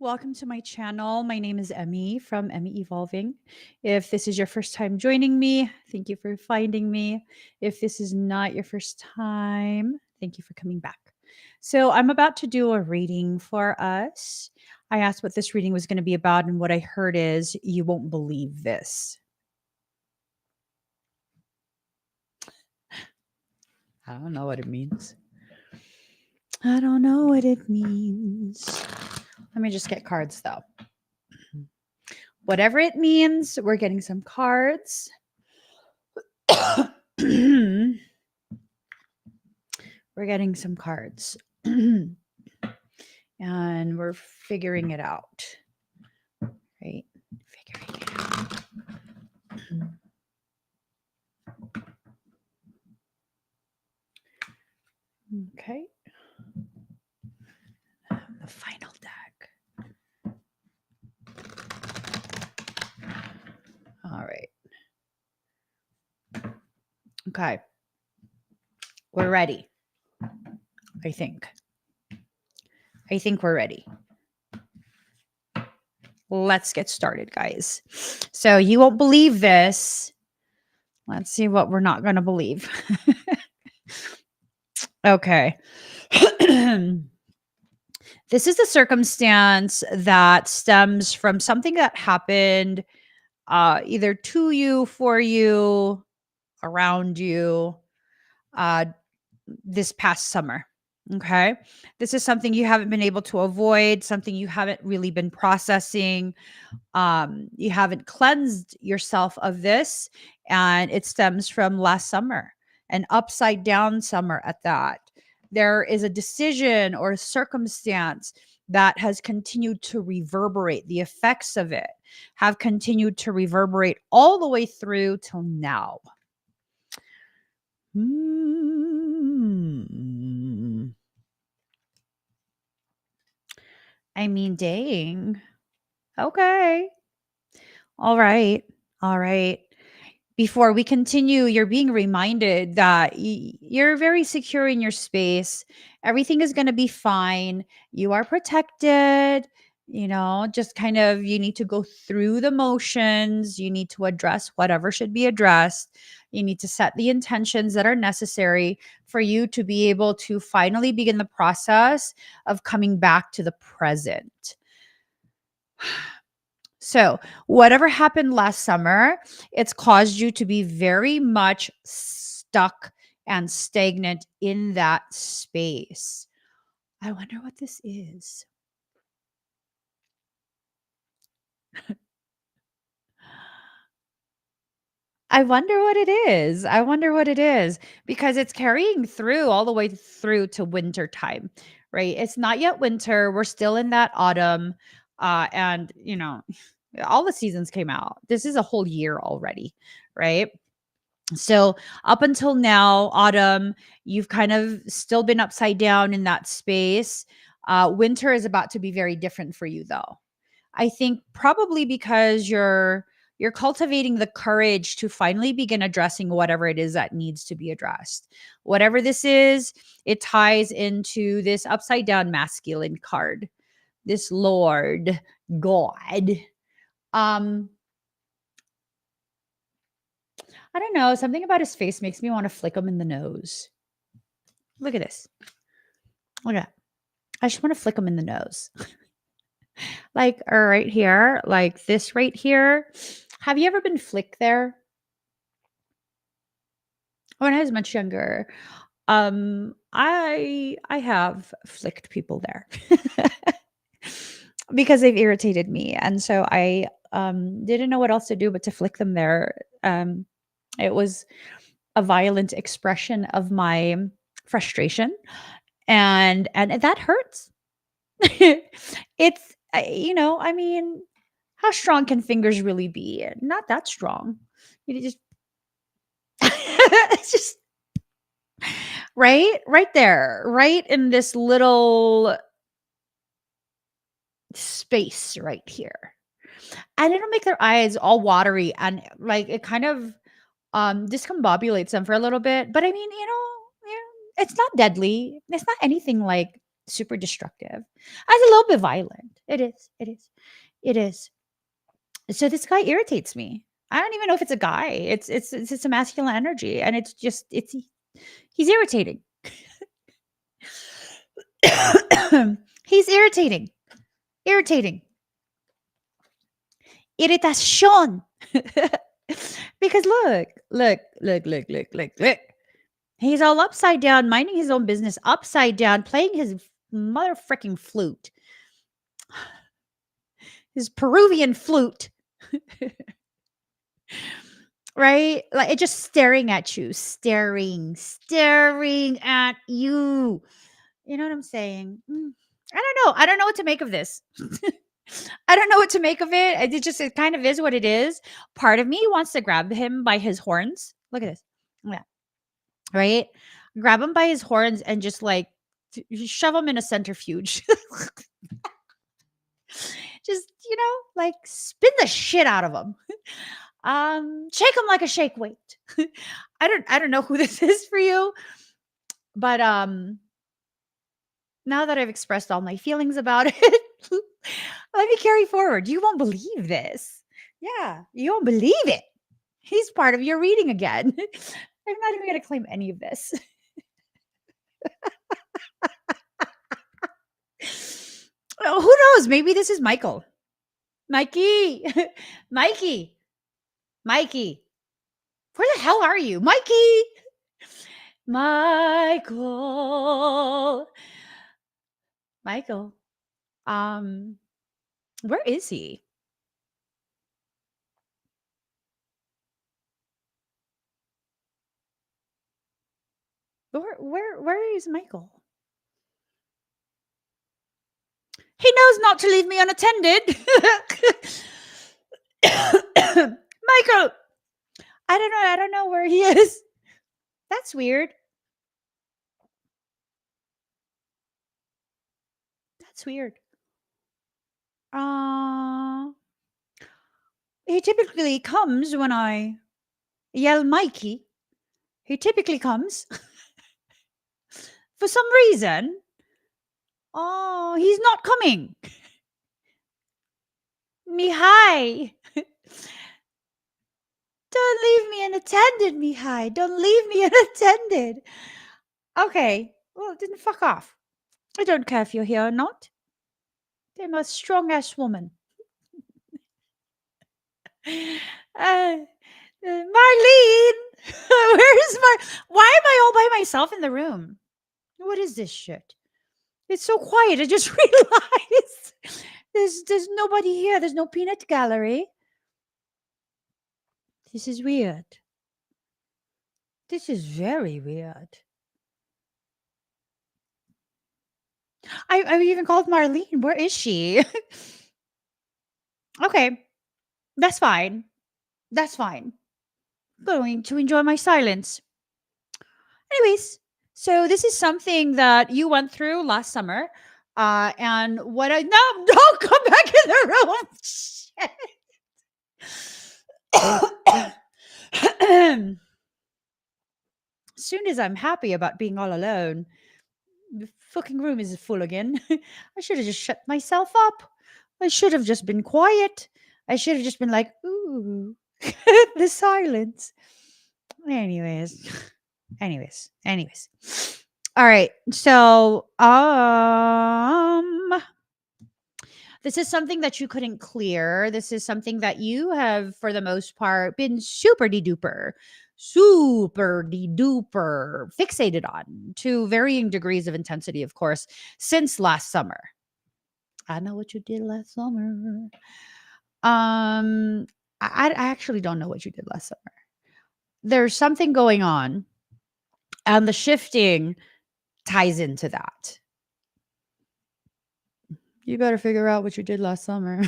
Welcome to my channel. My name is Emmy from Emmy Evolving. If this is your first time joining me, thank you for finding me. If this is not your first time, thank you for coming back. So, I'm about to do a reading for us. I asked what this reading was going to be about, and what I heard is you won't believe this. I don't know what it means. I don't know what it means. Let me just get cards though. Whatever it means, we're getting some cards. We're getting some cards. And we're figuring it out. Right? Figuring it out. Okay. The final deck. All right. Okay. We're ready. I think we're ready. Let's get started, guys. So you won't believe this. Let's see what we're not going to believe. Okay. This is a circumstance that stems from something that happened either to you, for you, around you this past summer. Okay. This is something you haven't been able to avoid, something you haven't really been processing. You haven't cleansed yourself of this, and it stems from last summer, an upside down summer at that. There is a decision or a circumstance that has continued to reverberate. The effects of it have continued to reverberate all the way through till now. I mean, dang. Okay. All right. All right. Before we continue, you're being reminded that you're very secure in your space. Everything is going to be fine. You are protected. Just kind of you need to go through the motions. You need to address whatever should be addressed. You need to set the intentions that are necessary for you to be able to finally begin the process of coming back to the present. So, whatever happened last summer, it's caused you to be very much stuck and stagnant in that space. I wonder what this is. I wonder what it is. I wonder what it is because it's carrying through all the way through to winter time, right? It's not yet winter. We're still in that autumn. And, all the seasons came out. This is a whole year already, right? So up until now, autumn, you've kind of still been upside down in that space. Winter is about to be very different for you, though. I think probably because you're cultivating the courage to finally begin addressing whatever it is that needs to be addressed. Whatever this is, it ties into this upside down masculine card, this Lord God. I don't know. Something about his face makes me want to flick him in the nose. Look at this. Look at that. I just want to flick him in the nose. Like right here, like this right here. Have you ever been flicked there? When I was much younger, I have flicked people there because they've irritated me, and so I didn't know what else to do but to flick them there. It was a violent expression of my frustration, and that hurts. It's I mean, how strong can fingers really be? Not that strong. You just it's just right there, right in this little space right here, and it'll make their eyes all watery, and like it kind of discombobulates them for a little bit. But I mean, it's not deadly. It's not anything like super destructive, and a little bit violent. It is. It is. It is. So this guy irritates me. I don't even know if it's a guy. It's a masculine energy, and it's just he's irritating. He's irritating. Irritating. Irritation. Because look. He's all upside down, minding his own business, upside down, playing his mother freaking flute. His Peruvian flute. Right? Like it just staring at you, staring at you. You know what I'm saying? I don't know. I don't know what to make of this. I don't know what to make of it. It kind of is what it is. Part of me wants to grab him by his horns. Look at this. Yeah. Right? Grab him by his horns and just like shove him in a centrifuge. Just, like spin the shit out of him. Shake him like a shake weight. I don't know who this is for you, but now that I've expressed all my feelings about it, let me carry forward. You won't believe this. Yeah, you won't believe it. He's part of your reading again. I'm not even going to claim any of this. Who knows? Maybe this is Michael. Mikey. Mikey. Mikey. Where the hell are you? Mikey. Michael. Michael. Where is he? Where is Michael? He knows not to leave me unattended. Michael. I don't know where he is. That's weird. That's weird. He typically comes when I yell Mikey. He typically comes. For some reason. Oh, he's not coming. Mihai. Don't leave me unattended, Mihai. Don't leave me unattended. Okay. Well, then fuck off. I don't care if you're here or not. I'm a strong ass woman. Marlene! Where's why am I all by myself in the room? What is this shit? It's so quiet. I just realized there's nobody here. There's no peanut gallery. This is weird. This is very weird. I even called Marlene. Where is she? Okay. That's fine. That's fine. Going to enjoy my silence. Anyways, so this is something that you went through last summer. And what I no, don't come back in the room. Shit. As soon as I'm happy about being all alone, the fucking room is full again. I should have just shut myself up. I should have just been quiet. I should have just been like, ooh, the silence. Anyways. All right. So, this is something that you couldn't clear. This is something that you have, for the most part, been super de-duper fixated on to varying degrees of intensity, of course, since last summer. I know what you did last summer. I actually don't know what you did last summer. There's something going on, and the shifting ties into that. You better figure out what you did last summer.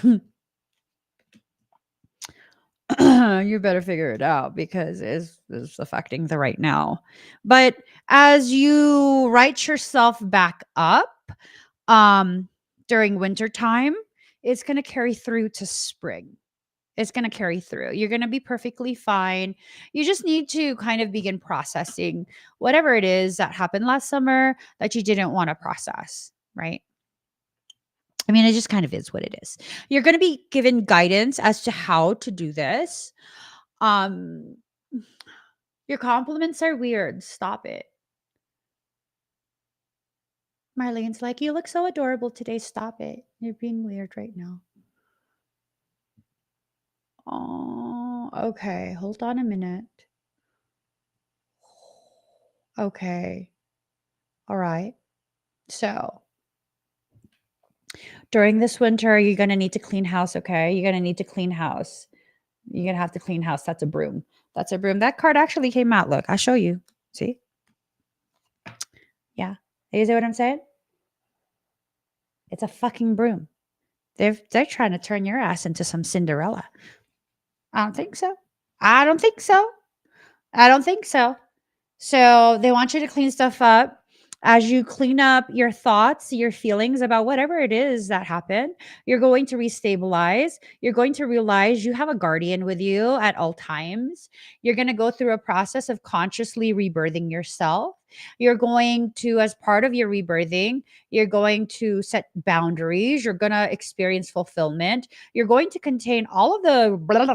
You better figure it out because it's affecting the right now. But as you write yourself back up during winter time, it's going to carry through to spring. It's going to carry through. You're going to be perfectly fine. You just need to kind of begin processing whatever it is that happened last summer that you didn't want to process. right? I mean, it just kind of is what it is. You're going to be given guidance as to how to do this. Um, your compliments are weird. Stop it. Marlene's like, you look so adorable today. Stop it. You're being weird right now. Oh, okay. Hold on a minute. Okay. All right. So during this winter, you're going to need to clean house. Okay. You're going to need to clean house. You're going to have to clean house. That's a broom. That's a broom. That card actually came out. Look, I'll show you. See? Yeah. You see what I'm saying? It's a fucking broom. They're trying to turn your ass into some Cinderella. I don't think so. I don't think so. I don't think so. So they want you to clean stuff up. As you clean up your thoughts, your feelings about whatever it is that happened, you're going to restabilize. You're going to realize you have a guardian with you at all times. You're going to go through a process of consciously rebirthing yourself. You're going to, as part of your rebirthing, you're going to set boundaries. You're going to experience fulfillment. You're going to contain all of the whatever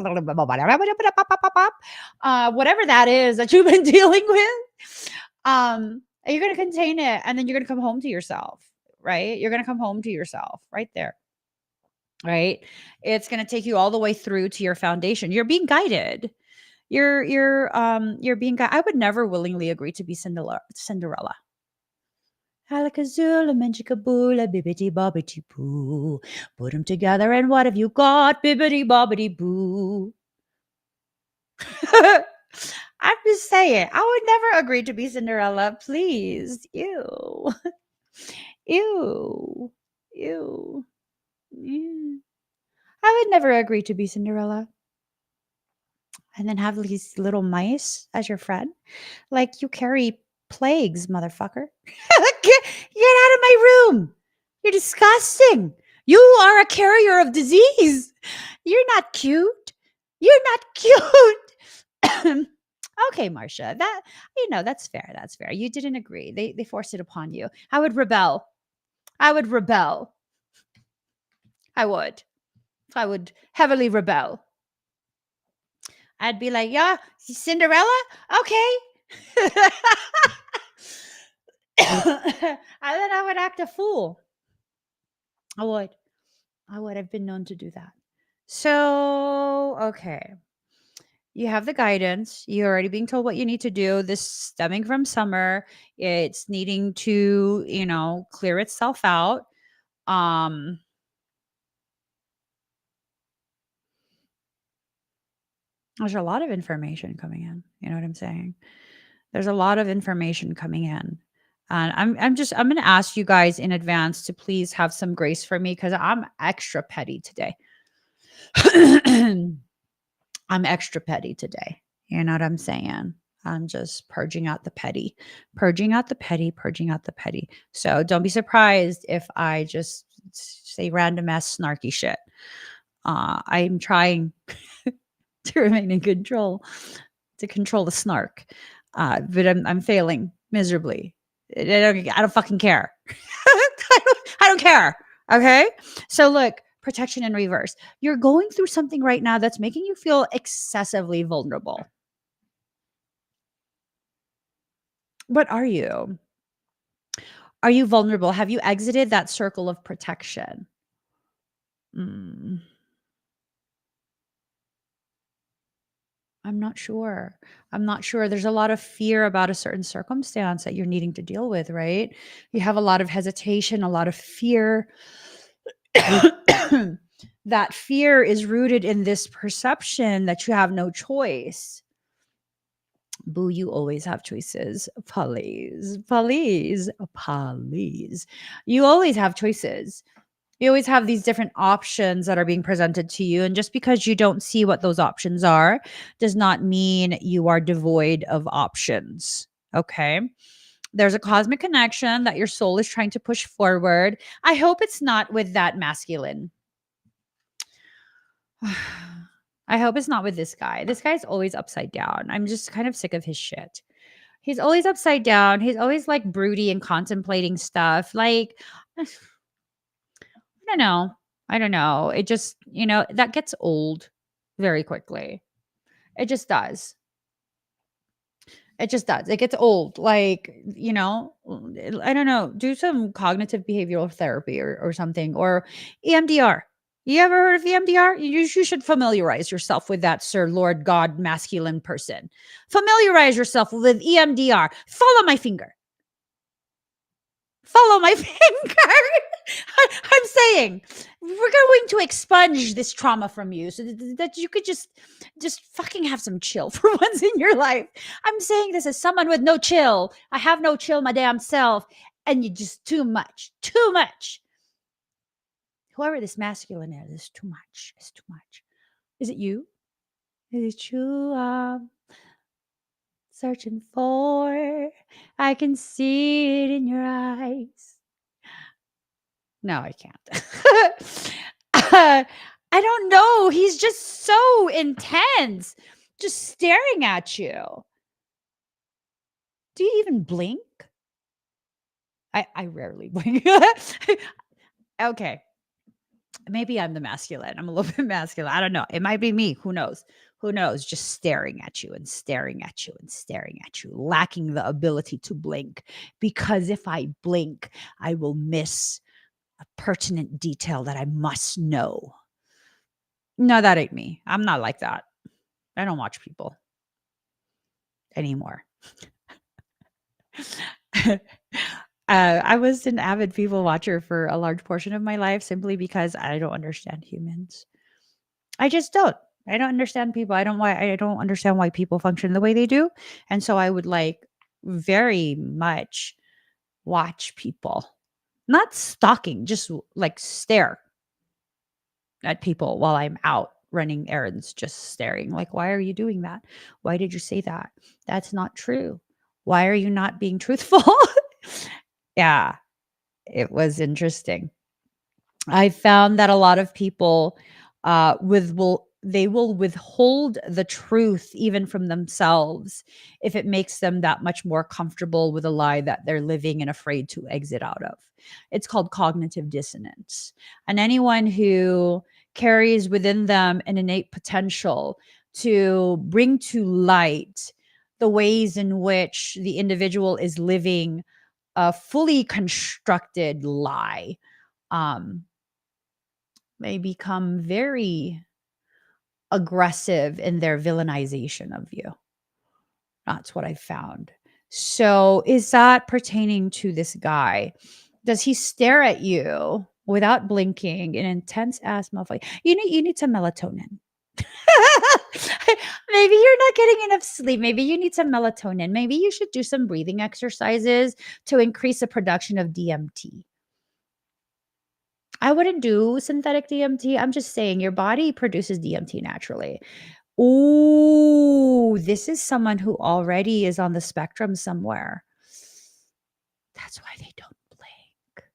that is that you've been dealing with. You're going to contain it, and then you're going to come home to yourself, right? You're going to come home to yourself right there, right? It's going to take you all the way through to your foundation. You're being guided. You're being guided. I would never willingly agree to be Cinderella. Alakazoola, Menchikaboola, bibbity bobbity boo. Put them together, and what have you got? Bibbity bobbity boo. I'm just saying, I would never agree to be Cinderella. Please. Ew. Ew. Ew. Ew. I would never agree to be Cinderella. And then have these little mice as your friend. Like you carry plagues, motherfucker. Get out of my room. You're disgusting. You are a carrier of disease. You're not cute. You're not cute. Okay, Marcia. That's fair. That's fair. You didn't agree. They forced it upon you. I would rebel. I would rebel. I would. I would heavily rebel. I'd be like, yeah, Cinderella? Okay. And then I would act a fool. I would. I would have been known to do that. So, okay. You have the guidance. You're already being told what you need to do. This stemming from summer, it's needing to, clear itself out. Um, there's a lot of information coming in. You know what I'm saying? There's a lot of information coming in. And I'm going to ask you guys in advance to please have some grace for me because I'm extra petty today. I'm extra petty today. You know what I'm saying? I'm just purging out the petty, purging out the petty, purging out the petty. So don't be surprised if I just say random ass snarky shit. I'm trying to remain in control, to control the snark, but I'm failing miserably. I don't fucking care. I don't care. Okay. So look, protection in reverse. You're going through something right now that's making you feel excessively vulnerable. What are you? Are you vulnerable? Have you exited that circle of protection? Mm, I'm not sure. I'm not sure. There's a lot of fear about a certain circumstance that you're needing to deal with, right? You have a lot of hesitation, a lot of fear. That fear is rooted in this perception that you have no choice. Boo, you always have choices. Please, please, please. You always have choices. You always have these different options that are being presented to you. And just because you don't see what those options are does not mean you are devoid of options. Okay. There's a cosmic connection that your soul is trying to push forward. I hope it's not with that masculine. I hope it's not with this guy. This guy's always upside down. I'm just kind of sick of his shit. He's always upside down. He's always like broody and contemplating stuff. Like, I don't know. I don't know. It just, that gets old very quickly. It just does. It just does. It gets old. Like, I don't know. Do some cognitive behavioral therapy or something, or EMDR. You ever heard of EMDR? You should familiarize yourself with that, Sir Lord God masculine person. Familiarize yourself with EMDR. Follow my finger. Follow my finger. I'm saying we're going to expunge this trauma from you so that you could just fucking have some chill for once in your life. I'm saying this as someone with no chill. I have no chill my damn self, and you just too much. Too much. Whoever this masculine is too much. It's too much. Is it you? Is it you I'm searching for? I can see it in your eyes. No, I can't. I don't know. He's just so intense, just staring at you. Do you even blink? I rarely blink. Okay. Maybe I'm the masculine. I'm a little bit masculine. I don't know. It might be me. Who knows? Who knows? Just staring at you and staring at you and staring at you, lacking the ability to blink. Because if I blink, I will miss a pertinent detail that I must know. No, that ain't me. I'm not like that. I don't watch people anymore. I was an avid people watcher for a large portion of my life simply because I don't understand humans. I just don't. I don't understand people. I don't understand why people function the way they do. And so I would like very much watch people. Not stalking, just like stare at people while I'm out running errands, just staring. Like, why are you doing that? Why did you say that? That's not true. Why are you not being truthful? Yeah, it was interesting. I found that a lot of people will withhold the truth even from themselves if it makes them that much more comfortable with a lie that they're living and afraid to exit out of. It's called cognitive dissonance. And anyone who carries within them an innate potential to bring to light the ways in which the individual is living a fully constructed lie, um, may become very aggressive in their villainization of you. That's what I found. So, is that pertaining to this guy? Does he stare at you without blinking, an intense ass motherfucker? You need some melatonin. Maybe you're not getting enough sleep. Maybe you need some melatonin. Maybe you should do some breathing exercises to increase the production of DMT. I wouldn't do synthetic DMT. I'm just saying your body produces DMT naturally. Ooh, this is someone who already is on the spectrum somewhere. That's why they don't blink.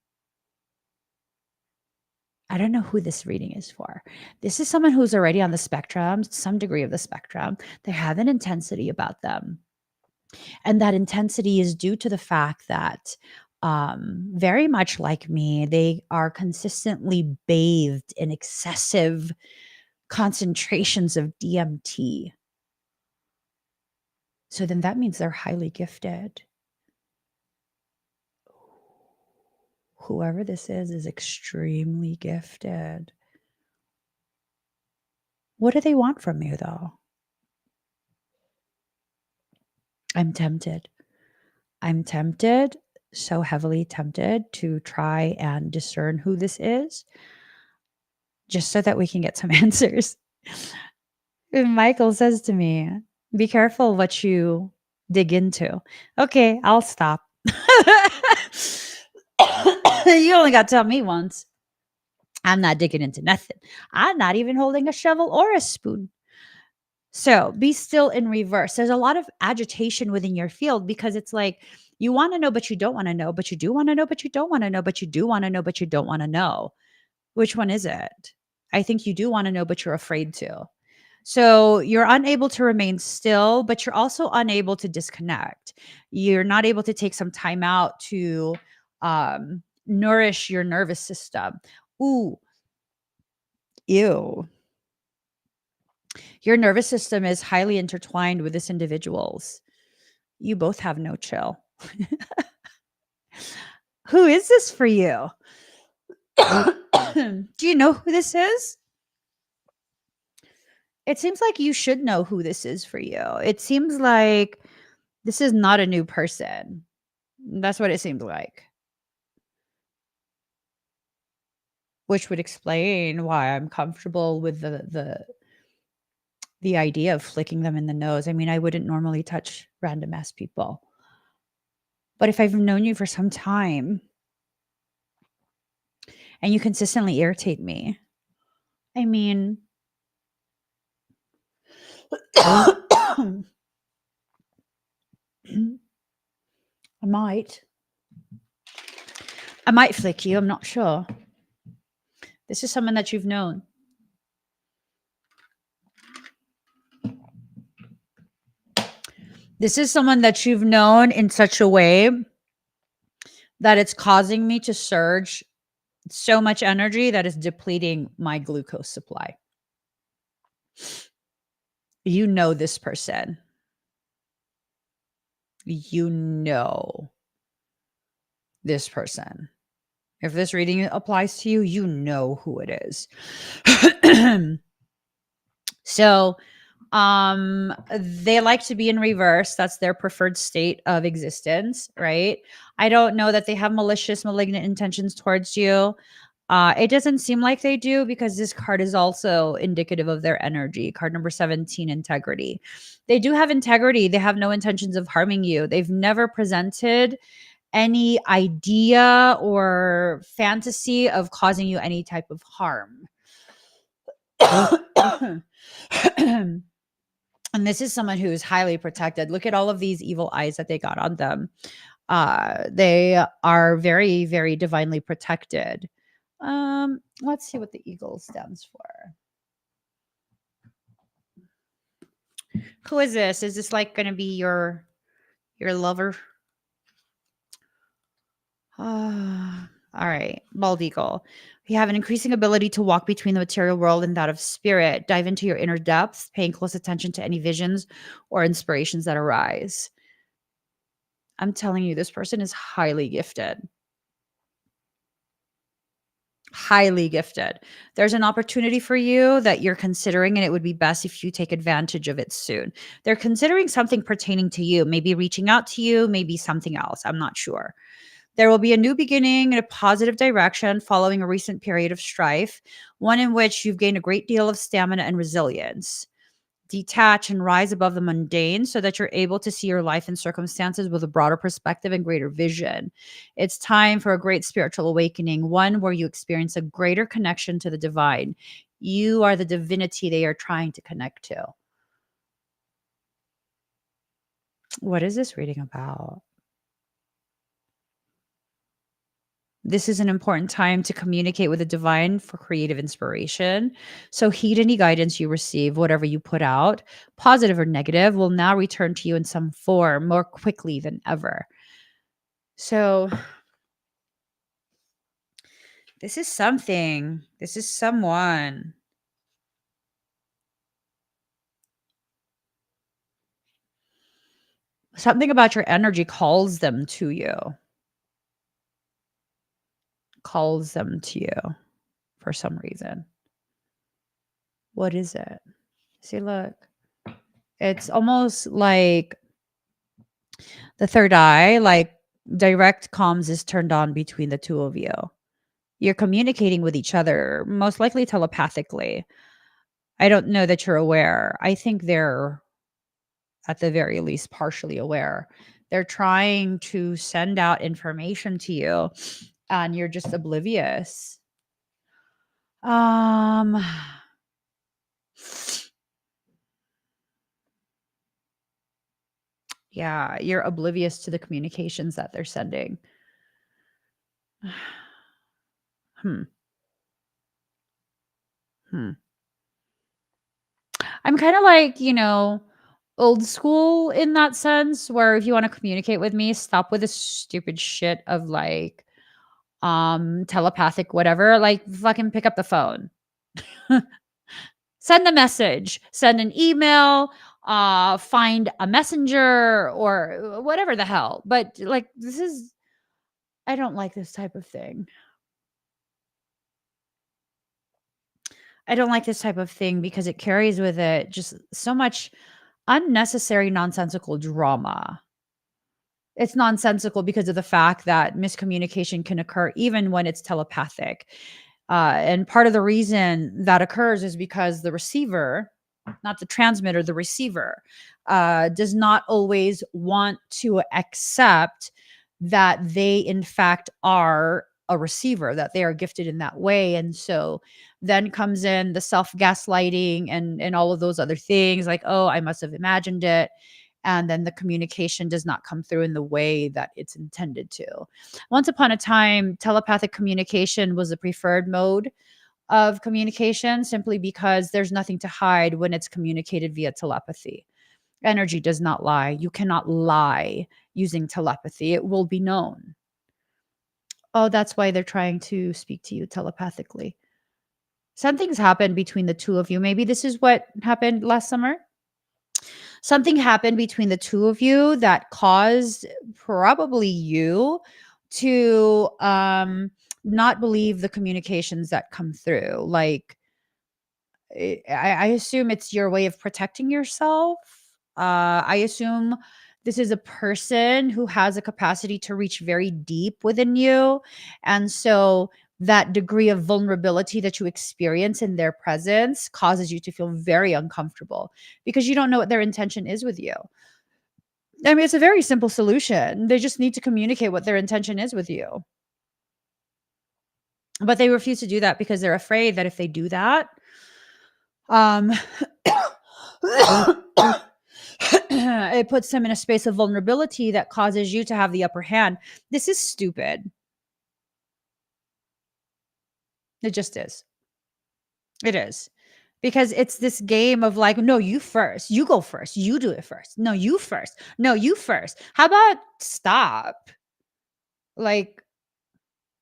I don't know who this reading is for. This is someone who's already on the spectrum, some degree of the spectrum. They have an intensity about them. And that intensity is due to the fact that, very much like me, they are consistently bathed in excessive concentrations of DMT. So then that means they're highly gifted. Whoever this is extremely gifted. What do they want from you, though? I'm tempted. I'm tempted, so heavily tempted to try and discern who this is, just so that we can get some answers. And Michael says to me, be careful what you dig into. Okay, I'll stop. You only got to tell me once. I'm not digging into nothing. I'm not even holding a shovel or a spoon. So be still in reverse. There's a lot of agitation within your field because it's like you want to know, but you don't want to know, but you do want to know, but you don't want to know, but you do want to know, but you don't want to know. Which one is it? I think you do want to know, but you're afraid to. So you're unable to remain still, but you're also unable to disconnect. You're not able to take some time out to nourish your nervous system. Ooh, ew. Your nervous system is highly intertwined with this individual's. You both have no chill. Who is this for you? Do you know who this is? It seems like you should know who this is for you. It seems like this is not a new person. That's what it seems like, which would explain why I'm comfortable with the idea of flicking them in the nose. I mean, I wouldn't normally touch random ass people. But if I've known you for some time and you consistently irritate me, I mean, I might. I might flick you. I'm not sure. This is someone that you've known. This is someone that you've known in such a way that it's causing me to surge so much energy that is depleting my glucose supply. You know this person. You know this person. If this reading applies to you, you know who it is. So, they like to be in reverse. That's their preferred state of existence, right? I don't know that they have malicious, malignant intentions towards you. It doesn't seem like they do because this card is also indicative of their energy. Card number 17, integrity. They do have integrity. They have no intentions of harming you. They've never presented any idea or fantasy of causing you any type of harm. And this is someone who is highly protected. Look at all of these evil eyes that they got on them. They are very, very divinely protected. Let's see what the eagle stands for. Who is this? Is this like going to be your lover? All right, bald eagle. You have an increasing ability to walk between the material world and that of spirit. Dive into your inner depths, paying close attention to any visions or inspirations that arise. I'm telling you, this person is highly gifted. Highly gifted. There's an opportunity for you that you're considering, and it would be best if you take advantage of it soon. They're considering something pertaining to you, maybe reaching out to you, maybe something else. I'm not sure. There will be a new beginning in a positive direction following a recent period of strife, one in which you've gained a great deal of stamina and resilience. Detach and rise above the mundane so that you're able to see your life and circumstances with a broader perspective and greater vision. It's time for a great spiritual awakening, one where you experience a greater connection to the divine. You are the divinity they are trying to connect to. What is this reading about? This is an important time to communicate with the divine for creative inspiration. So, heed any guidance you receive, whatever you put out, positive or negative, will now return to you in some form more quickly than ever. So, this is something. This is someone. Something about your energy calls them to you, calls them to you for some reason. What is it? See, look, it's almost like the third eye, like direct comms is turned on between the two of you. You're communicating with each other, most likely telepathically. I don't know that you're aware. I think they're, at the very least, partially aware. They're trying to send out information to you, and you're just oblivious. Um, yeah, you're oblivious to the communications that they're sending. Hmm. Hmm. I'm kind of like, old school in that sense where if you want to communicate with me, stop with this stupid shit of like telepathic whatever, like fucking pick up the phone. Send a message, send an email, find a messenger or whatever the hell. But like I don't like this type of thing. I don't like this type of thing because it carries with it just so much unnecessary nonsensical drama. It's nonsensical because of the fact that miscommunication can occur even when it's telepathic. And part of the reason that occurs is because the receiver, not the transmitter, the receiver, does not always want to accept that they, in fact, are a receiver, that they are gifted in that way. And so then comes in the self gaslighting and all of those other things like, oh, I must have imagined it, and then the communication does not come through in the way that it's intended to. Once upon a time, telepathic communication was the preferred mode of communication simply because there's nothing to hide when it's communicated via telepathy. Energy does not lie. You cannot lie using telepathy. It will be known. Oh, that's why they're trying to speak to you telepathically. Something's happened between the two of you. Maybe this is what happened last summer. Something happened between the two of you that caused probably you to not believe the communications that come through. Like I assume it's your way of protecting yourself. I assume this is a person who has a capacity to reach very deep within you. And so that degree of vulnerability that you experience in their presence causes you to feel very uncomfortable because you don't know what their intention is with you. I mean, it's a very simple solution. They just need to communicate what their intention is with you. But they refuse to do that because they're afraid that if they do that, um it puts them in a space of vulnerability that causes you to have the upper hand. This is stupid. It just is. It is. Because it's this game of like, no, you first. You go first. You do it first. No, you first. No, you first. How about stop? Like,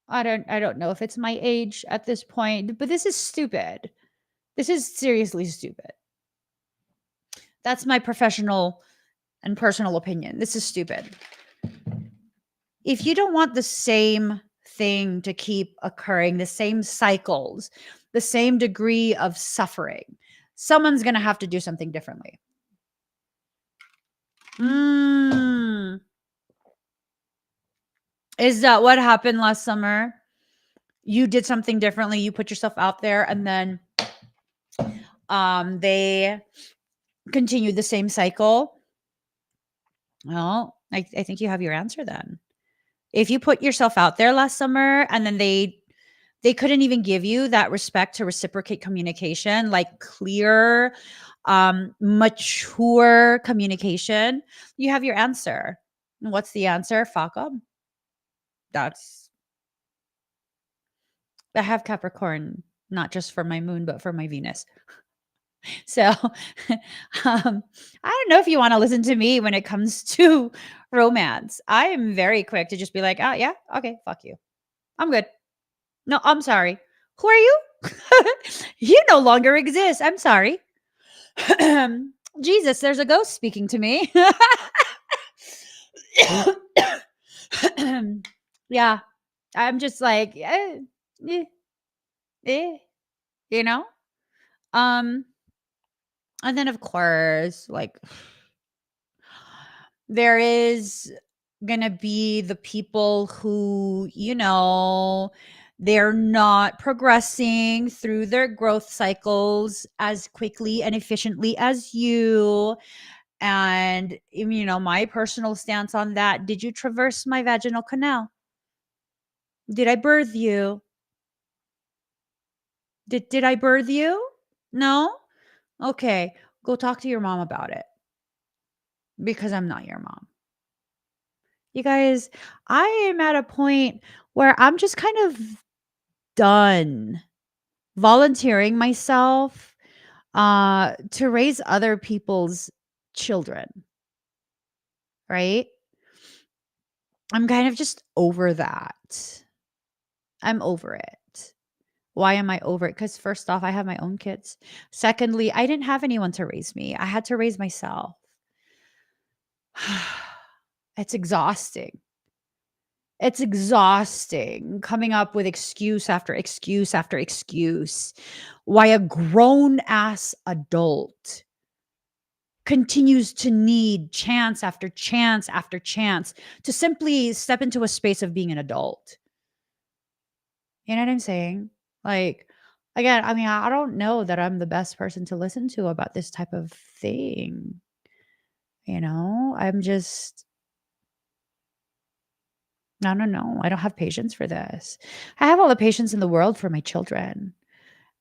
I don't know if it's my age at this point, but this is stupid. This is seriously stupid. That's my professional and personal opinion. This is stupid. If you don't want the same thing to keep occurring, the same cycles, the same degree of suffering, someone's going to have to do something differently. Is that what happened last summer? You did something differently. You put yourself out there and then they continued the same cycle. Well, I think you have your answer then. If you put yourself out there last summer and then they couldn't even give you that respect to reciprocate communication, like clear, mature communication, you have your answer. And what's the answer? Fuck up. That's I have Capricorn, not just for my moon, but for my Venus. So I don't know if you want to listen to me when it comes to romance. I am very quick to just be like, oh yeah, okay, fuck you. I'm good. No, I'm sorry. Who are you? You no longer exist. I'm sorry. Jesus, there's a ghost speaking to me. Yeah, I'm just like, eh, eh, you know? Um, and then of course, like there is gonna be the people who, they're not progressing through their growth cycles as quickly and efficiently as you. And, my personal stance on that, did you traverse my vaginal canal? Did I birth you? Did I birth you? No? Okay. Go talk to your mom about it because I'm not your mom. You guys, I am at a point where I'm just kind of done volunteering myself to raise other people's children, right? I'm kind of just over that. I'm over it. Why am I over it? Because first off, I have my own kids. Secondly, I didn't have anyone to raise me. I had to raise myself. It's exhausting. It's exhausting coming up with excuse after excuse after excuse why a grown ass adult continues to need chance after chance after chance to simply step into a space of being an adult. You know what I'm saying? Like, again, I mean, I don't know that I'm the best person to listen to about this type of thing. I'm just, I don't know. I don't have patience for this. I have all the patience in the world for my children.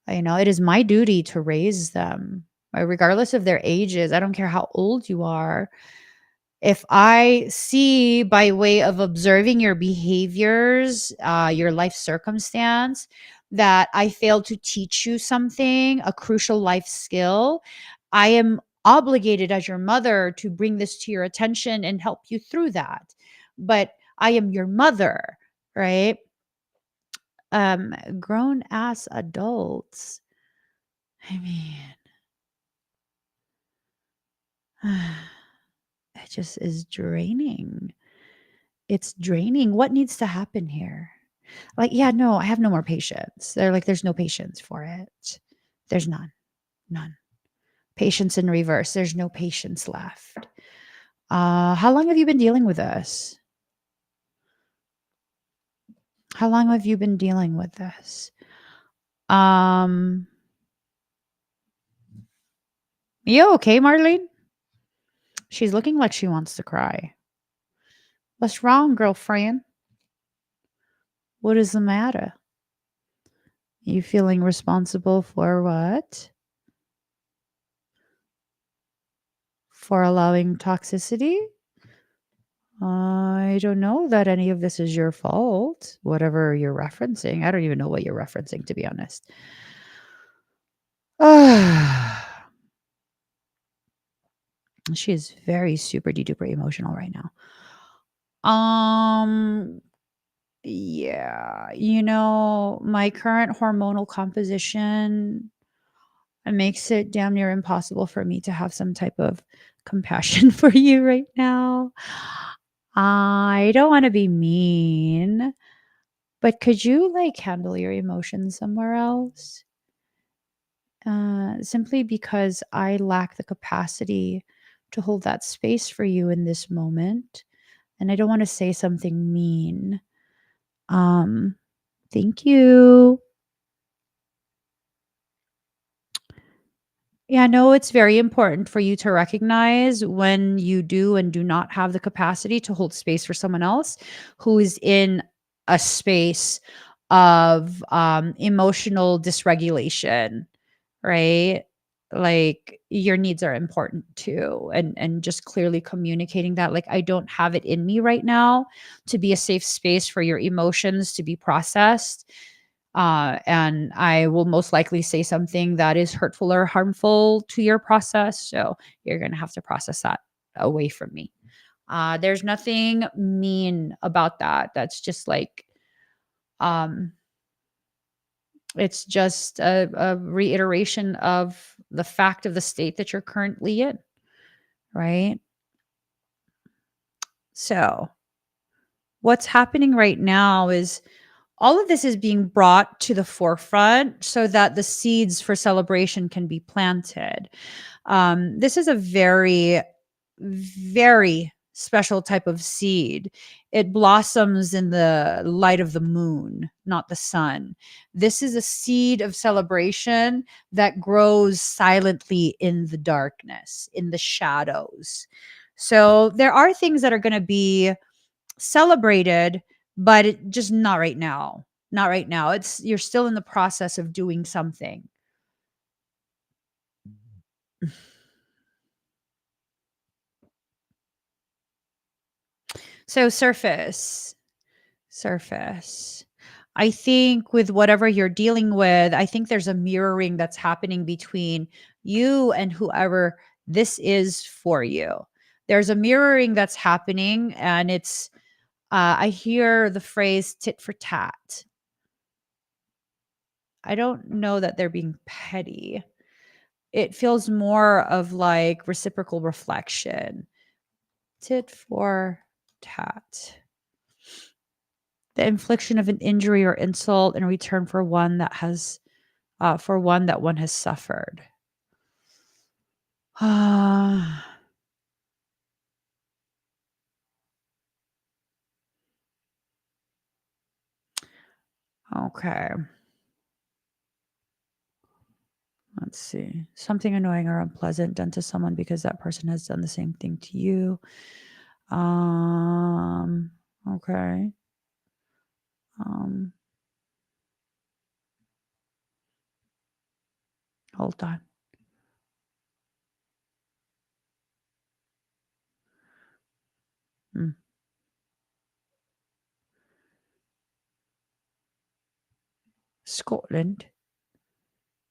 It is my duty to raise them, right, regardless of their ages. I don't care how old you are. If I see by way of observing your behaviors, your life circumstance, that I failed to teach you something, a crucial life skill, I am obligated as your mother to bring this to your attention and help you through that. But I am your mother, right? Grown ass adults. I mean, it just is draining. It's draining. What needs to happen here? Like, yeah, no, I have no more patience. They're like, there's no patience for it. There's none. None. Patience in reverse. There's no patience left. How long have you been dealing with this? How long have you been dealing with this? Um, you okay, Marlene? She's looking like she wants to cry. What's wrong, girlfriend? What is the matter? You feeling responsible for what? For allowing toxicity? I don't know that any of this is your fault, whatever you're referencing. I don't even know what you're referencing, to be honest. She is very super duper emotional right now. Um, yeah, my current hormonal composition makes it damn near impossible for me to have some type of compassion for you right now. I don't want to be mean, but could you like handle your emotions somewhere else? Simply because I lack the capacity to hold that space for you in this moment. And I don't want to say something mean. Um, Thank you. Yeah, no, it's very important for you to recognize when you do and do not have the capacity to hold space for someone else who is in a space of emotional dysregulation, right? Like your needs are important too, and just clearly communicating that, like, I don't have it in me right now to be a safe space for your emotions to be processed, and I will most likely say something that is hurtful or harmful to your process. So you're going to have to process that away from me. There's nothing mean about that. That's just like, um, it's just a reiteration of the fact of the state that you're currently in, right? So what's happening right now is all of this is being brought to the forefront so that the seeds for celebration can be planted. This is a very, very special type of seed. It blossoms in the light of the moon, not the sun. This is a seed of celebration that grows silently in the darkness, in the shadows. So there are things that are going to be celebrated, but just not right now. Not right now. You're still in the process of doing something. So surface. Surface. I think with whatever you're dealing with, I think there's a mirroring that's happening between you and whoever this is for you. There's a mirroring that's happening, and I hear the phrase tit for tat. I don't know that they're being petty. It feels more of like reciprocal reflection. Tit for tat. The infliction of an injury or insult in return for one that one has suffered. Okay. Let's see. Something annoying or unpleasant done to someone because that person has done the same thing to you. Okay. Hold on. Mm. Scotland.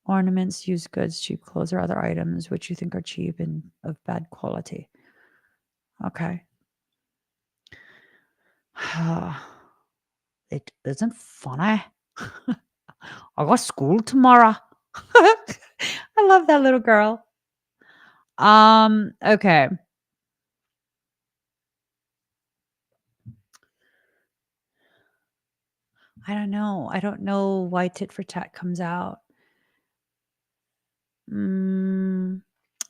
Ornaments, used goods, cheap clothes, or other items which you think are cheap and of bad quality. Okay. It isn't funny. I got school tomorrow. I love that little girl. Okay. I don't know. I don't know why tit for tat comes out. Mm,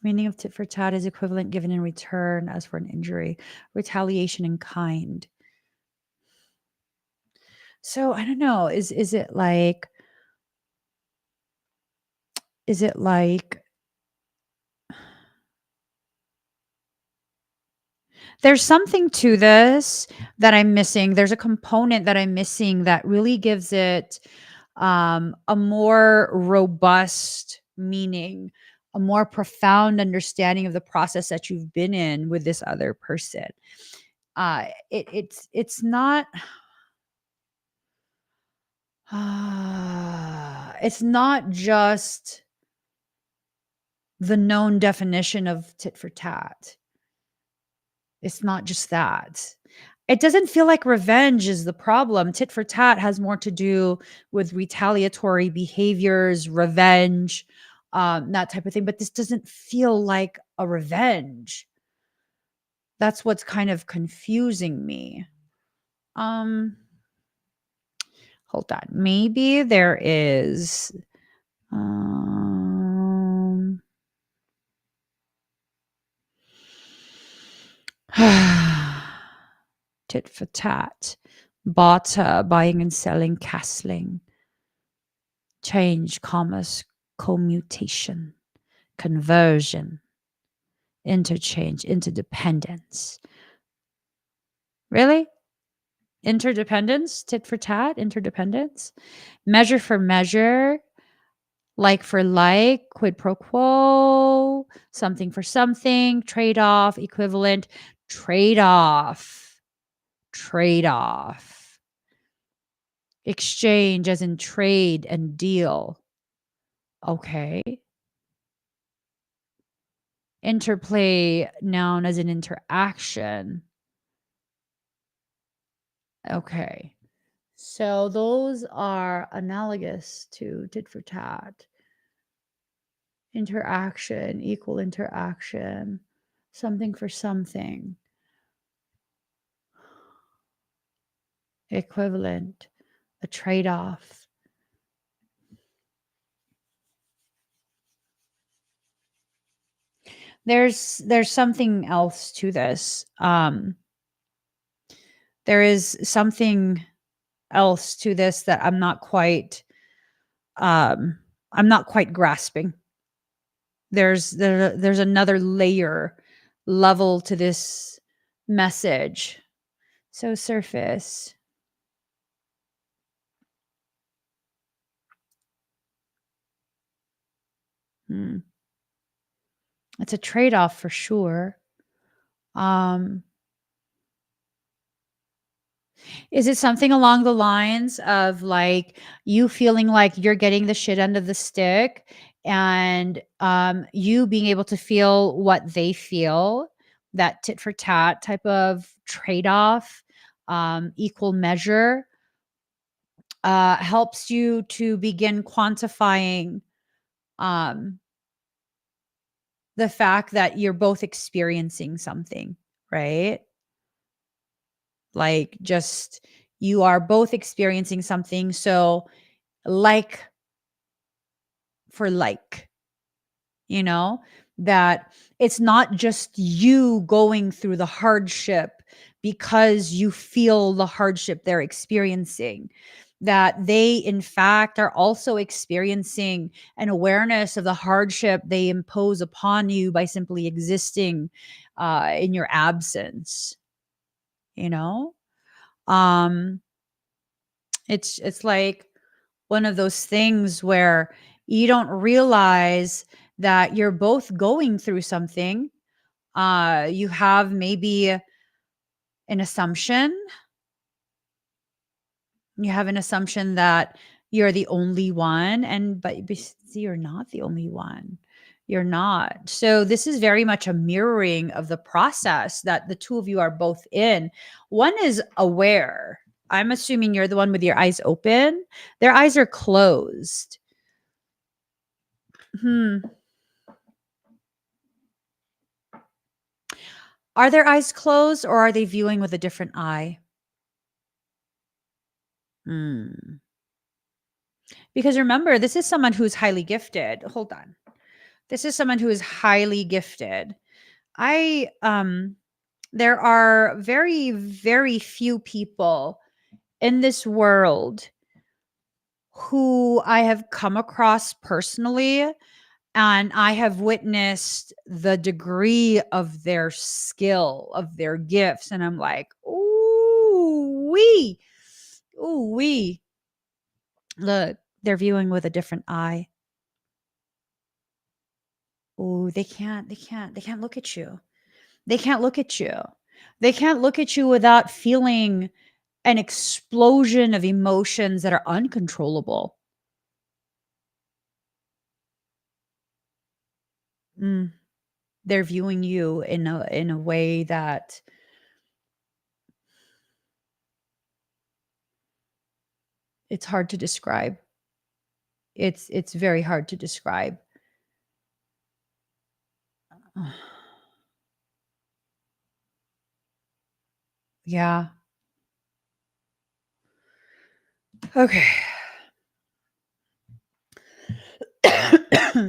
meaning of tit for tat is equivalent given in return as for an injury, retaliation in kind. So I don't know. Is it like there's something to this that I'm missing. There's a component that I'm missing that really gives it a more robust meaning, a more profound understanding of the process that you've been in with this other person. It's not it's not just the known definition of tit for tat. It's not just that. It doesn't feel like revenge is the problem. Tit for tat has more to do with retaliatory behaviors, revenge, that type of thing. But this doesn't feel like a revenge. That's what's kind of confusing me. Um, hold on. Maybe there is. Um, tit for tat, barter, buying and selling, castling, change, commerce, commutation, conversion, interchange, interdependence. Really? Interdependence? Tit for tat? Interdependence? Measure for measure? Like for like? Quid pro quo? Something for something? Trade off? Equivalent? Trade off. Trade off. Exchange as in trade and deal. Okay. Interplay, noun as an interaction. Okay. So those are analogous to tit for tat. Interaction, equal interaction, something for something. Equivalent, a trade-off. There's something else to this. There is something else to this that um I'm not quite grasping. There's another level to this message. So surface. Hmm. It's a trade-off for sure. Um Is it something along the lines of, like, you feeling like you're getting the shit end of the stick and, you being able to feel what they feel, that tit for tat type of trade-off, equal measure, helps you to begin quantifying, um, the fact that you're both experiencing something, right? Like, just you are both experiencing something, so like for like, you know, that it's not just you going through the hardship because you feel the hardship they're experiencing, that they, in fact, are also experiencing an awareness of the hardship they impose upon you by simply existing in your absence, you know? Um, it's like one of those things where you don't realize that you're both going through something. You have maybe an assumption. You have an assumption that you're the only one, and but you're not the only one. You're not. So this is very much a mirroring of the process that the two of you are both in. One is aware. I'm assuming you're the one with your eyes open. Their eyes are closed. Hmm. Are their eyes closed or are they viewing with a different eye? Hmm. Because remember, this is someone who's highly gifted. Hold on. This is someone who is highly gifted. I there are very very few people in this world who I have come across personally and I have witnessed the degree of their skill, of their gifts and I'm like, "Ooh, wee. Ooh, wee. Look, they're viewing with a different eye. Ooh, they can't look at you. They can't look at you. They can't look at you without feeling an explosion of emotions that are uncontrollable. Mm, they're viewing you in a way that it's hard to describe. It's very hard to describe. Yeah. Okay.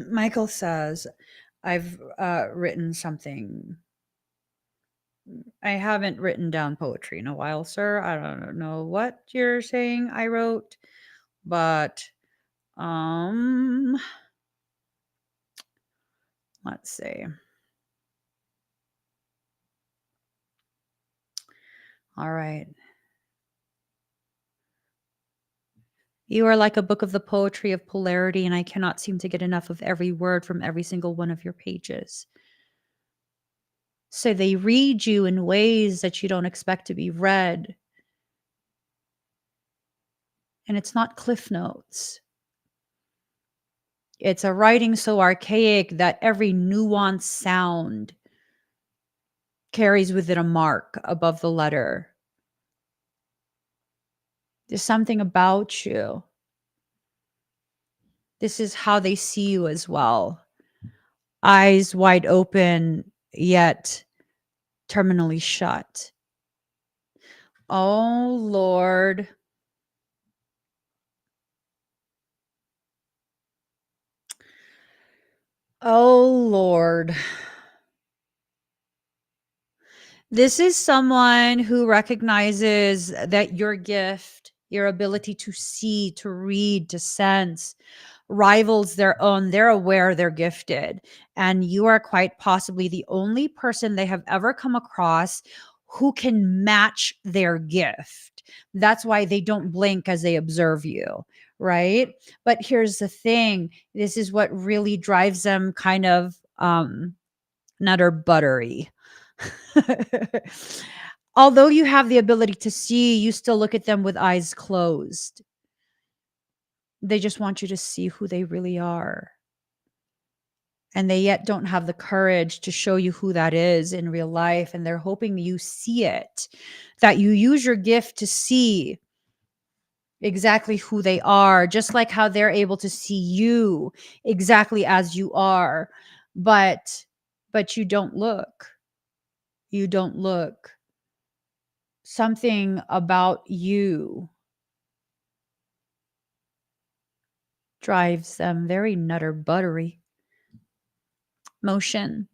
Michael says, I've written something. I haven't written down poetry in a while, sir. I don't know what you're saying I wrote, but um let's see. All right. You are like a book of the poetry of polarity, and I cannot seem to get enough of every word from every single one of your pages. So they read you in ways that you don't expect to be read. And it's not cliff notes. It's a writing so archaic that every nuanced sound carries with it a mark above the letter. There's something about you. This is how they see you as well. Eyes wide open, yet terminally shut. Oh, Lord. Oh, Lord. This is someone who recognizes that your gift, your ability to see, to read, to sense, rivals their own. They're aware they're gifted. And you are quite possibly the only person they have ever come across who can match their gift. That's why they don't blink as they observe you, right? But here's the thing, this is what really drives them kind of nutter buttery. Although you have the ability to see, you still look at them with eyes closed. They just want you to see who they really are. And they yet don't have the courage to show you who that is in real life. And they're hoping you see it, that you use your gift to see exactly who they are, just like how they're able to see you exactly as you are. But you don't look. You don't look. Something about you drives them very nutter buttery. Motion,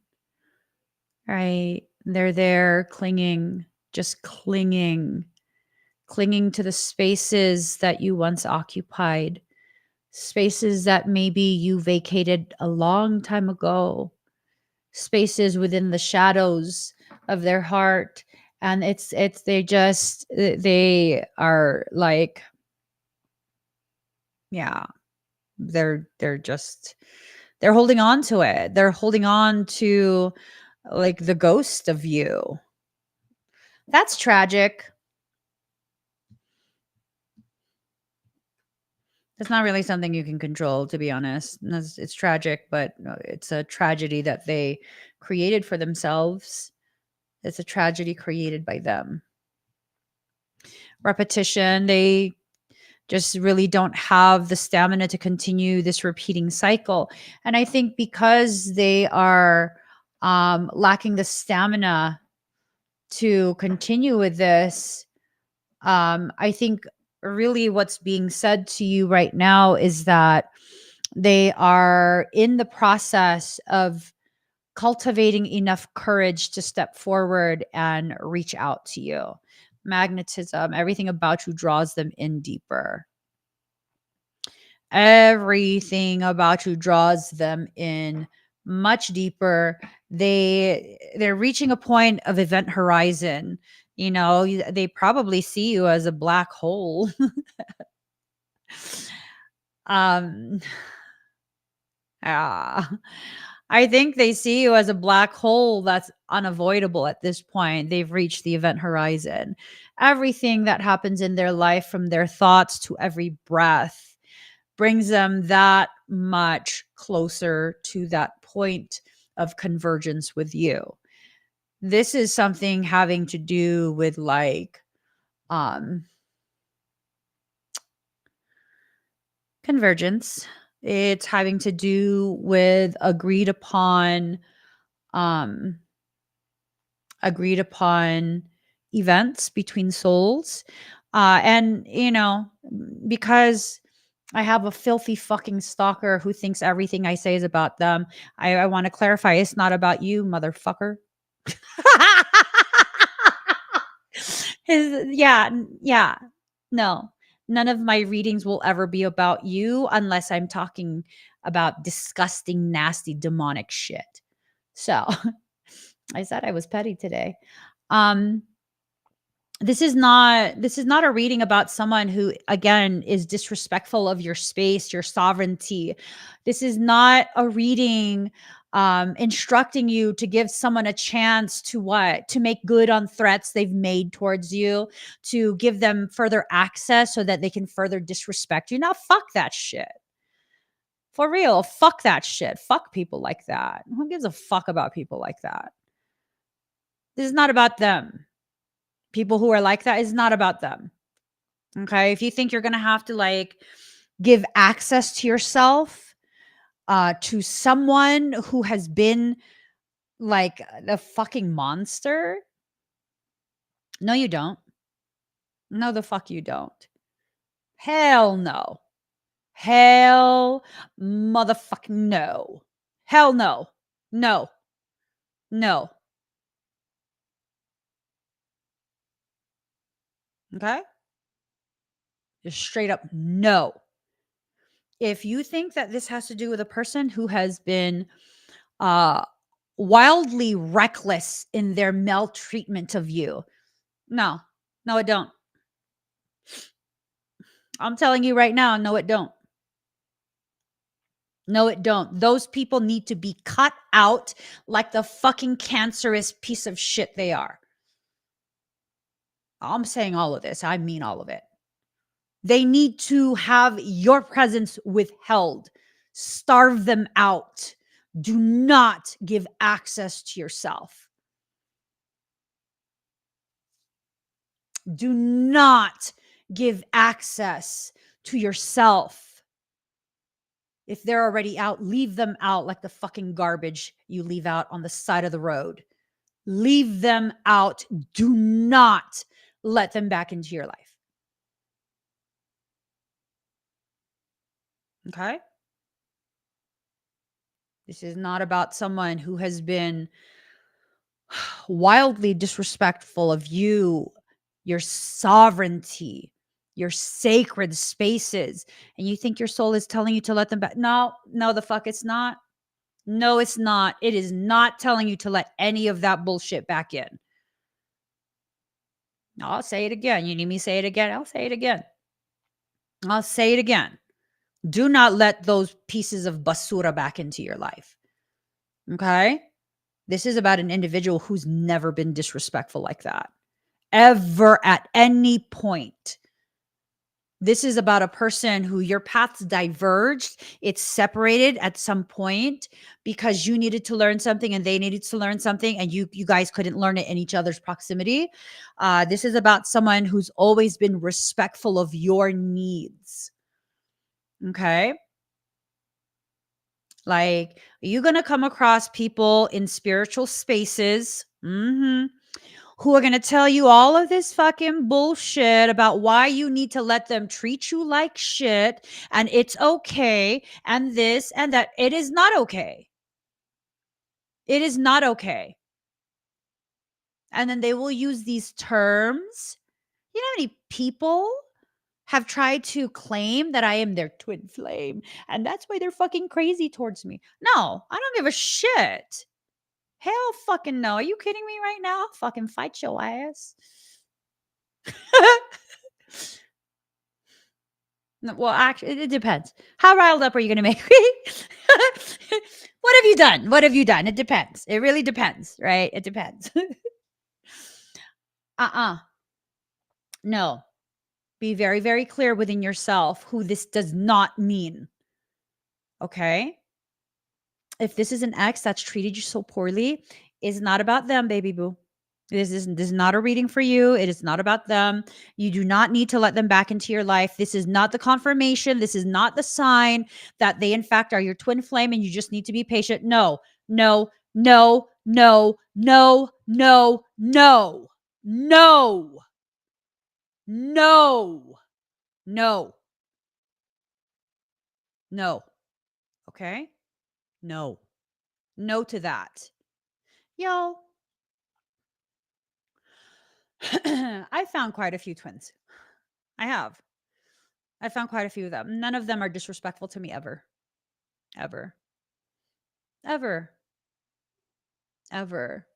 right? They're there clinging, just clinging to the spaces that you once occupied, spaces that maybe you vacated a long time ago, spaces within the shadows of their heart. And they are like, yeah, they're just, they're holding on to it. They're holding on to like the ghost of you. That's tragic. It's not really something you can control, to be honest. It's tragic, but it's a tragedy that they created for themselves. It's a tragedy created by them. Repetition, they just really don't have the stamina to continue this repeating cycle. And I think because they are lacking the stamina to continue with this, I think really what's being said to you right now is that they are in the process of cultivating enough courage to step forward and reach out to you. Magnetism, everything about you draws them in deeper. Everything about you draws them in much deeper. They're reaching a point of event horizon. You know, they probably see you as a black hole. um Ah, I think they see you as a black hole that's unavoidable at this point. They've reached the event horizon. Everything that happens in their life, from their thoughts to every breath, brings them that much closer to that point of convergence with you. This is something having to do with like um convergence. It's having to do with um agreed upon events between souls. And, you know, because I have a filthy fucking stalker who thinks everything I say is about them, I want to clarify it's not about you, motherfucker. Yeah. No, none of my readings will ever be about you unless I'm talking about disgusting, nasty, demonic shit. So I said I was petty today. Um, this is not a reading about someone who again is disrespectful of your space, your sovereignty. This is not a reading instructing you to give someone a chance to what, to make good on threats they've made towards you, to give them further access so that they can further disrespect you. Now fuck that shit. For real, fuck that shit. Fuck people like that. Who gives a fuck about people like that? This is not about them. People who are like that is not about them. Okay. If you think you're going to have to like give access to yourself to someone who has been like the fucking monster, no, you don't. No, the fuck you don't. Hell no. Hell motherfucking no. Hell no. No. No. Okay. Just straight up no. If you think that this has to do with a person who has been uh wildly reckless in their maltreatment of you. No. No, it don't. I'm telling you right now, no, it don't. No, it don't. Those people need to be cut out like the fucking cancerous piece of shit they are. I'm saying all of this. I mean all of it. They need to have your presence withheld. Starve them out. Do not give access to yourself. Do not give access to yourself. If they're already out, leave them out like the fucking garbage you leave out on the side of the road. Leave them out. Do not let them back into your life. Okay? This is not about someone who has been wildly disrespectful of you, your sovereignty, your sacred spaces, and you think your soul is telling you to let them back. No, no, the fuck it's not. No, it's not. It is not telling you to let any of that bullshit back in. I'll say it again. You need me to say it again? I'll say it again. I'll say it again. Do not let those pieces of basura back into your life. Okay? This is about an individual who's never been disrespectful like that, ever at any point. This is about a person who your paths diverged. It's separated at some point because you needed to learn something and they needed to learn something, and you guys couldn't learn it in each other's proximity. This is about someone who's always been respectful of your needs. Okay. Like, you're going to come across people in spiritual spaces who are going to tell you all of this fucking bullshit about why you need to let them treat you like shit and it's okay and this and that. It is not okay. It is not okay. And then they will use these terms. You know how many people have tried to claim that I am their twin flame and that's why they're fucking crazy towards me? No, I don't give a shit. Hell fucking no. Are you kidding me right now? I'll fucking fight your ass. No, well, actually, it depends. How riled up are you going to make me? What have you done? What have you done? It depends. It really depends, right? It depends. uh-uh. No. Be very, very clear within yourself who this does not mean. Okay? If this is an ex that's treated you so poorly, it's not about them, baby boo. This is not a reading for you. It is not about them. You do not need to let them back into your life. This is not the confirmation. This is not the sign that they, in fact, are your twin flame and you just need to be patient. No, no, no, no, no, no, no, no, no, no, no. Okay? No. No to that. Yo, I found quite a few twins. I have. I found quite a few of them. None of them are disrespectful to me ever. Ever. Ever. Ever.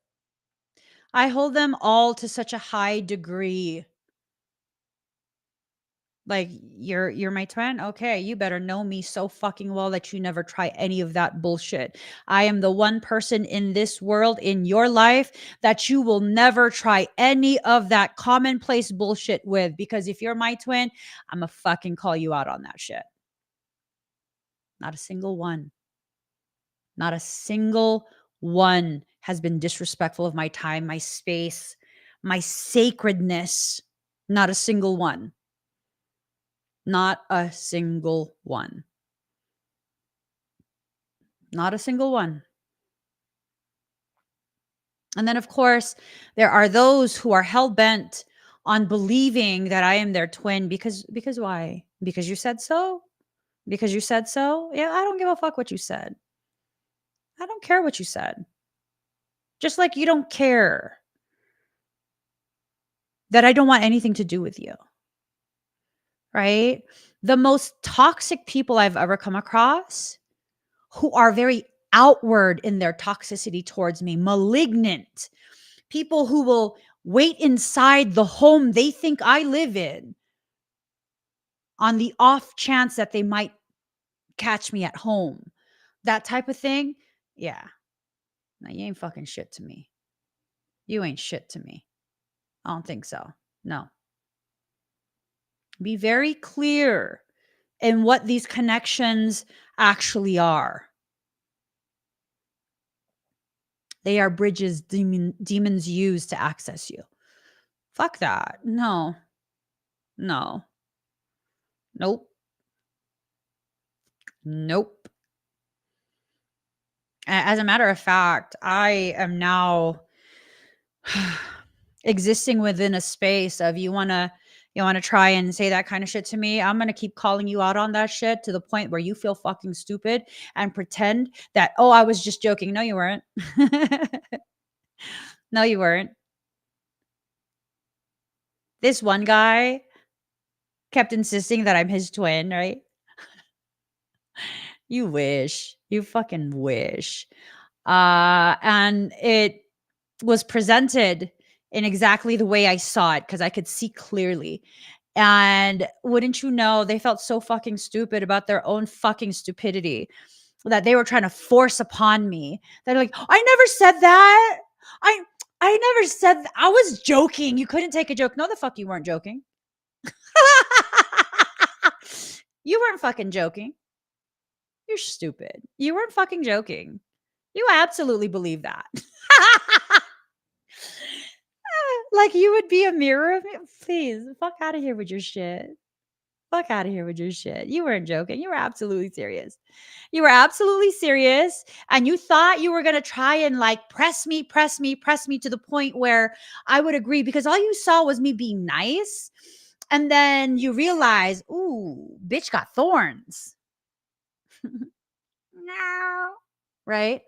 I hold them all to such a high degree. Like, you're my twin? Okay, you better know me so fucking well that you never try any of that bullshit. I am the one person in this world, in your life, that you will never try any of that commonplace bullshit with, because if you're my twin, I'ma fucking call you out on that shit. Not a single one. Not a single one has been disrespectful of my time, my space, my sacredness. Not a single one. Not a single one. Not a single one. And then, of course, there are those who are hell bent on believing that I am their twin because why? Because you said so? Because you said so? Yeah, I don't give a fuck what you said. I don't care what you said. Just like you don't care that I don't want anything to do with you. Right? The most toxic people I've ever come across, who are very outward in their toxicity towards me, malignant, people who will wait inside the home they think I live in on the off chance that they might catch me at home. That type of thing. Yeah. No, you ain't fucking shit to me. You ain't shit to me. I don't think so. No. Be very clear in what these connections actually are. They are bridges demons use to access you. Fuck that. No. No. Nope. Nope. As a matter of fact, I am now existing within a space of you want to try and say that kind of shit to me. I'm going to keep calling you out on that shit to the point where you feel fucking stupid and pretend that, oh, I was just joking. No, you weren't. No, you weren't. This one guy kept insisting that I'm his twin, right? You wish. You fucking wish. And it was presented in exactly the way I saw it because I could see clearly. And wouldn't you know, they felt so fucking stupid about their own fucking stupidity that they were trying to force upon me. They're like, I never said that. I I never said I was joking. You couldn't take a joke. No, the fuck you weren't joking. You weren't fucking joking. You're stupid. You weren't fucking joking. You absolutely believe that. Like you would be a mirror of me. Please, fuck out of here with your shit. Fuck out of here with your shit. You weren't joking. You were absolutely serious. You were absolutely serious. And you thought you were going to try and like press me to the point where I would agree because all you saw was me being nice. And then you realize, ooh, bitch got thorns. No. Right?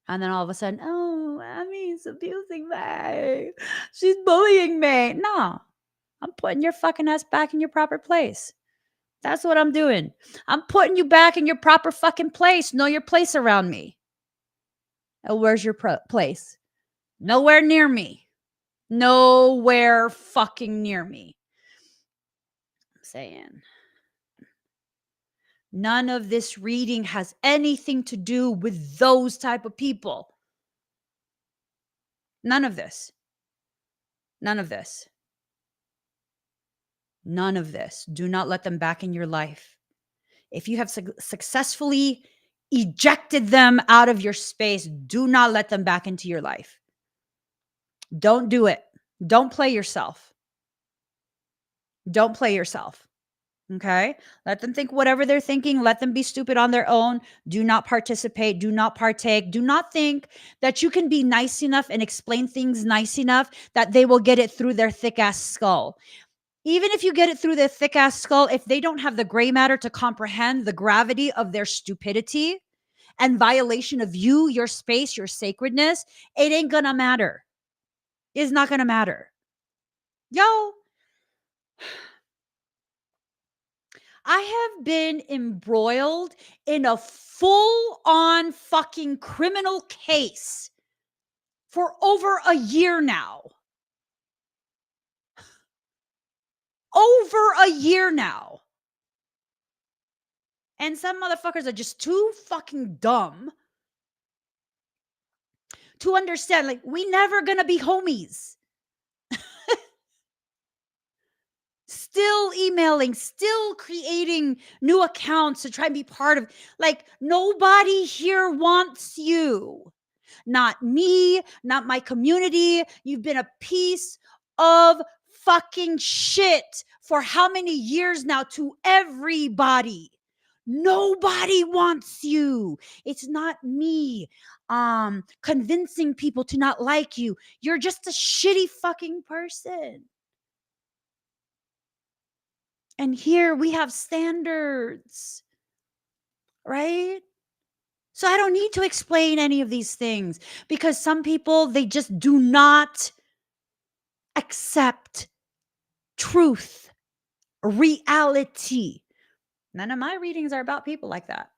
And then all of a sudden, oh, Emmy's abusing me. She's bullying me. No, I'm putting your fucking ass back in your proper place. That's what I'm doing. I'm putting you back in your proper fucking place. Know your place around me. Oh, where's your place? Nowhere near me. Nowhere fucking near me. I'm saying. None of this reading has anything to do with those type of people. None of this. None of this. None of this. Do not let them back in your life. If you have successfully ejected them out of your space, do not let them back into your life. Don't do it. Don't play yourself. Don't play yourself. Okay? Let them think whatever they're thinking. Let them be stupid on their own. Do not participate. Do not partake. Do not think that you can be nice enough and explain things nice enough that they will get it through their thick ass skull. Even if you get it through their thick ass skull, if they don't have the gray matter to comprehend the gravity of their stupidity and violation of you, your space, your sacredness, it ain't gonna matter. It's not gonna matter. Yo, I have been embroiled in a full on fucking criminal case for over a year now. Over a year now. And some motherfuckers are just too fucking dumb to understand, like, we never gonna be homies. Still emailing, still creating new accounts to try and be part of, like, nobody here wants you. Not me, not my community. You've been a piece of fucking shit for how many years now to everybody. Nobody wants you. It's not me convincing people to not like you. You're just a shitty fucking person. And here we have standards, right? So I don't need to explain any of these things because some people, they just do not accept truth, reality. None of my readings are about people like that.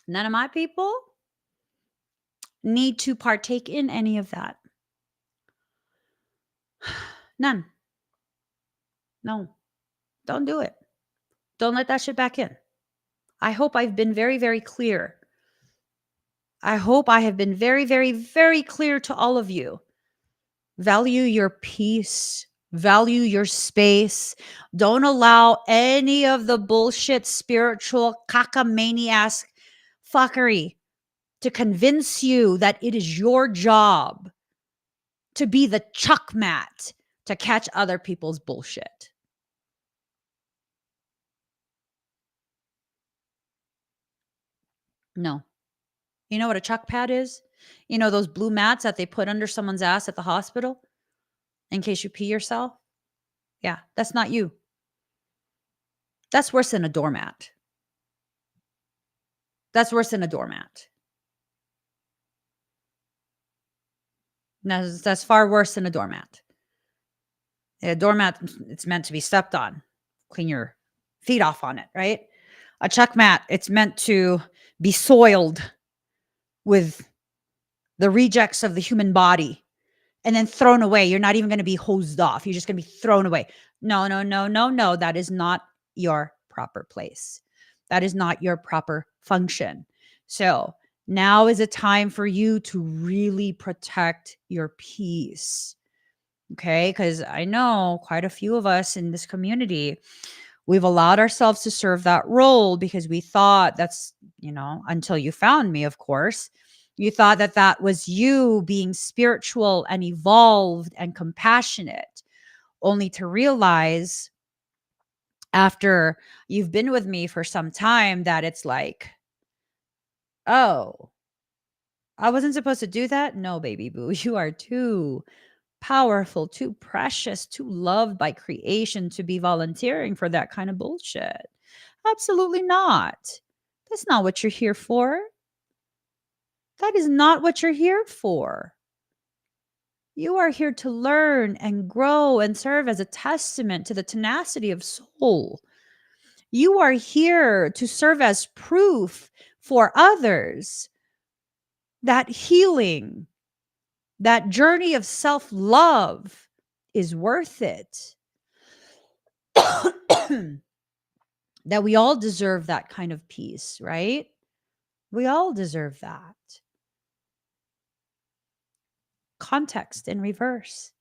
None of my people need to partake in any of that. None. No, don't do it. Don't let that shit back in. I hope I've been very, very clear. I hope I have been very, very, very clear to all of you. Value your peace. Value your space. Don't allow any of the bullshit spiritual cockamaniac fuckery to convince you that it is your job to be the chuck mat to catch other people's bullshit. No. You know what a chuck pad is? You know those blue mats that they put under someone's ass at the hospital in case you pee yourself? Yeah, that's not you. That's worse than a doormat. That's worse than a doormat. That's far worse than a doormat. A doormat, it's meant to be stepped on. Clean your feet off on it, right? A chuck mat, it's meant to be soiled with the rejects of the human body and then thrown away. You're not even going to be hosed off. You're just going to be thrown away. No, no, no, no, no. That is not your proper place. That is not your proper function. So now is a time for you to really protect your peace. Okay. Because I know quite a few of us in this community, we've allowed ourselves to serve that role because we thought that's, until you found me, of course, you thought that that was you being spiritual and evolved and compassionate, only to realize after you've been with me for some time that it's like, oh, I wasn't supposed to do that. No, baby boo, you are too powerful, too precious, too loved by creation to be volunteering for that kind of bullshit. Absolutely not. That's not what you're here for. That is not what you're here for. You are here to learn and grow and serve as a testament to the tenacity of soul. You are here to serve as proof for others that healing, that journey of self love is worth it. That we all deserve that kind of peace, right? We all deserve that. Context in reverse.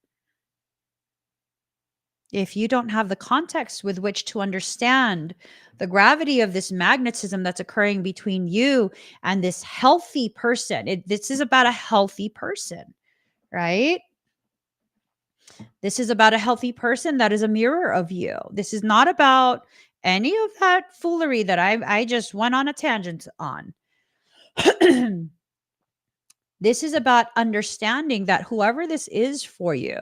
If you don't have the context with which to understand the gravity of this magnetism that's occurring between you and this healthy person, this is about a healthy person, right? This is about a healthy person that is a mirror of you. This is not about any of that foolery that I just went on a tangent on. This is about understanding that whoever this is for you,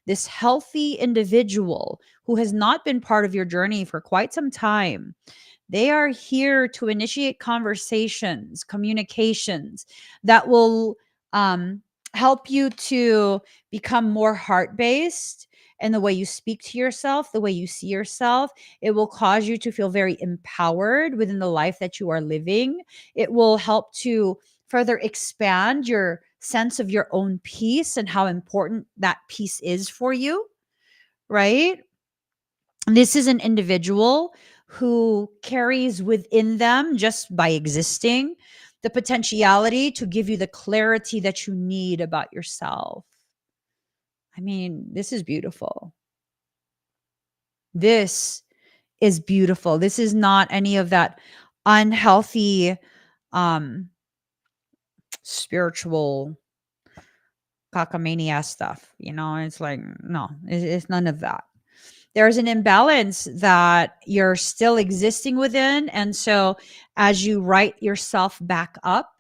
this healthy individual who has not been part of your journey for quite some time, they are here to initiate conversations, communications that will help you to become more heart-based in the way you speak to yourself, the way you see yourself. It will cause you to feel very empowered within the life that you are living. It will help to further expand your sense of your own peace and how important that peace is for you, right? This is an individual who carries within them, just by existing, the potentiality to give you the clarity that you need about yourself. I mean, this is beautiful. This is beautiful. This is not any of that unhealthy spiritual cockamania stuff. It's like, no, it's none of that. There's an imbalance that you're still existing within. And so as you write yourself back up,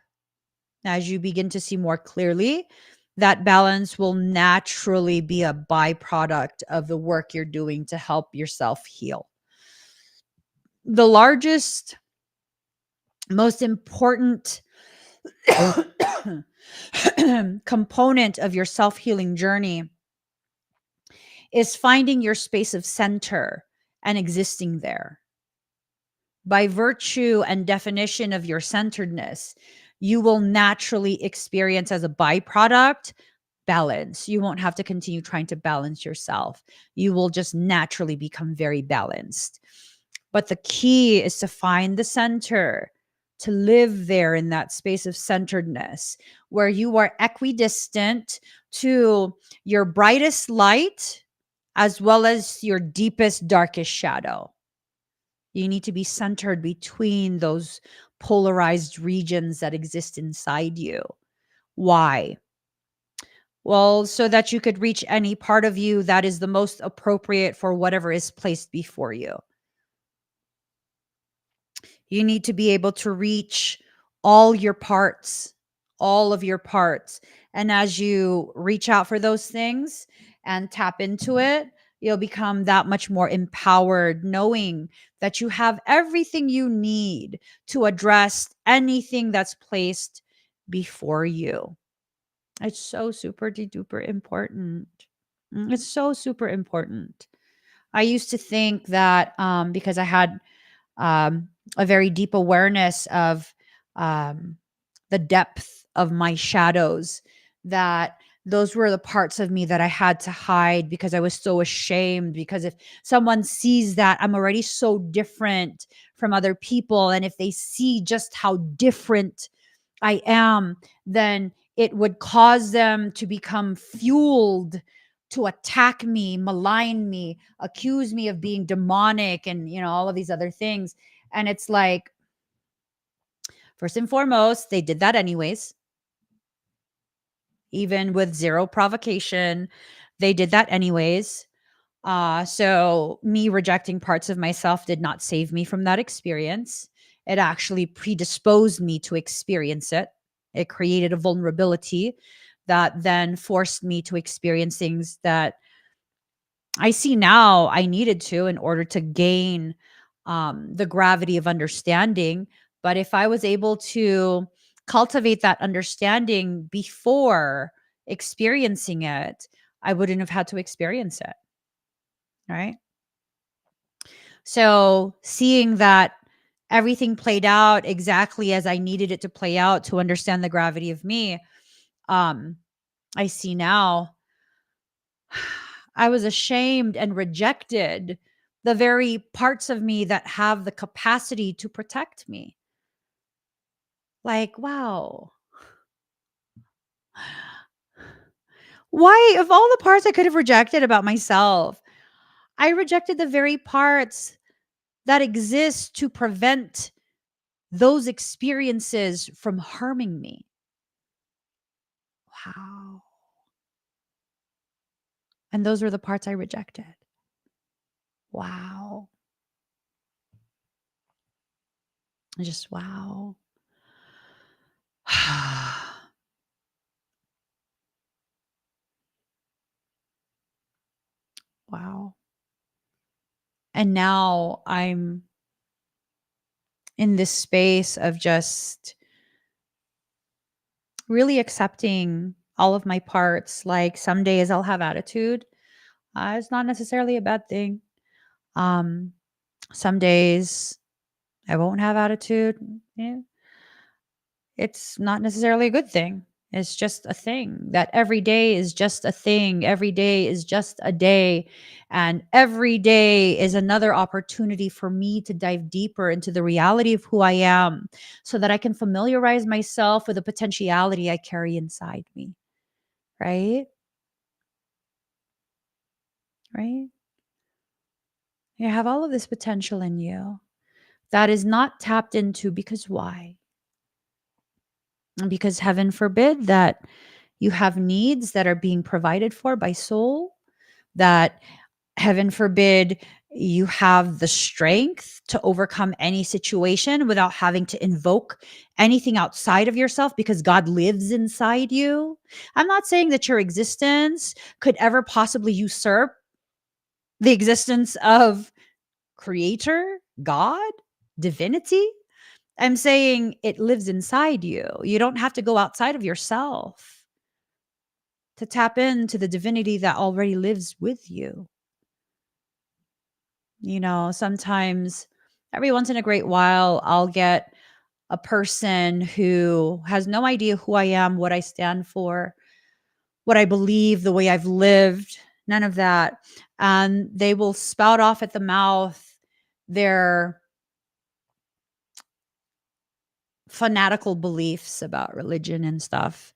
as you begin to see more clearly, that balance will naturally be a byproduct of the work you're doing to help yourself heal. The largest, most important component of your self-healing journey is finding your space of center and existing there. By virtue and definition of your centeredness, you will naturally experience as a byproduct balance. You won't have to continue trying to balance yourself. You will just naturally become very balanced. But the key is to find the center, to live there in that space of centeredness where you are equidistant to your brightest light as well as your deepest, darkest shadow. You need to be centered between those polarized regions that exist inside you. Why? Well, so that you could reach any part of you that is the most appropriate for whatever is placed before you. You need to be able to reach all your parts, all of your parts. And as you reach out for those things and tap into it, you'll become that much more empowered, knowing that you have everything you need to address anything that's placed before you. It's so super duper important. It's so super important. I used to think that because I had um, a very deep awareness of um, the depth of my shadows, that those were the parts of me that I had to hide because I was so ashamed. Because if someone sees that I'm already so different from other people, and if they see just how different I am, then it would cause them to become fueled to attack me, malign me, accuse me of being demonic and, all of these other things. And it's like, first and foremost, they did that anyways, even with zero provocation. They did that anyways. So me rejecting parts of myself did not save me from that experience. It actually predisposed me to experience it. It created a vulnerability that then forced me to experience things that I see now I needed to in order to gain the gravity of understanding. But if I was able to cultivate that understanding before experiencing it, I wouldn't have had to experience it. Right. So seeing that everything played out exactly as I needed it to play out to understand the gravity of me, um, I see now I was ashamed and rejected the very parts of me that have the capacity to protect me. Like, wow. Why, of all the parts I could have rejected about myself, I rejected the very parts that exist to prevent those experiences from harming me. Wow. And those were the parts I rejected. Wow. Just wow. Wow. And now I'm in this space of just really accepting all of my parts. Like some days I'll have attitude. It's not necessarily a bad thing. Um, some days I won't have attitude. Yeah, it's not necessarily a good thing. It's just a thing that every day is just a thing. Every day is just a day. And every day is another opportunity for me to dive deeper into the reality of who I am so that I can familiarize myself with the potentiality I carry inside me. Right? Right? You have all of this potential in you that is not tapped into because why? Because heaven forbid that you have needs that are being provided for by soul, that heaven forbid you have the strength to overcome any situation without having to invoke anything outside of yourself because God lives inside you. I'm not saying that your existence could ever possibly usurp the existence of creator, God, divinity. I'm saying it lives inside you. You don't have to go outside of yourself to tap into the divinity that already lives with you. Sometimes every once in a great while, I'll get a person who has no idea who I am, what I stand for, what I believe, the way I've lived, none of that. And they will spout off at the mouth their fanatical beliefs about religion and stuff.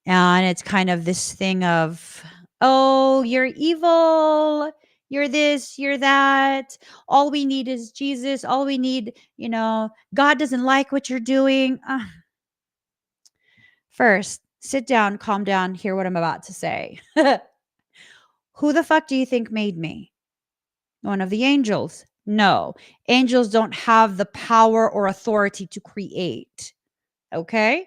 And it's kind of this thing of, oh, you're evil. You're this, you're that. All we need is Jesus. All we need, God doesn't like what you're doing. First, sit down, calm down, hear what I'm about to say. Who the fuck do you think made me? One of the angels? No. Angels don't have the power or authority to create. Okay?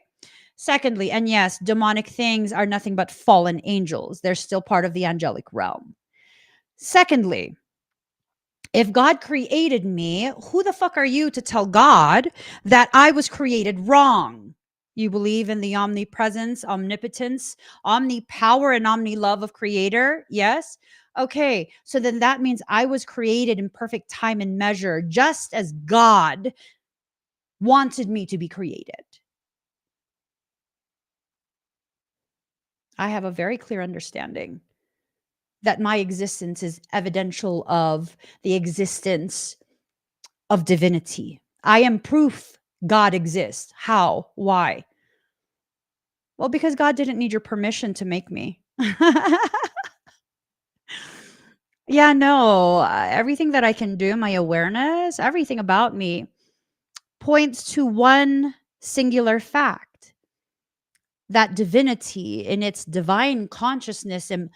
Secondly, and yes, demonic things are nothing but fallen angels. They're still part of the angelic realm. Secondly, if God created me, who the fuck are you to tell God that I was created wrong? You believe in the omnipresence, omnipotence, omnipower, and omnilove of Creator? Yes? Okay, so then that means I was created in perfect time and measure, just as God wanted me to be created. I have a very clear understanding that my existence is evidential of the existence of divinity. I am proof God exists. How? Why? Well, because God didn't need your permission to make me. Yeah, no, everything that I can do, my awareness, everything about me points to one singular fact, that divinity in its divine consciousness and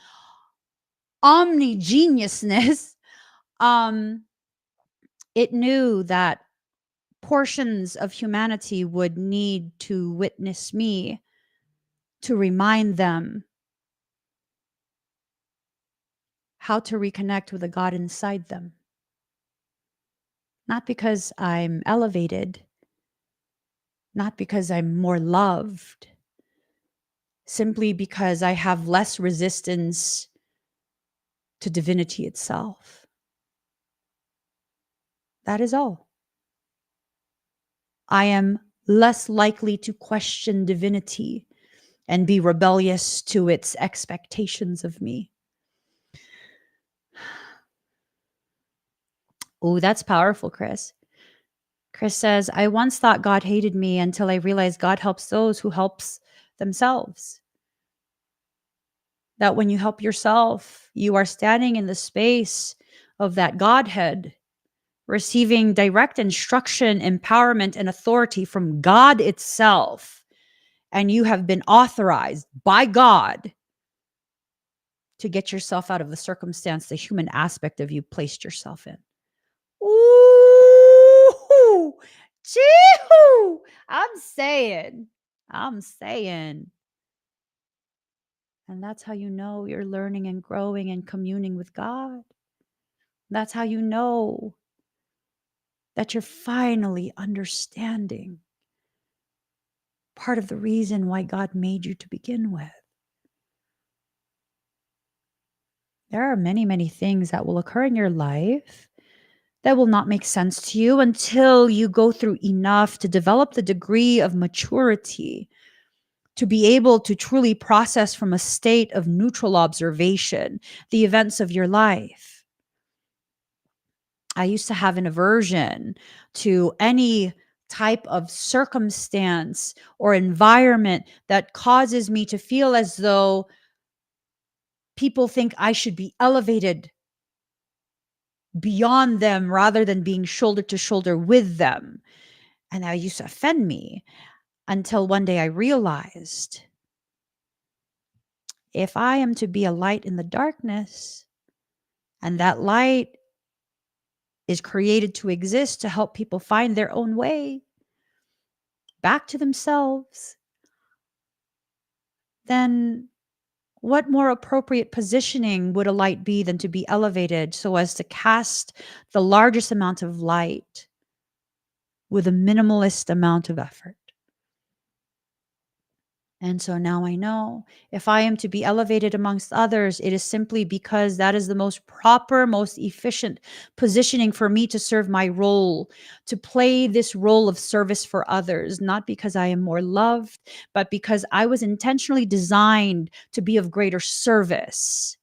omnigeniusness, um, it knew that portions of humanity would need to witness me to remind them how to reconnect with the God inside them. Not because I'm elevated, not because I'm more loved, simply because I have less resistance to divinity itself. That is all. I am less likely to question divinity and be rebellious to its expectations of me. Oh, that's powerful, Chris. Chris says, I once thought God hated me until I realized God helps those who helps themselves. That when you help yourself, you are standing in the space of that Godhead, receiving direct instruction, empowerment, and authority from God itself. And you have been authorized by God to get yourself out of the circumstance the human aspect of you placed yourself in. Ooh, chee-hoo. I'm saying. And that's how you know you're learning and growing and communing with God. That's how you know that you're finally understanding part of the reason why God made you to begin with. There are many, many things that will occur in your life that will not make sense to you until you go through enough to develop the degree of maturity to be able to truly process from a state of neutral observation the events of your life. I used to have an aversion to any type of circumstance or environment that causes me to feel as though people think I should be elevated beyond them rather than being shoulder to shoulder with them. And that used to offend me until one day I realized, if I am to be a light in the darkness, and that light is created to exist to help people find their own way back to themselves, then what more appropriate positioning would a light be than to be elevated so as to cast the largest amount of light with a minimalist amount of effort? And so now I know if I am to be elevated amongst others, it is simply because that is the most proper, most efficient positioning for me to serve my role, to play this role of service for others, not because I am more loved, but because I was intentionally designed to be of greater service.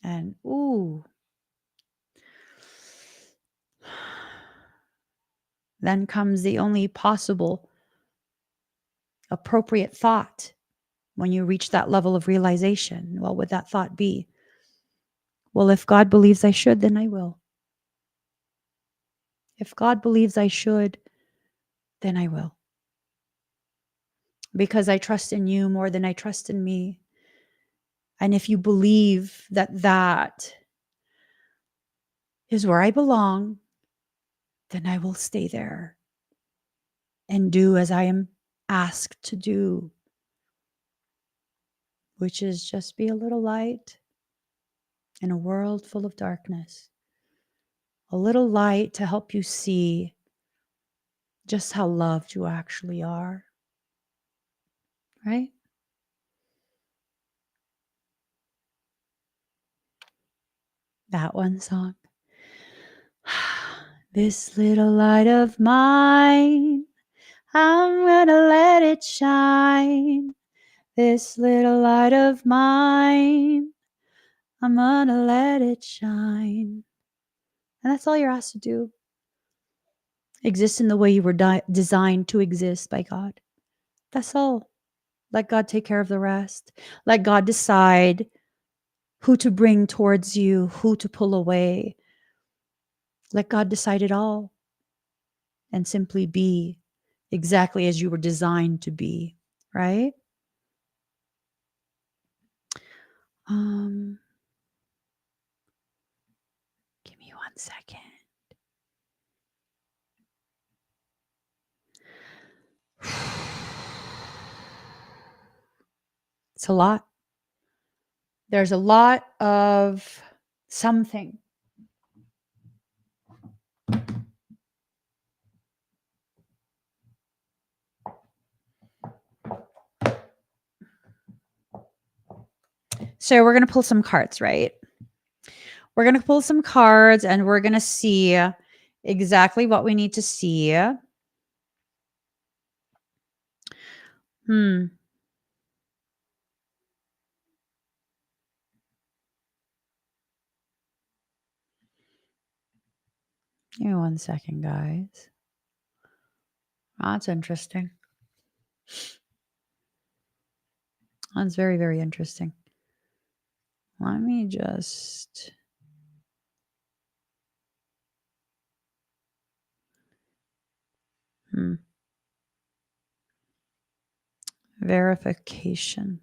And ooh, then comes the only possible appropriate thought when you reach that level of realization. What would that thought be? Well, if God believes I should, then I will. If God believes I should, then I will. Because I trust in you more than I trust in me. And if you believe that that is where I belong, then I will stay there and do as I am asked to do, which is just be a little light in a world full of darkness. A little light to help you see just how loved you actually are. Right? That one song. This little light of mine, I'm gonna let it shine. This little light of mine, I'm gonna let it shine. And that's all you're asked to do. Exist in the way you were designed to exist by God. That's all. Let God take care of the rest. Let God decide who to bring towards you, who to pull away. Let God decide it all. And simply be exactly as you were designed to be, right? Give me 1 second. It's a lot. There's a lot of something. So we're going to pull some cards, right? We're going to pull some cards and we're going to see exactly what we need to see. Give me 1 second, guys. That's interesting. That's very, very interesting. Let me just... Verification.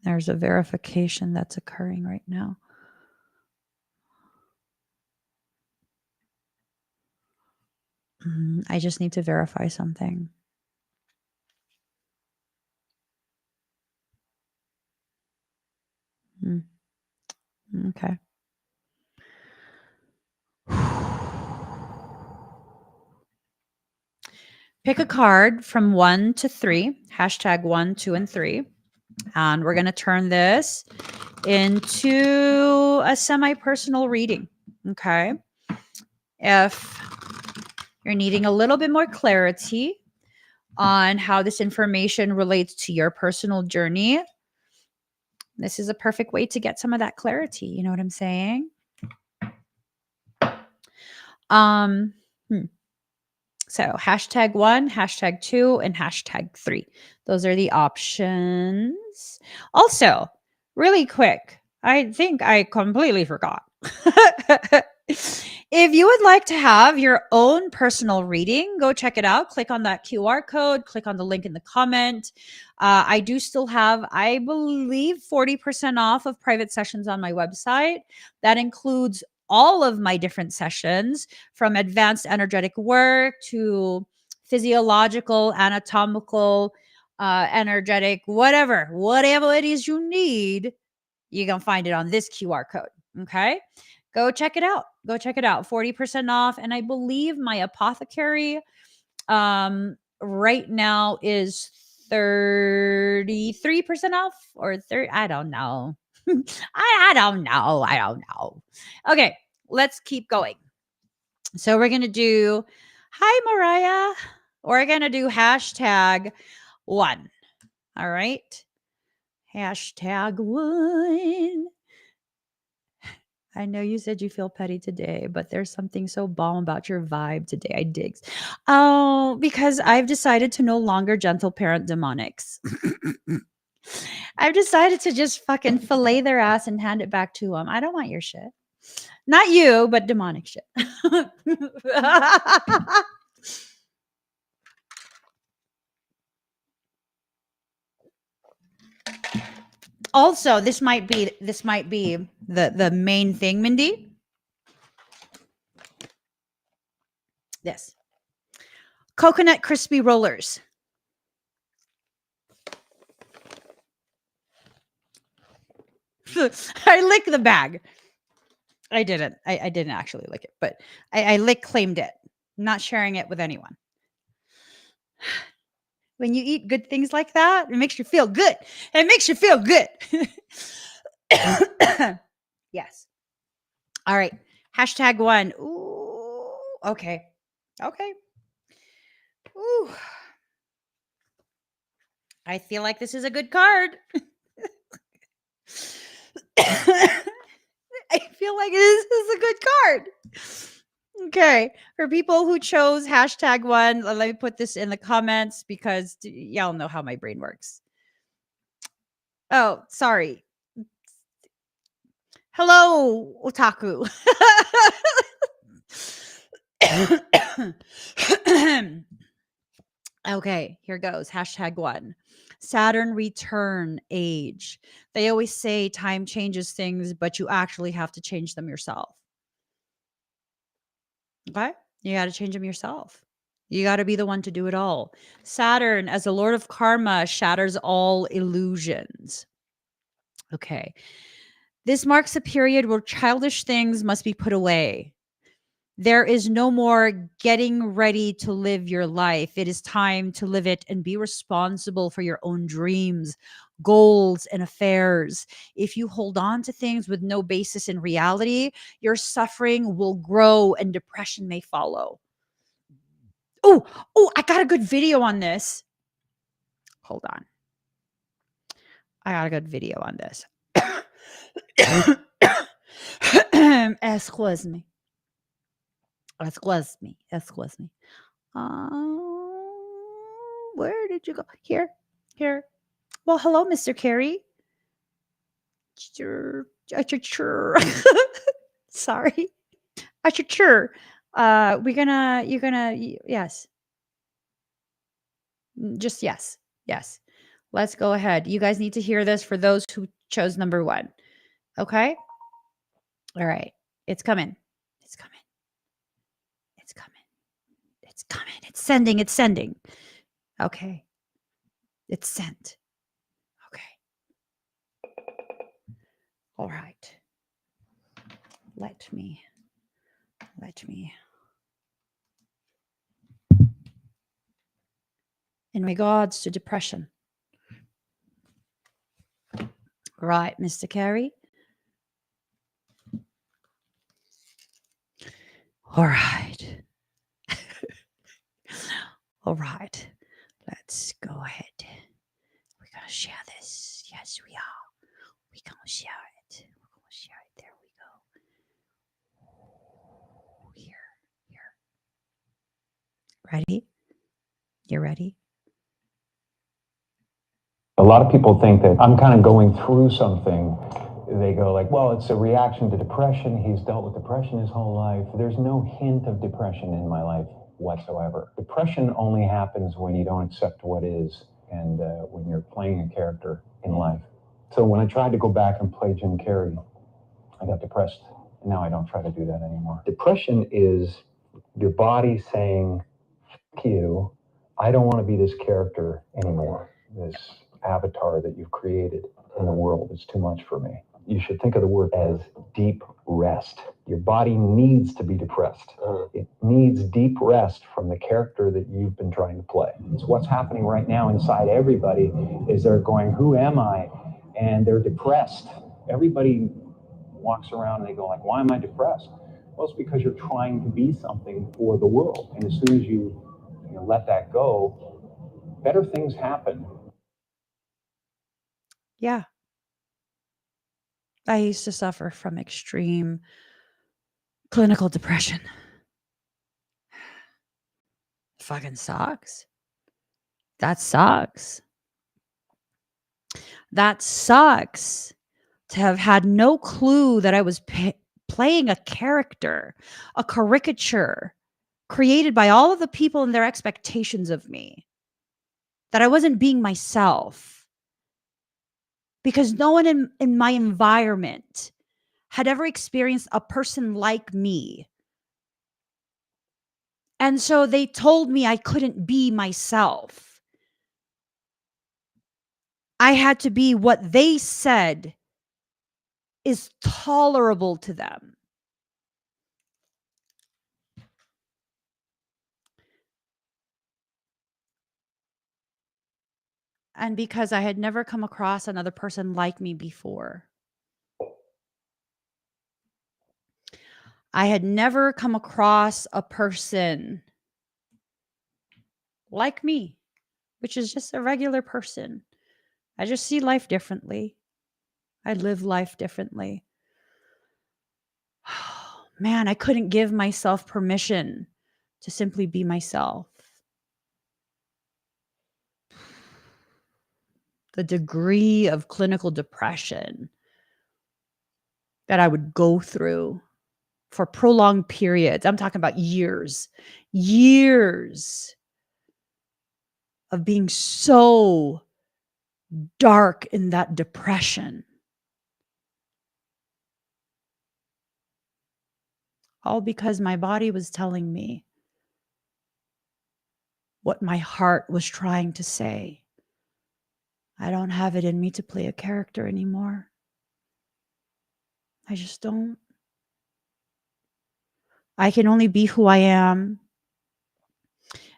There's a verification that's occurring right now. I just need to verify something. Okay. Pick a card from 1 to 3, hashtag 1, 2, and 3. And we're going to turn this into a semi-personal reading. Okay. If you're needing a little bit more clarity on how this information relates to your personal journey, this is a perfect way to get some of that clarity. You know what I'm saying? So hashtag 1, hashtag 2, and hashtag 3. Those are the options. Also, really quick, I think I completely forgot. If you would like to have your own personal reading, go check it out. Click on that QR code, click on the link in the comment. I do still have, I believe, 40% off of private sessions on my website. That includes all of my different sessions, from advanced energetic work to physiological, anatomical, energetic, whatever it is you need. You can find it on this QR code. Okay. Go check it out. 40% off. And I believe my apothecary right now is 33% off, or 30. I don't know. I don't know. Okay, let's keep going. So we're going to do, hi, Mariah. We're going to do hashtag 1. All right. Hashtag 1. I know you said you feel petty today, but there's something so bomb about your vibe today. I digs. Oh, because I've decided to no longer gentle parent demonics. I've decided to just fucking fillet their ass and hand it back to them. I don't want your shit. Not you, but demonic shit. Also, this might be the main thing, Mindy. This coconut crispy rollers. I lick the bag. I didn't. I didn't actually lick it, but I claimed it. Not sharing it with anyone. When you eat good things like that, it makes you feel good. It makes you feel good. Yes. All right. #1. Ooh. Okay. Okay. Ooh. I feel like this is a good card. I feel like this is a good card. Okay. For people who chose #1, let me put this in the comments because y'all know how my brain works. Oh, sorry. Hello, otaku. Okay, here goes. #1. Saturn return age. They always say time changes things, but you actually have to change them yourself. Okay? You got to change them yourself. You got to be the one to do it all. Saturn, as the Lord of Karma, shatters all illusions. Okay. This marks a period where childish things must be put away. There is no more getting ready to live your life. It is time to live it and be responsible for your own dreams, goals, and affairs. If you hold on to things with no basis in reality, your suffering will grow and depression may follow. Oh, I got a good video on this. Hold on. I got a good video on this. Excuse me. Excuse me. Excuse me. Where did you go? Here. Well, hello, Mr. Carey. Sorry. Yes. Just yes. Yes. Let's go ahead. You guys need to hear this for those who chose number 1. Okay? All right. It's coming. It's coming. It's coming. It's coming. It's sending. Okay. It's sent. Okay. All right. Let me. In regards to depression. Right, Mr. Carey. All right. All right. Let's go ahead. We're going to share this. Yes, we are. We're going to share it. There we go. Here. Ready? You ready? A lot of people think that I'm kind of going through something. They go like, well, it's a reaction to depression. He's dealt with depression his whole life. There's no hint of depression in my life whatsoever. Depression only happens when you don't accept what is and when you're playing a character in life. So when I tried to go back and play Jim Carrey, I got depressed. And now I don't try to do that anymore. Depression is your body saying, "Fuck you, I don't want to be this character anymore. This avatar that you've created in the world is too much for me." You should think of the word as deep rest. Your body needs to be depressed. It needs deep rest from the character that you've been trying to play. It's what's happening right now inside everybody is they're going, who am I? And they're depressed. Everybody walks around and they go like, why am I depressed? Well, it's because you're trying to be something for the world. And as soon as you let that go, better things happen. Yeah. I used to suffer from extreme clinical depression. Fucking sucks. That sucks. That sucks to have had no clue that I was playing a character, a caricature created by all of the people and their expectations of me, that I wasn't being myself because no one in my environment had ever experienced a person like me. And so they told me I couldn't be myself. I had to be what they said is tolerable to them. And because I had never come across another person like me before. I had never come across a person like me, which is just a regular person. I just see life differently. I live life differently. Man, I couldn't give myself permission to simply be myself. The degree of clinical depression that I would go through for prolonged periods. I'm talking about years of being so dark in that depression. All because my body was telling me what my heart was trying to say. I don't have it in me to play a character anymore. I just don't. I can only be who I am.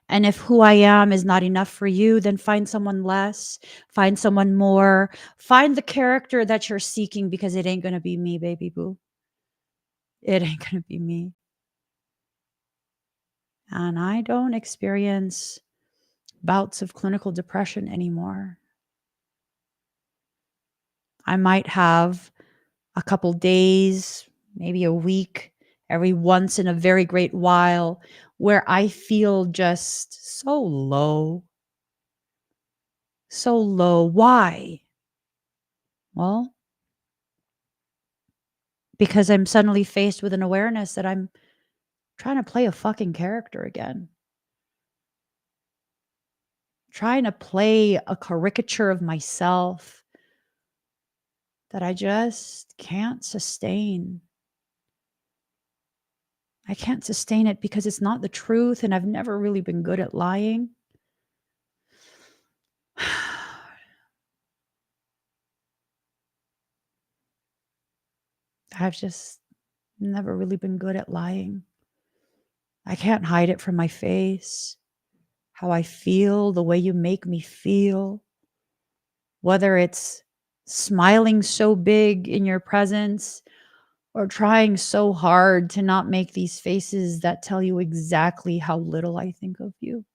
And if who I am is not enough for you, then find someone less, find someone more, find the character that you're seeking, because it ain't going to be me, baby boo. It ain't going to be me. And I don't experience bouts of clinical depression anymore. I might have a couple days, maybe a week, every once in a very great while, where I feel just so low. So low. Why? Well, because I'm suddenly faced with an awareness that I'm trying to play a fucking character again. Trying to play a caricature of myself that I just can't sustain. I can't sustain it because it's not the truth, and I've never really been good at lying. I've just never really been good at lying. I can't hide it from my face. How I feel, the way you make me feel. Whether it's smiling so big in your presence or trying so hard to not make these faces that tell you exactly how little I think of you.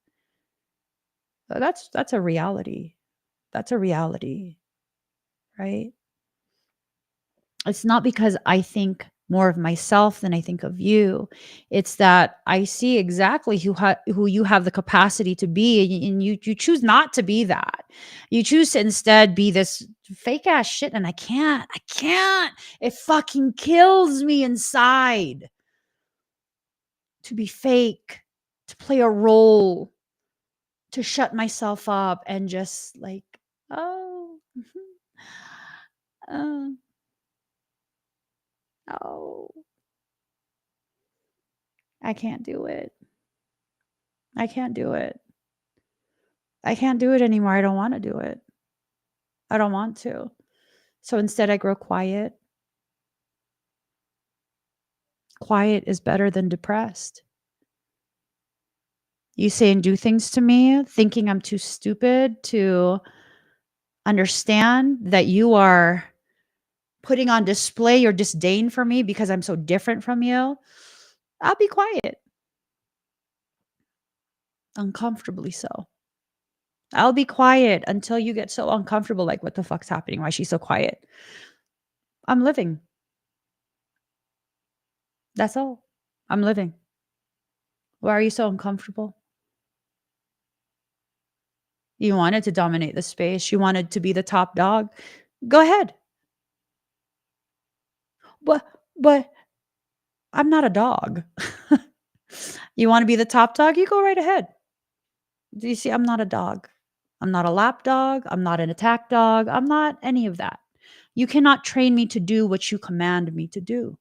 That's a reality. That's a reality, right? It's not because I think more of myself than I think of you. It's that I see exactly who you have the capacity to be, and you choose not to be that. You choose to instead be this fake ass shit, and I can't. It fucking kills me inside to be fake, to play a role, to shut myself up and just like, oh, uh, oh, I can't do it. I can't do it. I can't do it anymore. I don't want to do it. I don't want to. So instead, I grow quiet. Quiet is better than depressed. You say and do things to me, thinking I'm too stupid to understand that you are putting on display your disdain for me because I'm so different from you. I'll be quiet. Uncomfortably so. I'll be quiet until you get so uncomfortable, like, what the fuck's happening? Why is she so quiet? I'm living. That's all. I'm living. Why are you so uncomfortable? You wanted to dominate the space. You wanted to be the top dog. Go ahead. But I'm not a dog. You want to be the top dog? You go right ahead. Do you see? I'm not a dog. I'm not a lap dog. I'm not an attack dog. I'm not any of that. You cannot train me to do what you command me to do.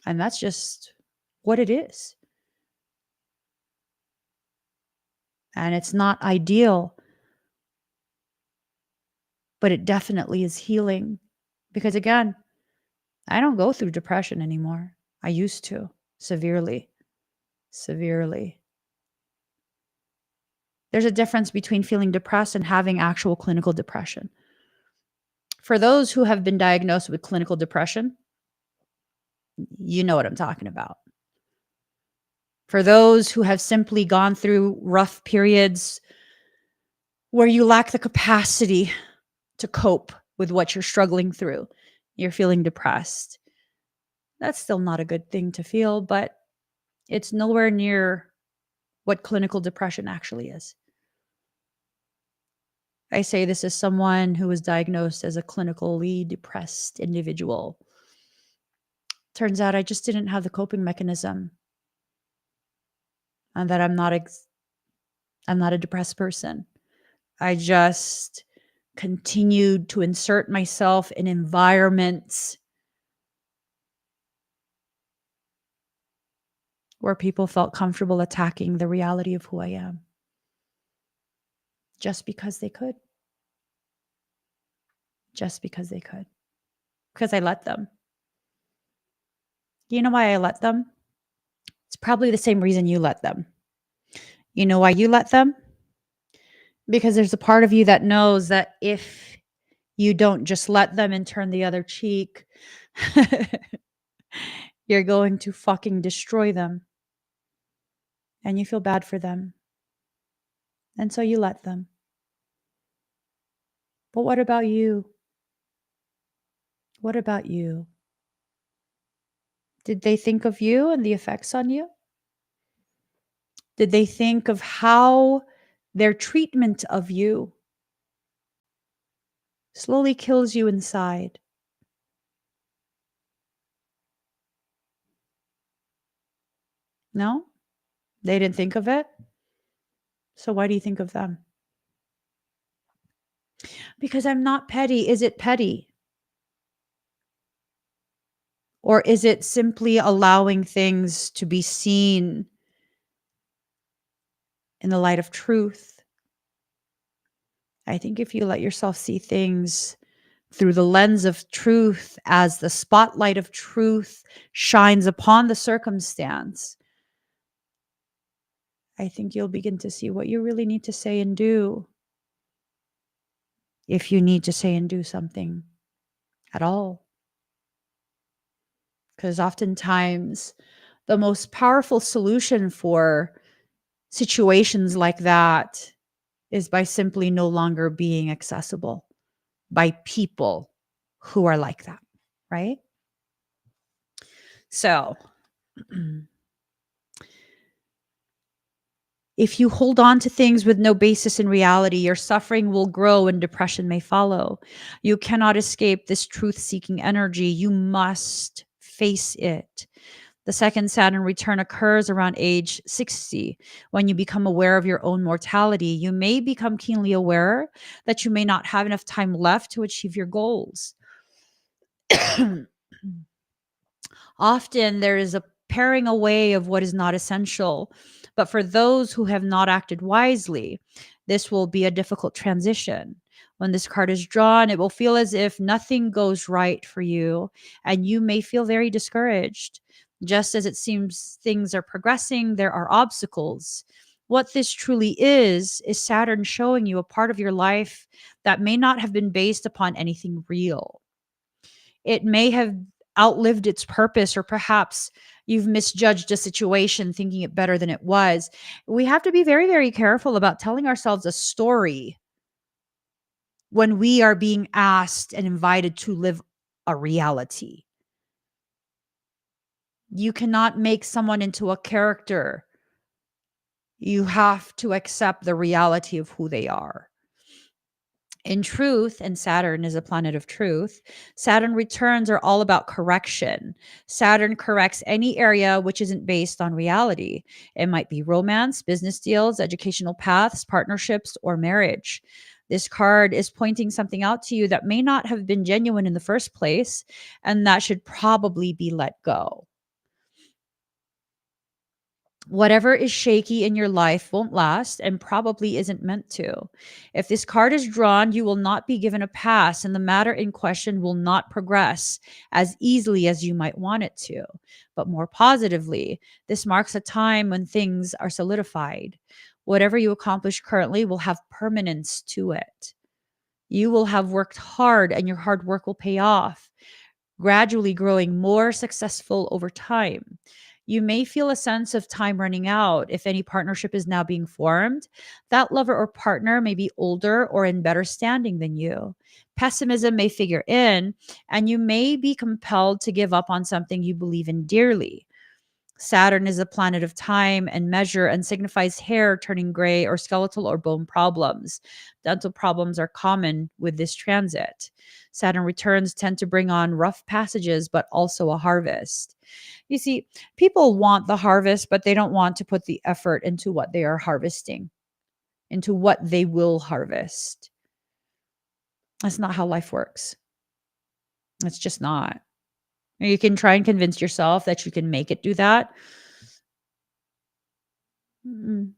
And that's just what it is. And it's not ideal, but it definitely is healing. Because again, I don't go through depression anymore. I used to severely, severely. There's a difference between feeling depressed and having actual clinical depression. For those who have been diagnosed with clinical depression, you know what I'm talking about. For those who have simply gone through rough periods where you lack the capacity to cope with what you're struggling through, you're feeling depressed. That's still not a good thing to feel, but it's nowhere near what clinical depression actually is. I say this as someone who was diagnosed as a clinically depressed individual. Turns out I just didn't have the coping mechanism, and that I'm not a depressed person. I just continued to insert myself in environments where people felt comfortable attacking the reality of who I am just because they could. Just because they could. Because I let them. You know why I let them? It's probably the same reason you let them. You know why you let them? Because there's a part of you that knows that if you don't just let them and turn the other cheek, you're going to fucking destroy them. And you feel bad for them. And so you let them. But what about you? What about you? Did they think of you and the effects on you? Did they think of how their treatment of you slowly kills you inside? No? They didn't think of it? So why do you think of them? Because I'm not petty. Is it petty? Or is it simply allowing things to be seen in the light of truth? I think if you let yourself see things through the lens of truth, as the spotlight of truth shines upon the circumstance, I think you'll begin to see what you really need to say and do, if you need to say and do something at all. Because oftentimes, the most powerful solution for situations like that is by simply no longer being accessible by people who are like that, right? So, if you hold on to things with no basis in reality, your suffering will grow and depression may follow. You cannot escape this truth seeking energy. You must face it. The second Saturn return occurs around age 60 when you become aware of your own mortality. You may become keenly aware that you may not have enough time left to achieve your goals. Often there is a paring away of what is not essential. But for those who have not acted wisely, this will be a difficult transition. When this card is drawn, it will feel as if nothing goes right for you, and you may feel very discouraged. Just as it seems things are progressing, there are obstacles. What this truly is Saturn showing you a part of your life that may not have been based upon anything real. It may have outlived its purpose, or perhaps you've misjudged a situation thinking it better than it was. We have to be very, very careful about telling ourselves a story when we are being asked and invited to live a reality. You cannot make someone into a character. You have to accept the reality of who they are. In truth, and Saturn is a planet of truth, Saturn returns are all about correction. Saturn corrects any area which isn't based on reality. It might be romance, business deals, educational paths, partnerships, or marriage. This card is pointing something out to you that may not have been genuine in the first place, and that should probably be let go. Whatever is shaky in your life won't last and probably isn't meant to. If this card is drawn, you will not be given a pass, and the matter in question will not progress as easily as you might want it to. But more positively, this marks a time when things are solidified. Whatever you accomplish currently will have permanence to it. You will have worked hard, and your hard work will pay off, gradually growing more successful over time. You may feel a sense of time running out if any partnership is now being formed. That lover or partner may be older or in better standing than you. Pessimism may figure in, and you may be compelled to give up on something you believe in dearly. Saturn is a planet of time and measure and signifies hair turning gray or skeletal or bone problems. Dental problems are common with this transit. Saturn returns tend to bring on rough passages, but also a harvest. You see, people want the harvest, but they don't want to put the effort into what they are harvesting, into what they will harvest. That's not how life works. It's just not. You can try and convince yourself that you can make it do that. Mm.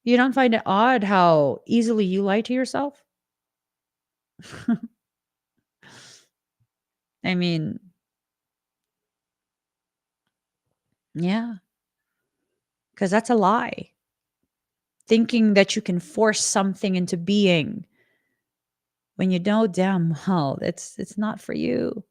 You don't find it odd how easily you lie to yourself? I mean, yeah, because that's a lie. Thinking that you can force something into being when you know damn well it's not for you.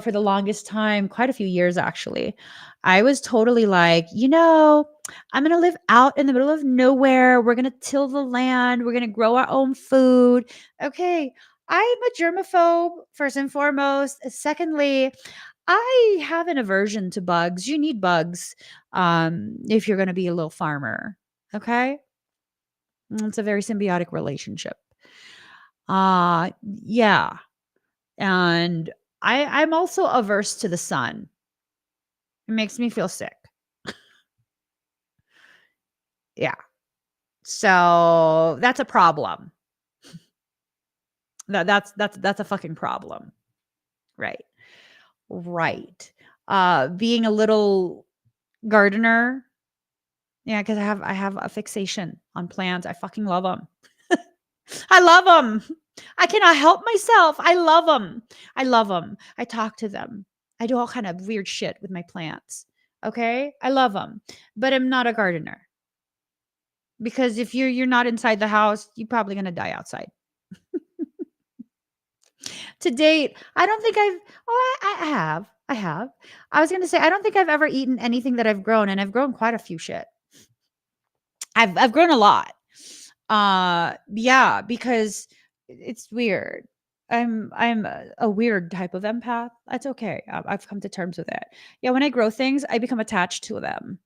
For the longest time, quite a few years actually, I was totally like, I'm going to live out in the middle of nowhere. We're going to till the land. We're going to grow our own food. Okay. I'm a germaphobe, first and foremost. Secondly, I have an aversion to bugs. You need bugs if you're going to be a little farmer. Okay. It's a very symbiotic relationship. Yeah. And I'm also averse to the sun. It makes me feel sick. Yeah. So that's a problem. That's a fucking problem. Right. Right. Being a little gardener. Yeah, because I have a fixation on plants. I fucking love them. I love them. I cannot help myself. I love them. I love them. I talk to them. I do all kind of weird shit with my plants. Okay? I love them. But I'm not a gardener. Because if you're not inside the house, you're probably going to die outside. To date, I don't think I have. I have. I was going to say I don't think I've ever eaten anything that I've grown, and I've grown quite a few shit. I've grown a lot. Yeah, because it's weird. I'm a weird type of empath. That's okay. I've come to terms with it. Yeah, when I grow things, I become attached to them.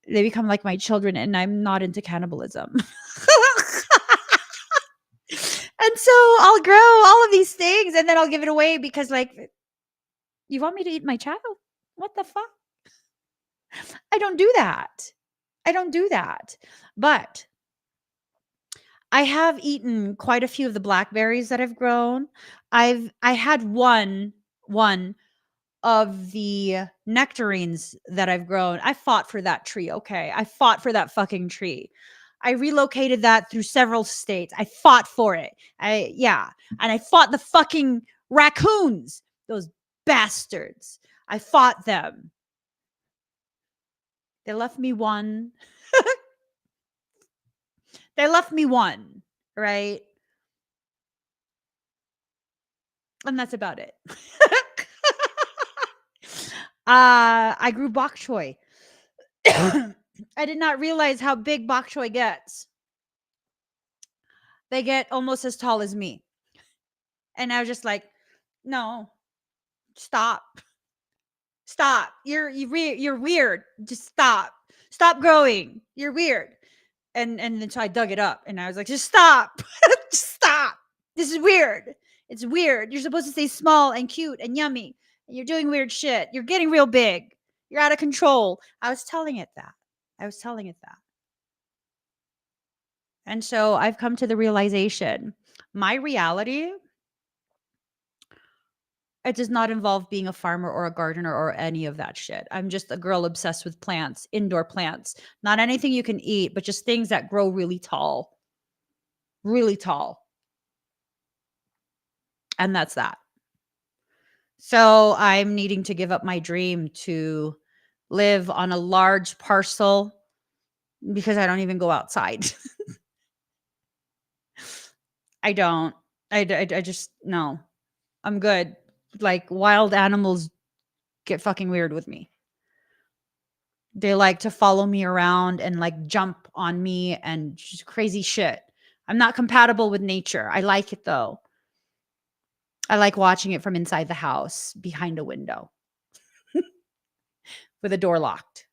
They become like my children, and I'm not into cannibalism. And so I'll grow all of these things and then I'll give it away because, like, you want me to eat my child? What the fuck? I don't do that. I don't do that. But I have eaten quite a few of the blackberries that I've grown. I had one of the nectarines that I've grown. I fought for that tree, okay? I fought for that fucking tree. I relocated that through several states. I fought for it. Yeah. And I fought the fucking raccoons. Those bastards. I fought them. They left me one. They left me one, right? And that's about it. I grew bok choy. I did not realize how big bok choy gets. they get almost as tall as me. And I was just like, no, stop. Stop. You're weird. Just stop. Stop growing. You're weird. And then so I dug it up and I was like, just stop. Just stop. This is weird. It's weird. You're supposed to stay small and cute and yummy. And you're doing weird shit. You're getting real big. You're out of control. I was telling it that. I was telling it that. And so I've come to the realization my reality, it does not involve being a farmer or a gardener or any of that shit. I'm just a girl obsessed with plants, indoor plants. Not anything you can eat, but just things that grow really tall. Really tall. And that's that. So I'm needing to give up my dream to live on a large parcel because I don't even go outside. I don't. I just, no. I'm good. Like wild animals get fucking weird with me. They like to follow me around and like jump on me and just crazy shit. I'm not compatible with nature. I like it though. I like watching it from inside the house behind a window with a door locked.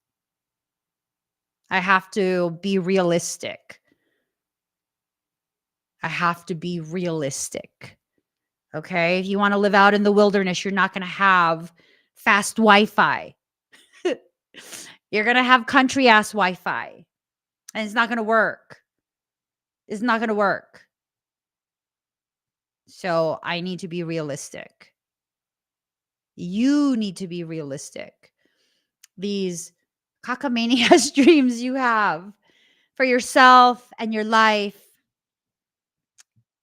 I have to be realistic. I have to be realistic. Okay. If you want to live out in the wilderness, you're not going to have fast Wi Fi. You're going to have country ass Wi Fi. And it's not going to work. It's not going to work. So I need to be realistic. You need to be realistic. These cockamaniac dreams you have for yourself and your life,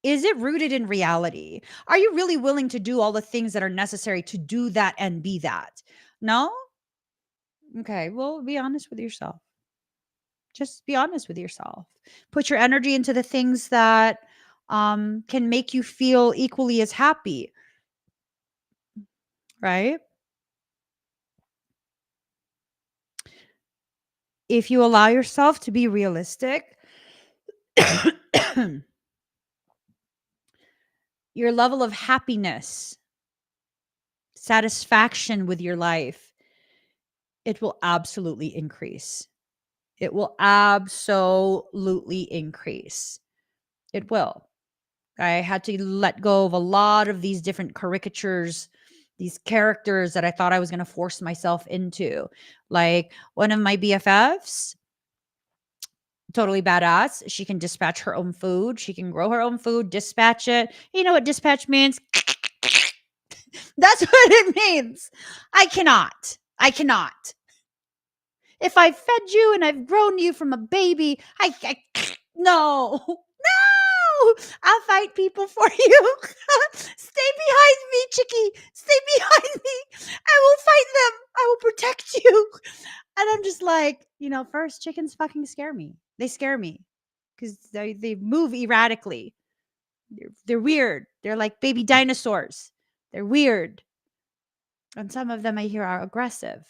is it rooted in reality? Are you really willing to do all the things that are necessary to do that and be that? No? Okay, well, be honest with yourself. Just be honest with yourself. Put your energy into the things that can make you feel equally as happy, right? If you allow yourself to be realistic, your level of happiness, satisfaction with your life, it will absolutely increase. It will absolutely increase. It will. I had to let go of a lot of these different caricatures, these characters that I thought I was going to force myself into. Like one of my BFFs, totally badass. She can dispatch her own food. She can grow her own food, dispatch it. You know what dispatch means? That's what it means. I cannot. I cannot. If I fed you and I've grown you from a baby, I no. No. I'll fight people for you. Stay behind me, Chicky. Stay behind me. I will fight them. I will protect you. And I'm just like, first chickens fucking scare me. They scare me because they move erratically. They're weird. They're like baby dinosaurs. They're weird. And some of them I hear are aggressive.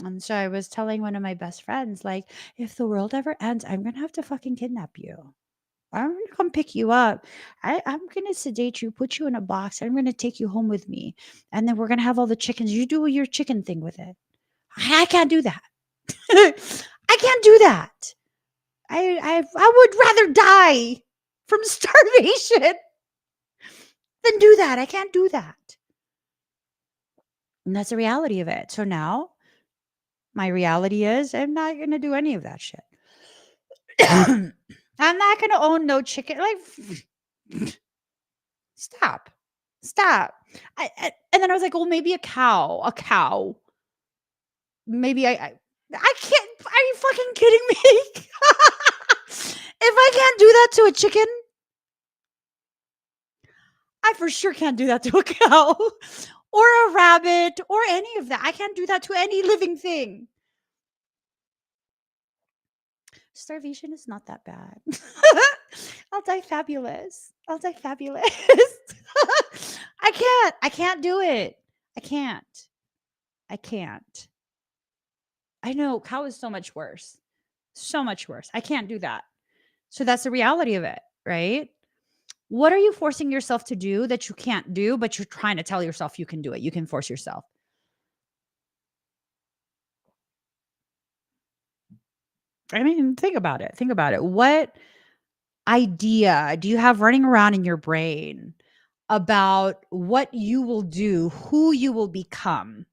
And so I was telling one of my best friends, like, if the world ever ends, I'm going to have to fucking kidnap you. I'm going to come pick you up. I'm going to sedate you, put you in a box. I'm going to take you home with me. And then we're going to have all the chickens. You do your chicken thing with it. I can't do that. I can't do that. I would rather die from starvation than do that. I can't do that. And that's the reality of it. So now my reality is I'm not going to do any of that shit. I'm not going to own no chicken. Like, stop. And then I was like, well, maybe a cow. Maybe I can't. Are you fucking kidding me? If I can't do that to a chicken, I for sure can't do that to a cow or a rabbit or any of that. I can't do that to any living thing. Starvation is not that bad. I'll die fabulous. I can't do it. I can't. I know cow is so much worse. So much worse. I can't do that. So that's the reality of it. right? What are you forcing yourself to do that you can't do, but you're trying to tell yourself you can do it? You can force yourself. I mean, think about it. Think about it. What idea do you have running around in your brain about what you will do, who you will become,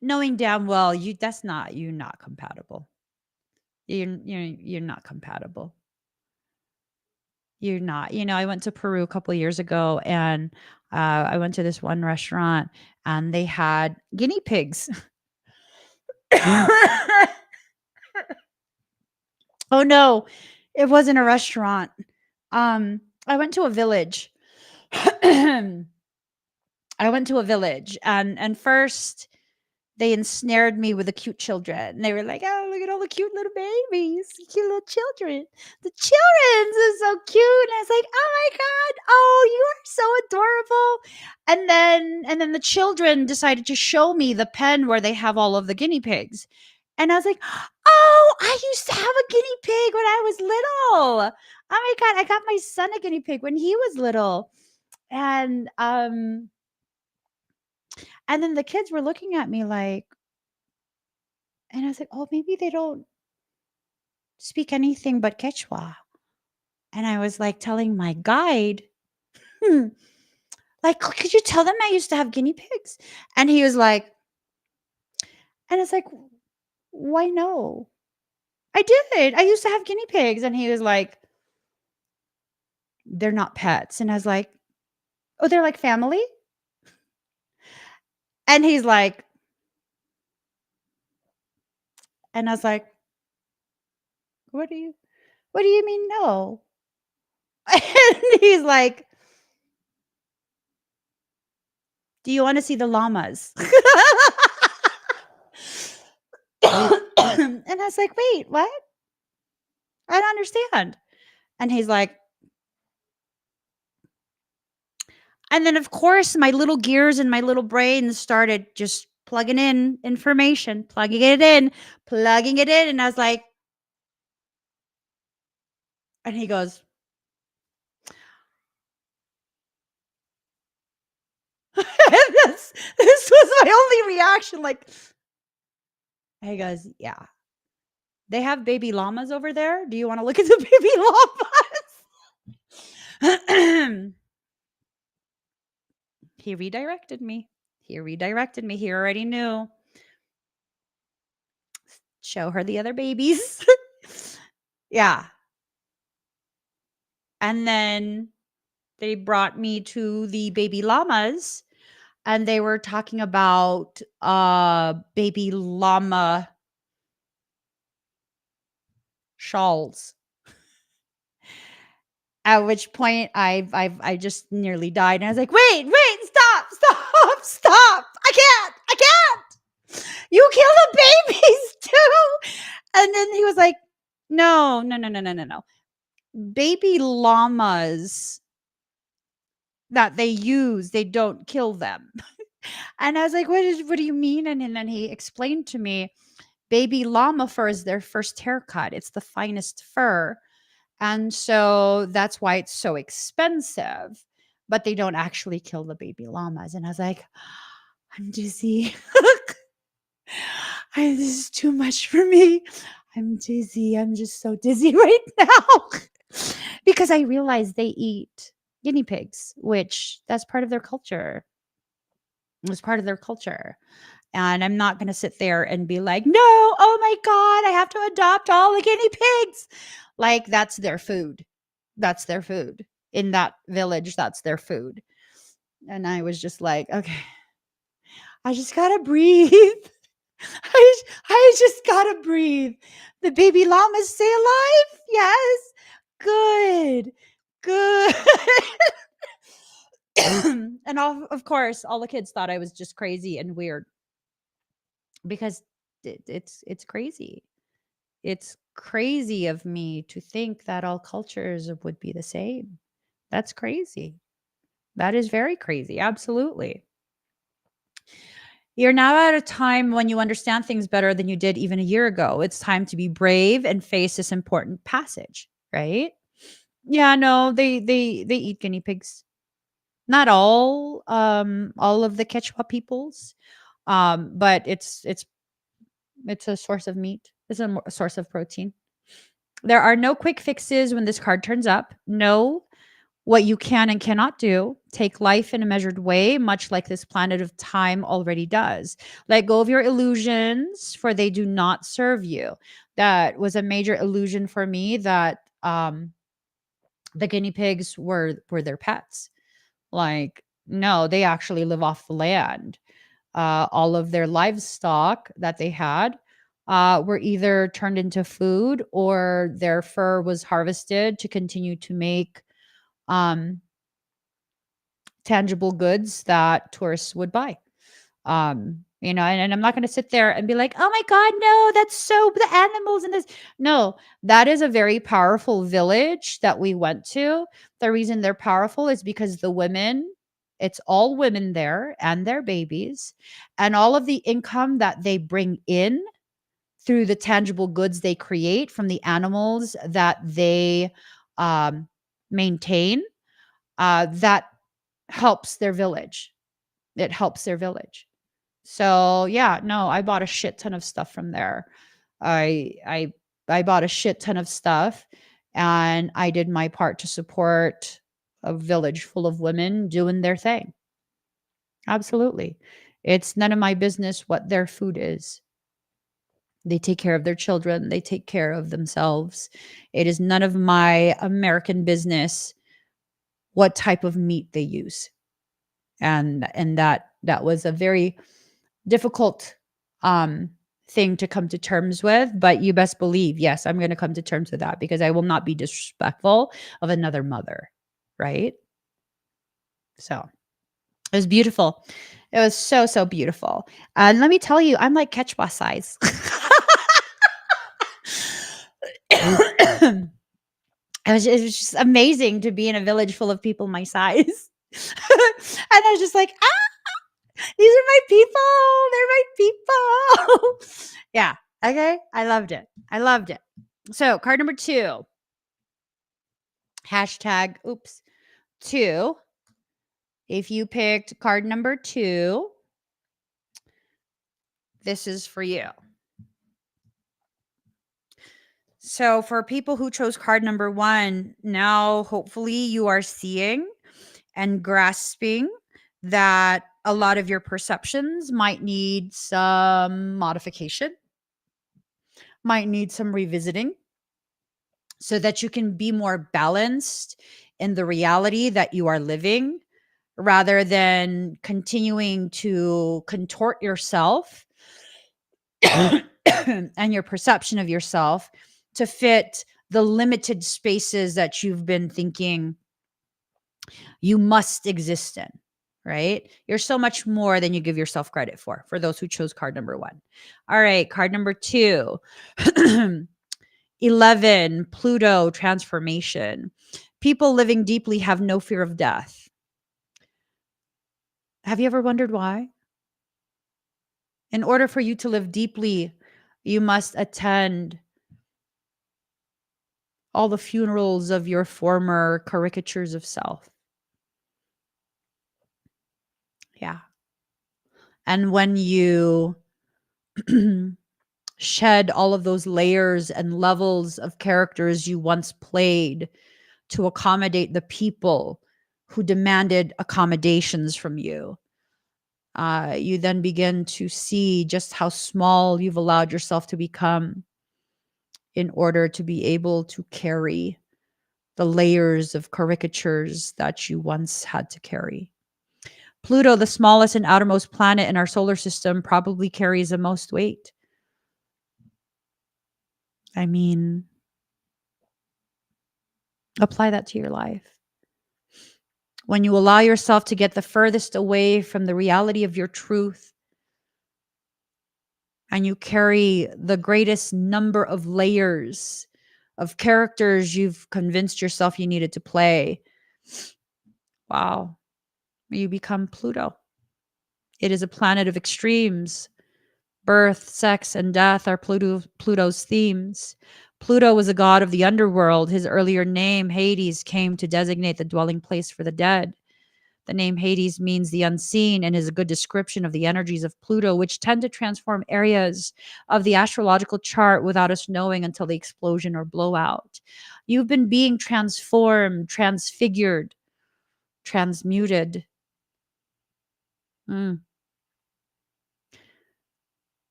knowing damn well you're not compatible. You're not compatible. You're not. I went to Peru a couple of years ago, and I went to this one restaurant, and they had guinea pigs. Oh no, it wasn't a restaurant. I went to a village. I went to a village, and first they ensnared me with the cute children. They were like, "Oh, look at all the cute little babies, cute little children. The children are so cute." And I was like, "Oh my god, oh, you are so adorable." And then the children decided to show me the pen where they have all of the guinea pigs. And I was like, "Oh, I used to have a guinea pig when I was little. Oh my god, I got my son a guinea pig when he was little." And and then the kids were looking at me like, and I was like, "Oh, maybe they don't speak anything but Quechua." And I was like telling my guide, "Hmm, like, could you tell them I used to have guinea pigs?" And he was like, and it's like, "Why no? I did. I used to have guinea pigs." And he was like, "They're not pets." And I was like, "Oh, they're like family?" And he's like, and I was like, "What do you mean no?" And he's like, "Do you want to see the llamas?" And I was like, "Wait, what? I don't understand." And he's like, and then of course my little gears and my little brain started just plugging in information, plugging it in. And I was like, and he goes, and this was my only reaction. Like, he goes, "Yeah, they have baby llamas over there. Do you want to look at the baby llamas?" He redirected me. He already knew. Show her the other babies. Yeah. And then they brought me to the baby llamas, and they were talking about baby llama shawls. At which point I just nearly died, and I was like, "Wait, stop! I can't! You kill the babies too!" And then he was like, No. Baby llamas that they use, they don't kill them." And I was like, what do you mean?" And then he explained to me, baby llama fur is their first haircut. It's the finest fur. And so that's why it's so expensive. But they don't actually kill the baby llamas. And I was like, I'm dizzy. This is too much for me. I'm dizzy. I'm just so dizzy right now. Because I realized they eat guinea pigs, which that's part of their culture. It was part of their culture. And I'm not going to sit there and be like, "No, oh my God, I have to adopt all the guinea pigs." Like, that's their food. That's their food. In that village, that's their food. And I was just like, okay, I just got to breathe. I just got to breathe. The baby llamas stay alive? Yes. Good. Good. And of course, all the kids thought I was just crazy and weird because it's crazy. It's crazy of me to think that all cultures would be the same. That's crazy. That is very crazy. Absolutely. You're now at a time when you understand things better than you did even a year ago. It's time to be brave and face this important passage, right? Yeah, no, they eat guinea pigs. Not all of the Quechua peoples, but it's a source of meat. It's a source of protein. There are no quick fixes when this card turns up. Know what you can and cannot do. Take life in a measured way, much like this planet of time already does. Let go of your illusions, for they do not serve you. That was a major illusion for me, that the guinea pigs were their pets. Like, no, they actually live off the land. All of their livestock that they had were either turned into food, or their fur was harvested to continue to make um, tangible goods that tourists would buy. And I'm not going to sit there and be like, oh my God, no, that's so the animals and this. No, that is a very powerful village that we went to. The reason they're powerful is because the women, it's all women there and their babies, and all of the income that they bring in through the tangible goods they create from the animals that they um, maintain, that helps their village. It helps their village. So yeah, no, I bought a shit ton of stuff from there. I I I bought a shit ton of stuff, and I did my part to support a village full of women doing their thing. Absolutely. It's none of my business what their food is. They take care of their children, they take care of themselves. It is none of my American business what type of meat they use. And that was a very difficult um thing to come to terms with, but you best believe, yes, I'm going to come to terms with that, because I will not be disrespectful of another mother, right? So it was beautiful. It was so beautiful. And let me tell you, I'm like Quechua size. It was just amazing to be in a village full of people my size. And I was just like, these are my people. They're my people. Yeah. Okay. I loved it. I loved it. So, card number 2, hashtag, oops, 2. If you picked card number 2, this is for you. So, for people who chose card number 1, now hopefully you are seeing and grasping that a lot of your perceptions might need some modification, might need some revisiting, so that you can be more balanced in the reality that you are living, rather than continuing to contort yourself and your perception of yourself to fit the limited spaces that you've been thinking you must exist in, right? You're so much more than you give yourself credit for those who chose card number 1. All right, card number 2. 11, Pluto transformation. People living deeply have no fear of death. Have you ever wondered why? In order for you to live deeply, you must attend all the funerals of your former caricatures of self. Yeah. And when you shed all of those layers and levels of characters you once played to accommodate the people who demanded accommodations from you, you then begin to see just how small you've allowed yourself to become in order to be able to carry the layers of caricatures that you once had to carry. Pluto, the smallest and outermost planet in our solar system, probably carries the most weight. I mean, apply that to your life. When you allow yourself to get the furthest away from the reality of your truth, and you carry the greatest number of layers of characters you've convinced yourself you needed to play, wow, you become Pluto. It is a planet of extremes. Birth, sex, and death are Pluto's themes. Pluto was a god of the underworld. His earlier name, Hades, came to designate the dwelling place for the dead. The name Hades means the unseen and is a good description of the energies of Pluto, which tend to transform areas of the astrological chart without us knowing until the explosion or blowout. You've been being transformed, transfigured, transmuted. Mm.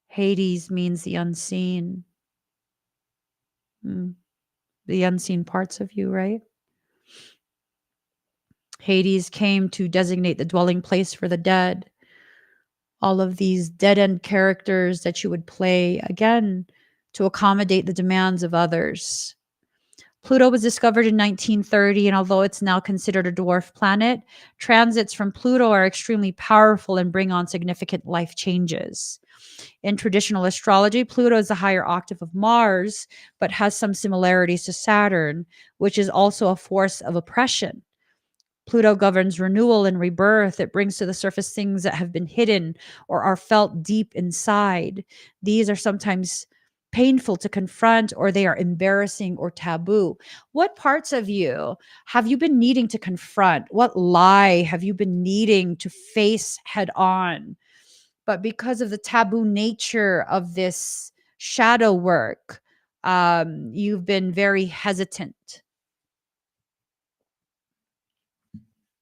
Hades means the unseen. Mm. The unseen parts of you, right? Hades came to designate the dwelling place for the dead. All of these dead end characters that you would play, again, to accommodate the demands of others. Pluto was discovered in 1930, and although it's now considered a dwarf planet, transits from Pluto are extremely powerful and bring on significant life changes. In traditional astrology, Pluto is a higher octave of Mars, but has some similarities to Saturn, which is also a force of oppression. Pluto governs renewal and rebirth. It brings to the surface things that have been hidden or are felt deep inside. These are sometimes painful to confront, or they are embarrassing or taboo. What parts of you have you been needing to confront? What lie have you been needing to face head on? But because of the taboo nature of this shadow work, you've been very hesitant.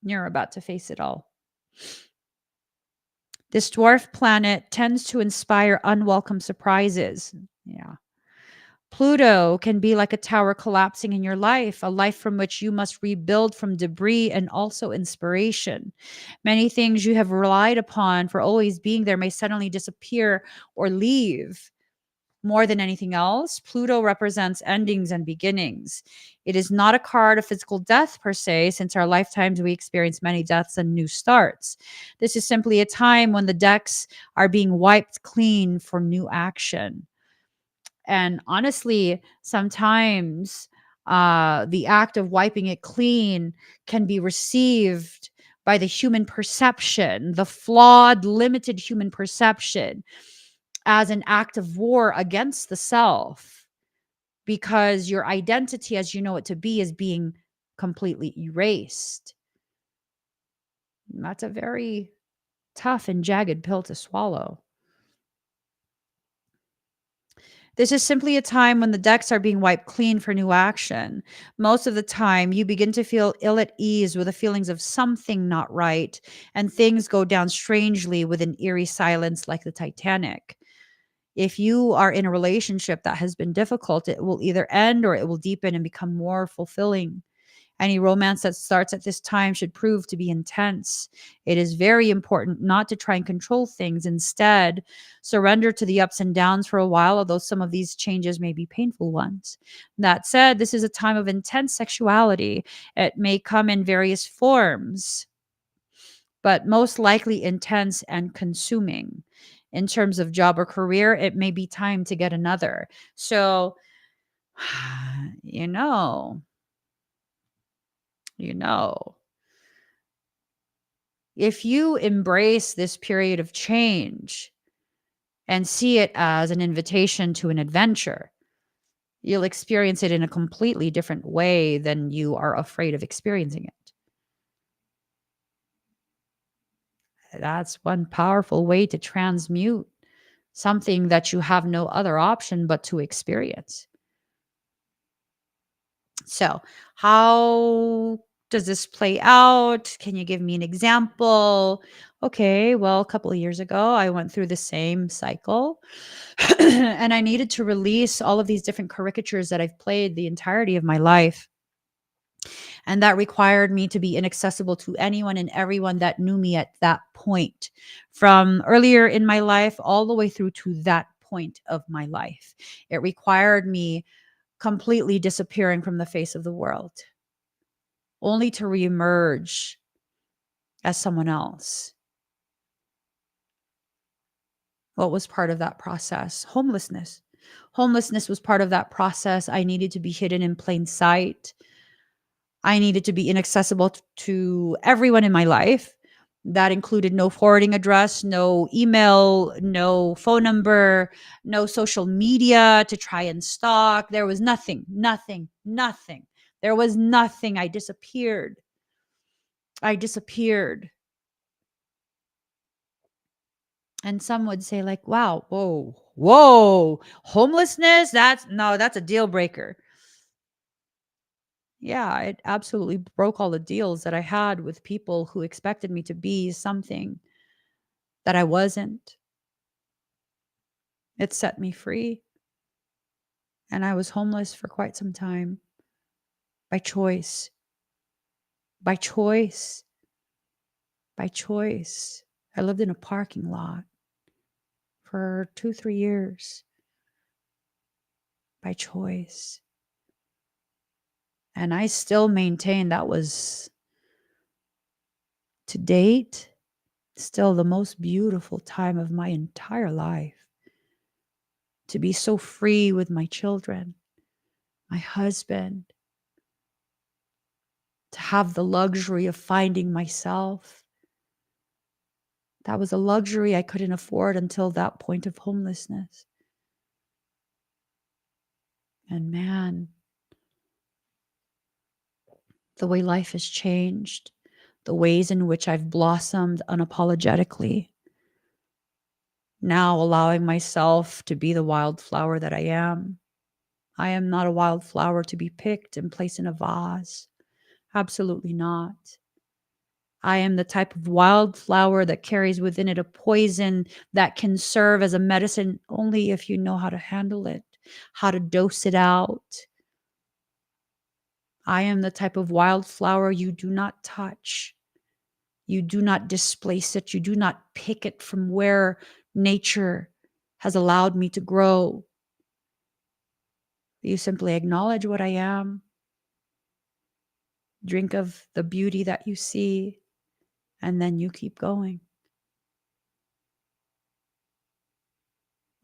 You're about to face it all. This dwarf planet tends to inspire unwelcome surprises. Yeah. Pluto can be like a tower collapsing in your life, a life from which you must rebuild from debris and also inspiration. Many things you have relied upon for always being there may suddenly disappear or leave. More than anything else, Pluto represents endings and beginnings. It is not a card of physical death per se, since our lifetimes we experience many deaths and new starts. This is simply a time when the decks are being wiped clean for new action. And honestly, sometimes the act of wiping it clean can be received by the human perception, the flawed, limited human perception, as an act of war against the self, because your identity as you know it to be is being completely erased. And that's a very tough and jagged pill to swallow. This is simply a time when the decks are being wiped clean for new action. Most of the time, you begin to feel ill at ease with the feelings of something not right, and things go down strangely with an eerie silence like the Titanic. If you are in a relationship that has been difficult, it will either end or it will deepen and become more fulfilling. Any romance that starts at this time should prove to be intense. It is very important not to try and control things. Instead, surrender to the ups and downs for a while, although some of these changes may be painful ones. That said, this is a time of intense sexuality. It may come in various forms, but most likely intense and consuming. In terms of job or career, it may be time to get another. So, you know, you know, if you embrace this period of change and see it as an invitation to an adventure, you'll experience it in a completely different way than you are afraid of experiencing it. That's one powerful way to transmute something that you have no other option but to experience. So, how does this play out? Can you give me an example? Okay, well, a couple of years ago, I went through the same cycle and I needed to release all of these different caricatures that I've played the entirety of my life. And that required me to be inaccessible to anyone and everyone that knew me at that point, from earlier in my life all the way through to that point of my life. It required me completely disappearing from the face of the world, only to reemerge as someone else. What was part of that process? Homelessness. Homelessness was part of that process. I needed to be hidden in plain sight. I needed to be inaccessible to everyone in my life That included no forwarding address, no email, no phone number, no social media to try and stalk. There was nothing, nothing, nothing. There was nothing. I disappeared. I disappeared. And some would say, like, wow, whoa, whoa, homelessness? That's a deal breaker. Yeah, it absolutely broke all the deals that I had with people who expected me to be something that I wasn't. It set me free. And I was homeless for quite some time by choice, by choice, by choice. I lived in a parking lot for 2, 3 years by choice. And I still maintain that was, to date, still the most beautiful time of my entire life. To be so free with my children, my husband, to have the luxury of finding myself. That was a luxury I couldn't afford until that point of homelessness. And man, the way life has changed, the ways in which I've blossomed unapologetically, now allowing myself to be the wildflower that I am. I am not a wildflower to be picked and placed in a vase. Absolutely not. I am the type of wildflower that carries within it a poison that can serve as a medicine only if you know how to handle it, how to dose it out. I am the type of wildflower you do not touch. You do not displace it. You do not pick it from where nature has allowed me to grow. You simply acknowledge what I am, drink of the beauty that you see, and then you keep going.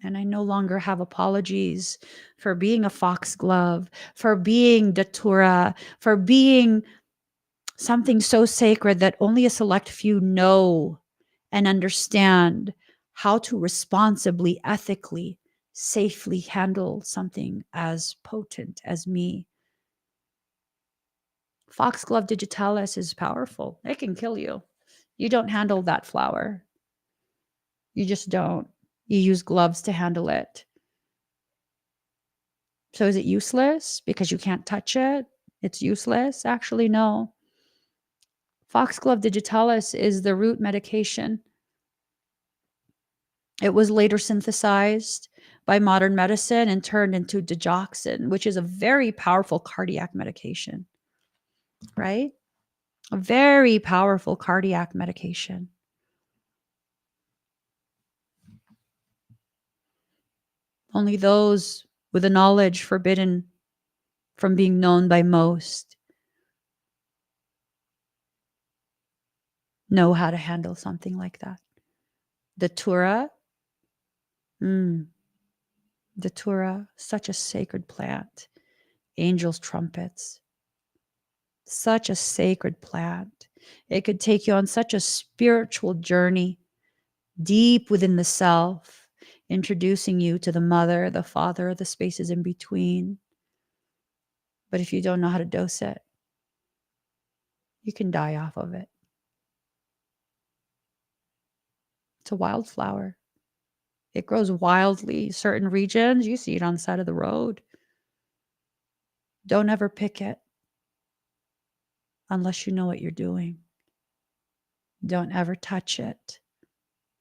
And I no longer have apologies for being a foxglove, for being datura, for being something so sacred that only a select few know and understand how to responsibly, ethically, safely handle something as potent as me. Foxglove digitalis is powerful. It can kill you. You don't handle that flower. You just don't. You use gloves to handle it. So is it useless because you can't touch it? It's useless? Actually, no. Foxglove digitalis is the root medication. It was later synthesized by modern medicine and turned into digoxin, which is a very powerful cardiac medication, right? A very powerful cardiac medication. Only those with a knowledge forbidden from being known by most know how to handle something like that. Datura, datura, such a sacred plant. Angels' trumpets, such a sacred plant. It could take you on such a spiritual journey deep within the self, introducing you to the mother, the father, the spaces in between. But if you don't know how to dose it, you can die off of it. It's a wildflower. It grows wildly. Certain regions, you see it on the side of the road. Don't ever pick it unless you know what you're doing. Don't ever touch it.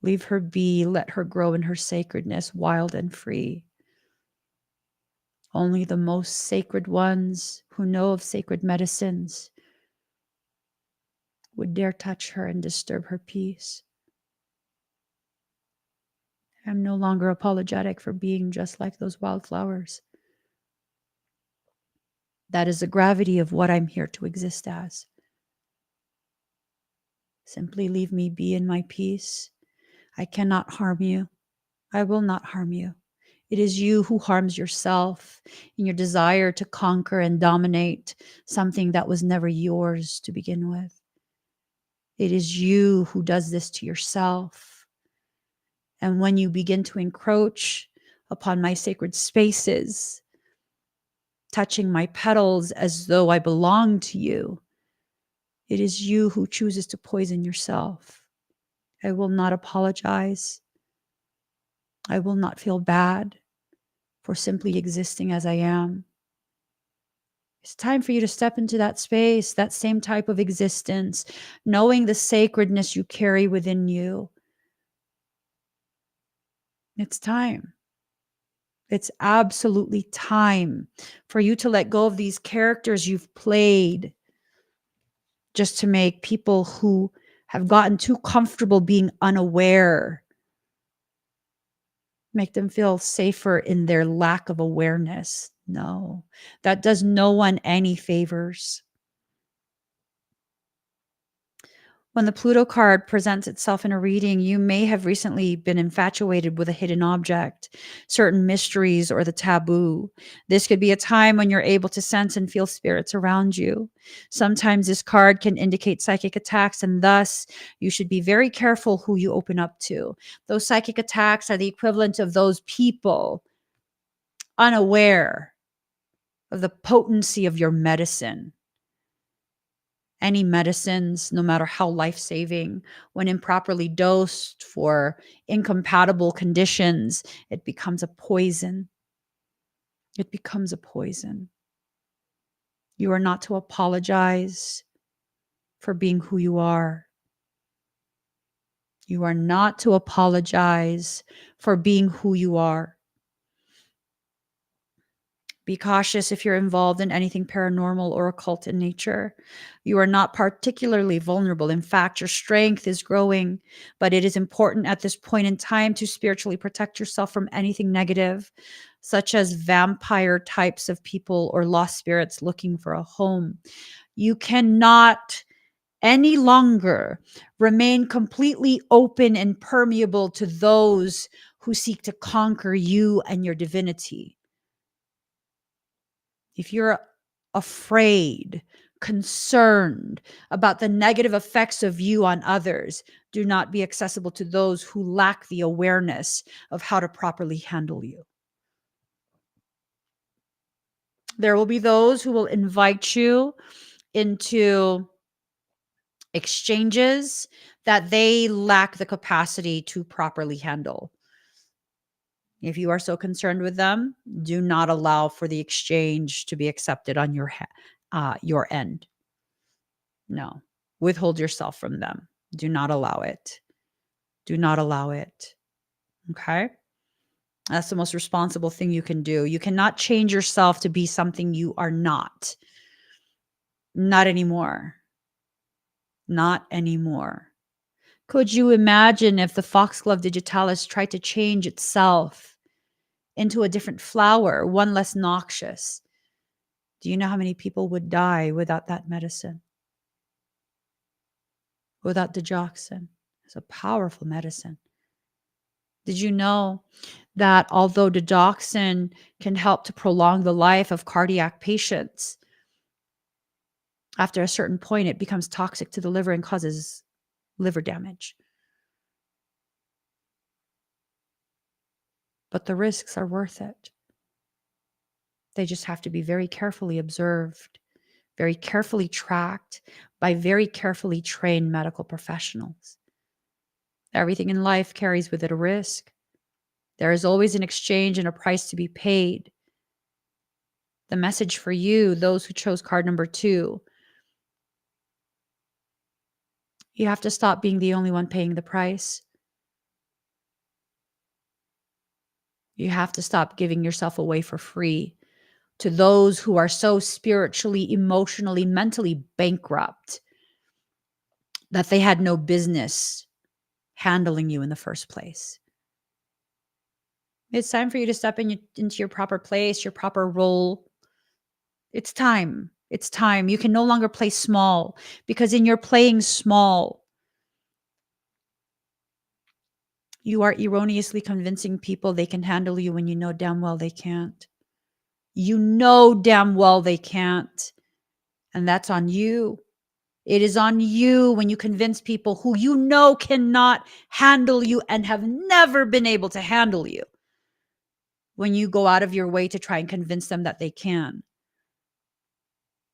Leave her be. Let her grow in her sacredness, wild and free. Only the most sacred ones who know of sacred medicines would dare touch her and disturb her peace. I'm no longer apologetic for being just like those wildflowers. That is the gravity of what I'm here to exist as. Simply leave me be in my peace. I cannot harm you. I will not harm you. It is you who harms yourself in your desire to conquer and dominate something that was never yours to begin with. It is you who does this to yourself. And when you begin to encroach upon my sacred spaces, touching my petals as though I belong to you, it is you who chooses to poison yourself. I will not apologize. I will not feel bad for simply existing as I am. It's time for you to step into that space, that same type of existence, knowing the sacredness you carry within you. It's time. It's absolutely time for you to let go of these characters you've played just to make people who have gotten too comfortable being unaware, make them feel safer in their lack of awareness. No, that does no one any favors. When the Pluto card presents itself in a reading, you may have recently been infatuated with a hidden object, certain mysteries, or the taboo. This could be a time when you're able to sense and feel spirits around you. Sometimes this card can indicate psychic attacks, and thus you should be very careful who you open up to. Those psychic attacks are the equivalent of those people unaware of the potency of your medicine. Any medicines, no matter how life-saving, when improperly dosed for incompatible conditions, it becomes a poison. It becomes a poison. You are not to apologize for being who you are. You are not to apologize for being who you are. Be cautious if you're involved in anything paranormal or occult in nature. You are not particularly vulnerable. In fact, your strength is growing, but it is important at this point in time to spiritually protect yourself from anything negative, such as vampire types of people or lost spirits looking for a home. You cannot any longer remain completely open and permeable to those who seek to conquer you and your divinity. If you're afraid, concerned about the negative effects of you on others, do not be accessible to those who lack the awareness of how to properly handle you. There will be those who will invite you into exchanges that they lack the capacity to properly handle. If you are so concerned with them, do not allow for the exchange to be accepted on your end. No, withhold yourself from them. Do not allow it. Do not allow it. Okay? That's the most responsible thing you can do. You cannot change yourself to be something you are not. Not anymore. Not anymore. Could you imagine if the foxglove digitalis tried to change itself into a different flower, one less noxious? Do you know how many people would die without that medicine? Without digoxin? It's a powerful medicine. Did you know that although digoxin can help to prolong the life of cardiac patients, after a certain point, it becomes toxic to the liver and causes liver damage? But the risks are worth it. They just have to be very carefully observed, very carefully tracked by very carefully trained medical professionals. Everything in life carries with it a risk. There is always an exchange and a price to be paid. The message for you, those who chose card number 2, you have to stop being the only one paying the price. You have to stop giving yourself away for free to those who are so spiritually, emotionally, mentally bankrupt that they had no business handling you in the first place. It's time for you to step into your proper place, your proper role. It's time. It's time. You can no longer play small, because in your playing small, you are erroneously convincing people they can handle you when you know damn well they can't. You know damn well they can't. And that's on you. It is on you when you convince people who you know cannot handle you and have never been able to handle you, when you go out of your way to try and convince them that they can.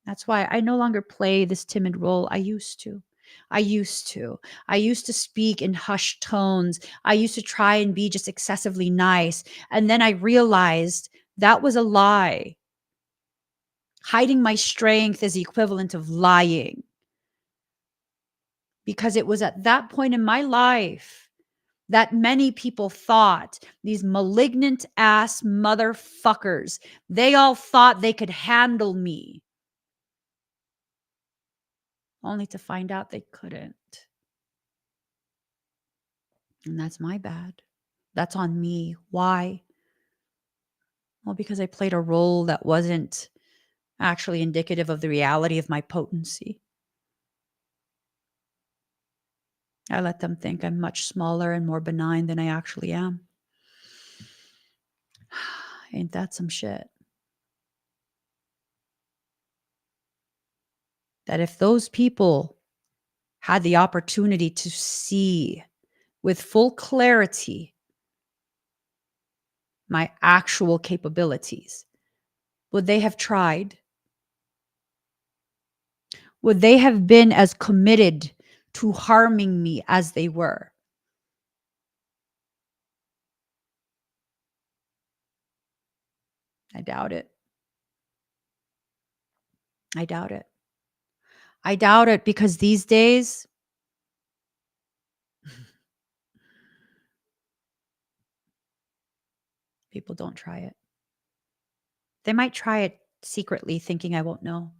That's why I no longer play this timid role. I used to. I used to. I used to speak in hushed tones. I used to try and be just excessively nice. And then I realized that was a lie. Hiding my strength is the equivalent of lying. Because it was at that point in my life that many people thought, these malignant ass motherfuckers, they all thought they could handle me, only to find out they couldn't. And that's my bad. That's on me. Why? Well, because I played a role that wasn't actually indicative of the reality of my potency. I let them think I'm much smaller and more benign than I actually am. Ain't that some shit? That if those people had the opportunity to see with full clarity my actual capabilities, would they have tried? Would they have been as committed to harming me as they were? I doubt it. I doubt it. I doubt it because these days, people don't try it. They might try it secretly, thinking I won't know,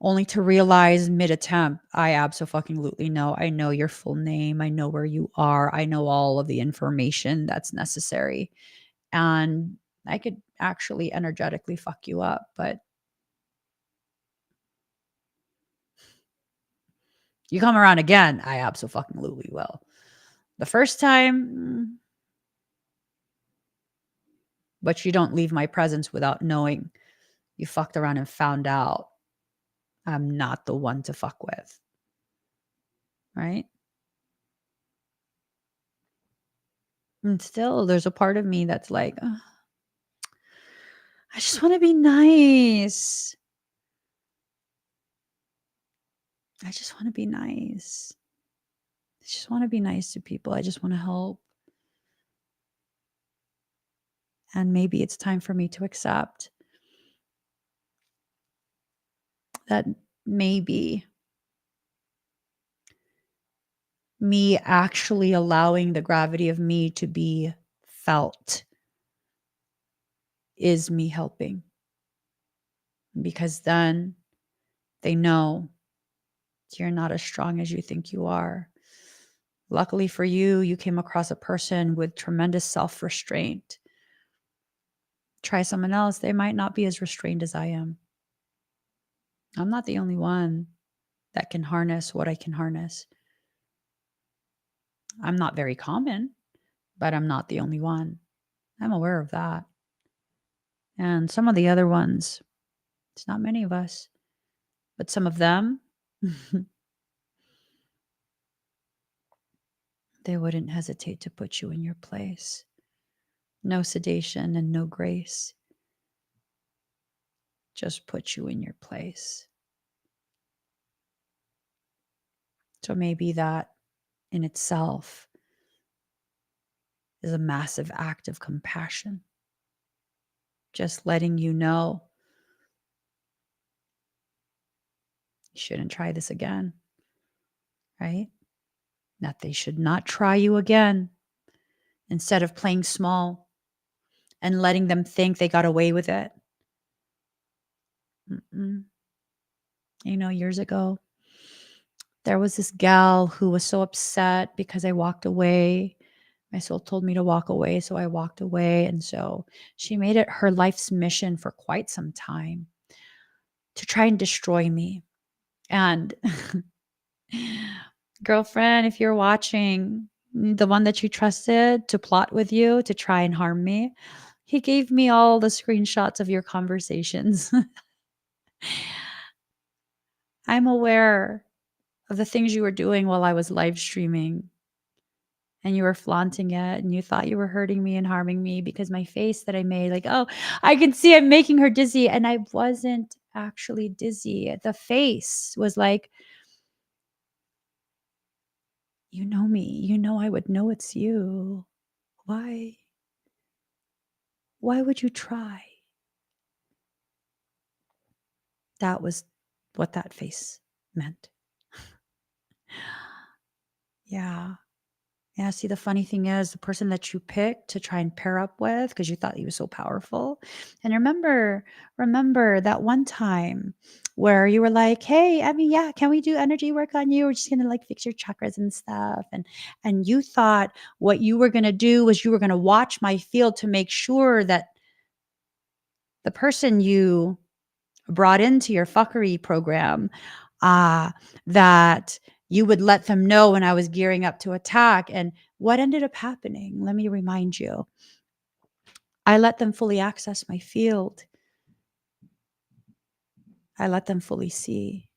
only to realize mid-attempt, I abso-fucking-lutely know. I know your full name. I know where you are. I know all of the information that's necessary. And I could actually energetically fuck you up, but you come around again, I abso-fucking-lutely will. The first time, but you don't leave my presence without knowing you fucked around and found out I'm not the one to fuck with. Right? And still, there's a part of me that's like, "Ugh, I just want to be nice. I just want to be nice. I just want to be nice to people. I just want to help." And maybe it's time for me to accept that maybe me actually allowing the gravity of me to be felt is me helping. Because then they know you're not as strong as you think you are. Luckily for you, you came across a person with tremendous self-restraint. Try someone else, they might not be as restrained as I am. I'm not the only one that can harness what I can harness. I'm not very common, but I'm not the only one. I'm aware of that. And some of the other ones, it's not many of us, but some of them, they wouldn't hesitate to put you in your place. No sedation and no grace. Just put you in your place. So maybe that in itself is a massive act of compassion. Just letting you know you shouldn't try this again, right? That they should not try you again. Instead of playing small and letting them think they got away with it. You know, years ago, there was this gal who was so upset because I walked away. My soul told me to walk away, so I walked away. And so she made it her life's mission for quite some time to try and destroy me. And girlfriend, if you're watching, the one that you trusted to plot with you to try and harm me, he gave me all the screenshots of your conversations. I'm aware of the things you were doing while I was live streaming, and you were flaunting it, and you thought you were hurting me and harming me because my face that I made, like, oh, I can see I'm making her dizzy. And I wasn't actually dizzy. The face was like, you know me. You know I would know it's you. Why? Why would you try? That was what that face meant. Yeah. Yeah, see, the funny thing is the person that you picked to try and pair up with because you thought he was so powerful. And remember that one time where you were like, "Hey, I mean, yeah, can we do energy work on you? We're just gonna like fix your chakras and stuff." And you thought what you were gonna do was you were gonna watch my field to make sure that the person you brought into your fuckery program, uh, that you would let them know when I was gearing up to attack. And what ended up happening? Let me remind you. I let them fully access my field. I let them fully see.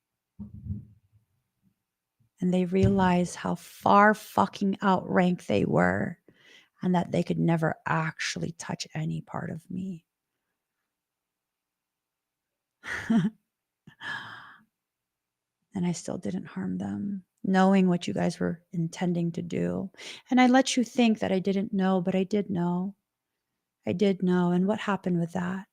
And they realized how far fucking outrank they were and that they could never actually touch any part of me. And I still didn't harm them, knowing what you guys were intending to do. And I let you think that I didn't know, but I did know. I did know. And what happened with that?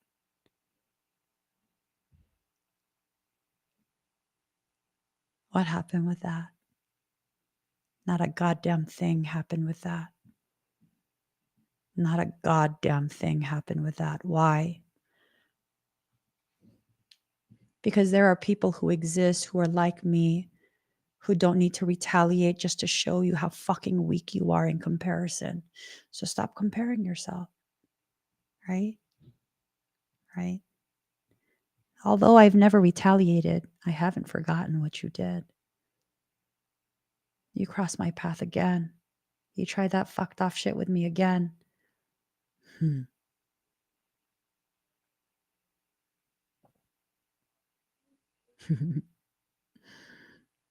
What happened with that? Not a goddamn thing happened with that. Not a goddamn thing happened with that. Why? Because there are people who exist who are like me, who don't need to retaliate just to show you how fucking weak you are in comparison. So stop comparing yourself, right? Right? Although I've never retaliated, I haven't forgotten what you did. You crossed my path again. You tried that fucked off shit with me again.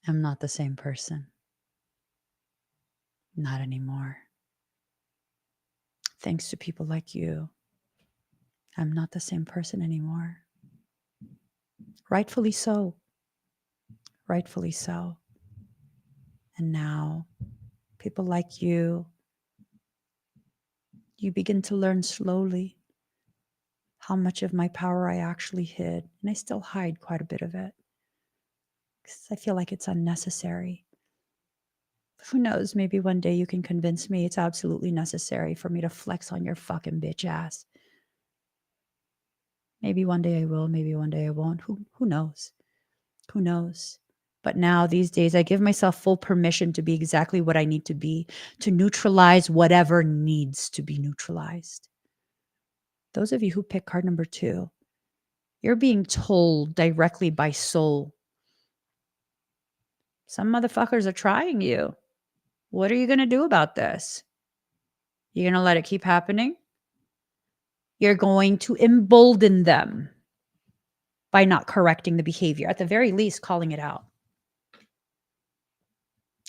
I'm not the same person. Not anymore. Thanks to people like you, I'm not the same person anymore. Rightfully so. Rightfully so. And now, people like you begin to learn slowly how much of my power I actually hid. And I still hide quite a bit of it because I feel like it's unnecessary. Who knows? Maybe one day you can convince me it's absolutely necessary for me to flex on your fucking bitch ass. Maybe one day I will, maybe one day I won't. Who knows? Who knows? But now, these days, I give myself full permission to be exactly what I need to be, to neutralize whatever needs to be neutralized. Those of you who pick card number 2, you're being told directly by soul. Some motherfuckers are trying you. What are you going to do about this? You're going to let it keep happening? You're going to embolden them by not correcting the behavior. At the very least, calling it out.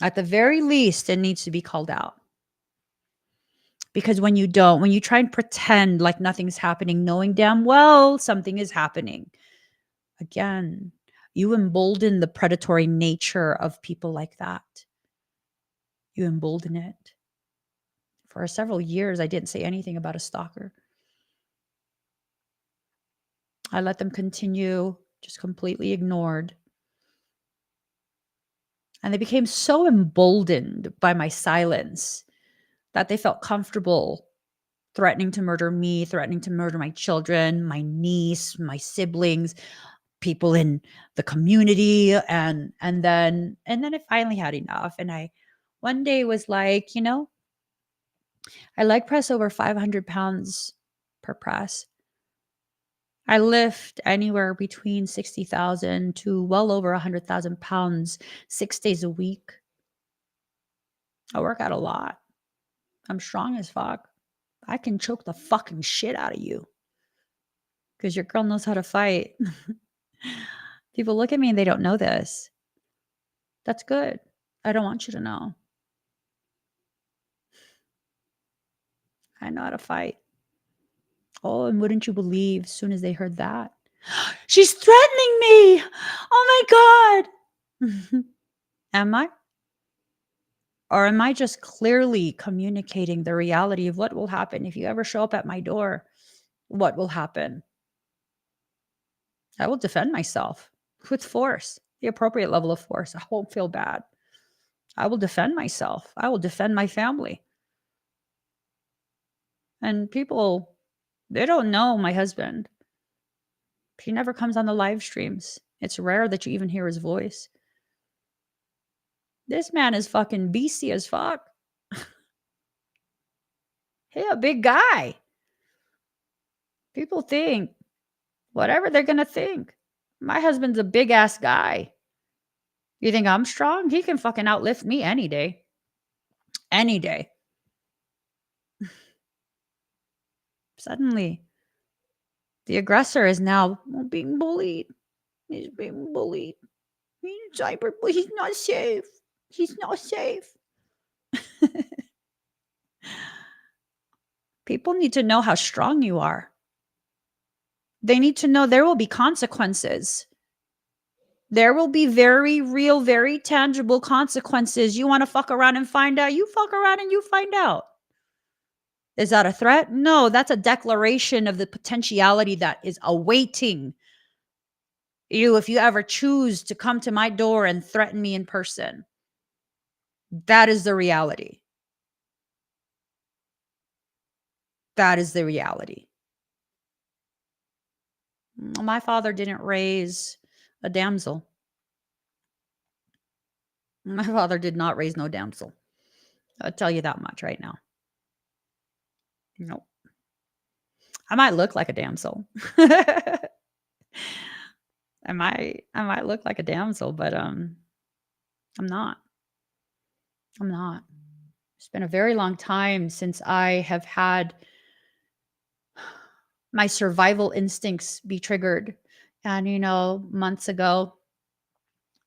At the very least, it needs to be called out. Because when you don't, when you try and pretend like nothing's happening, knowing damn well something is happening, again, you embolden the predatory nature of people like that. You embolden it. For several years, I didn't say anything about a stalker. I let them continue, just completely ignored. And they became so emboldened by my silence that they felt comfortable threatening to murder me, threatening to murder my children, my niece, my siblings, people in the community. And then I finally had enough. And I one day was like, I leg press over 500 pounds per press. I lift anywhere between 60,000 to well over 100,000 pounds 6 days a week. I work out a lot. I'm strong as fuck. I can choke the fucking shit out of you because your girl knows how to fight. People look at me and they don't know this. That's good. I don't want you to know. I know how to fight. Oh, and wouldn't you believe as soon as they heard that? She's threatening me. Oh my God. Am I? Or am I just clearly communicating the reality of what will happen if you ever show up at my door? What will happen? I will defend myself with force, the appropriate level of force. I won't feel bad. I will defend myself. I will defend my family. And people, they don't know my husband. He never comes on the live streams. It's rare that you even hear his voice. This man is fucking beastie as fuck. He a big guy. People think whatever they're going to think. My husband's a big ass guy. You think I'm strong? He can fucking outlift me any day. Any day. Suddenly, the aggressor is now being bullied. He's being bullied. He's not safe. He's not safe. People need to know how strong you are. They need to know there will be consequences. There will be very real, very tangible consequences. You want to fuck around and find out? You fuck around and you find out. Is that a threat? No, that's a declaration of the potentiality that is awaiting you if you ever choose to come to my door and threaten me in person. That is the reality. That is the reality. My father didn't raise a damsel. My father did not raise no damsel. I'll tell you that much right now. No. I might look like a damsel. I might look like a damsel, but I'm not. I'm not. It's been a very long time since I have had my survival instincts be triggered. And months ago,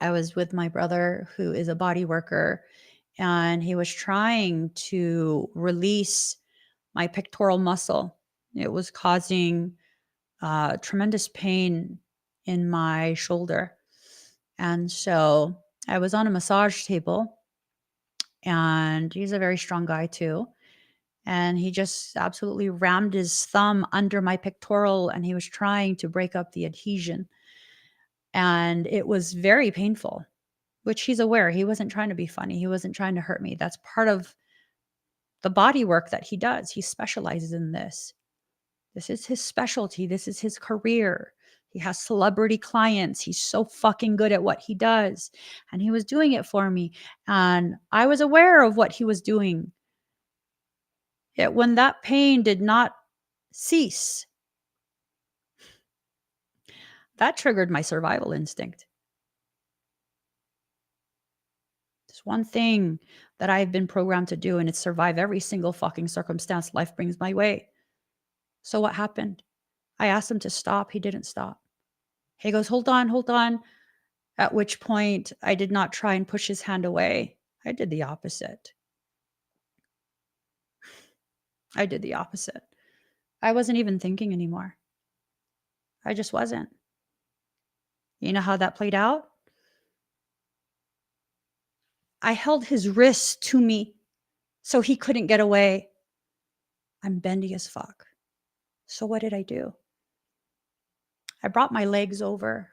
I was with my brother who is a body worker, and he was trying to release my pectoral muscle. It was causing tremendous pain in my shoulder. And so I was on a massage table, and he's a very strong guy too. And he just absolutely rammed his thumb under my pectoral, and he was trying to break up the adhesion. And it was very painful, which he's aware. He wasn't trying to be funny. He wasn't trying to hurt me. That's part of the body work that he does. He specializes in this. This is his specialty. This is his career. He has celebrity clients. He's so fucking good at what he does. And he was doing it for me. And I was aware of what he was doing. Yet when that pain did not cease, that triggered my survival instinct. There's one thing that I've been programmed to do, and it's survive every single fucking circumstance life brings my way. So what happened? I asked him to stop. He didn't stop. He goes, hold on, hold on. At which point I did not try and push his hand away. I did the opposite. I did the opposite. I wasn't even thinking anymore. I just wasn't. You know how that played out? I held his wrist to me so he couldn't get away. I'm bendy as fuck. So what did I do? I brought my legs over.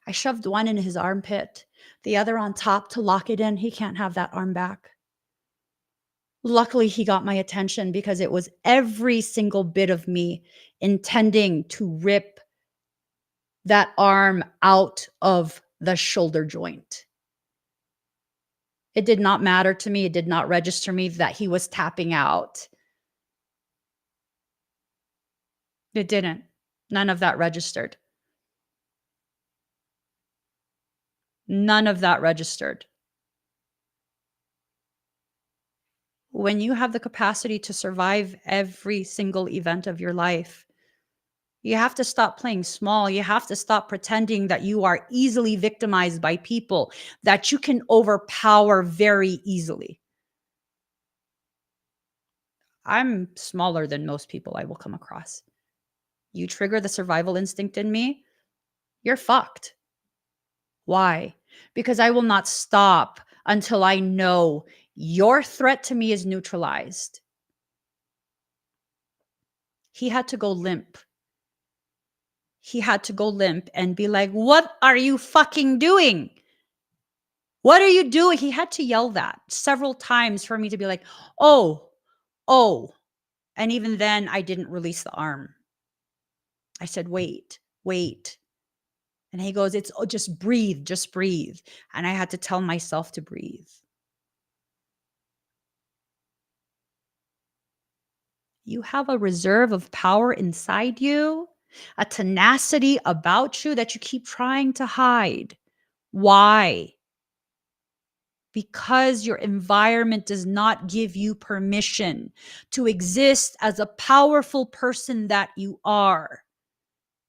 I shoved one in his armpit, the other on top to lock it in. He can't have that arm back. Luckily, he got my attention because it was every single bit of me intending to rip that arm out of the shoulder joint. It did not matter to me. It did not register me that he was tapping out. It didn't. None of that registered. None of that registered. When you have the capacity to survive every single event of your life, You have to stop playing small. You have to stop pretending that you are easily victimized by people, that you can overpower very easily. I'm smaller than most people I will come across. You trigger the survival instinct in me, you're fucked. Why? Because I will not stop until I know your threat to me is neutralized. He had to go limp. He had to go limp and be like, "What are you fucking doing? What are you doing?" He had to yell that several times for me to be like, "Oh, oh." And even then, I didn't release the arm. I said, "Wait, wait." And he goes, "It's just breathe, just breathe." And I had to tell myself to breathe. You have a reserve of power inside you, a tenacity about you that you keep trying to hide. Why? Because your environment does not give you permission to exist as a powerful person that you are.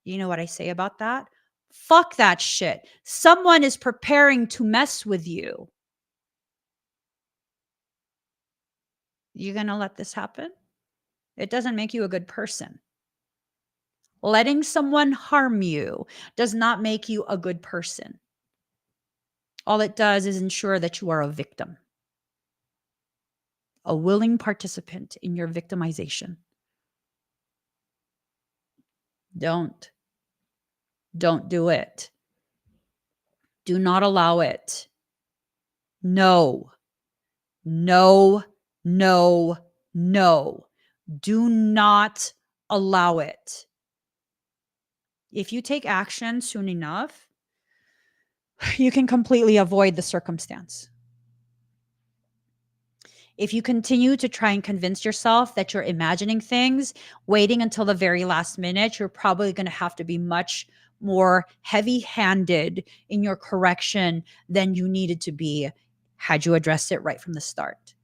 You know what I say about that? Fuck that shit. Someone is preparing to mess with you. You gonna let this happen? It doesn't make you a good person. Letting someone harm you does not make you a good person. All it does is ensure that you are a victim, a willing participant in your victimization. Don't. Don't do it. Do not allow it. No, no, no, no. Do not allow it. If you take action soon enough, you can completely avoid the circumstance. If you continue to try and convince yourself that you're imagining things, waiting until the very last minute, you're probably going to have to be much more heavy handed in your correction than you needed to be had you addressed it right from the start.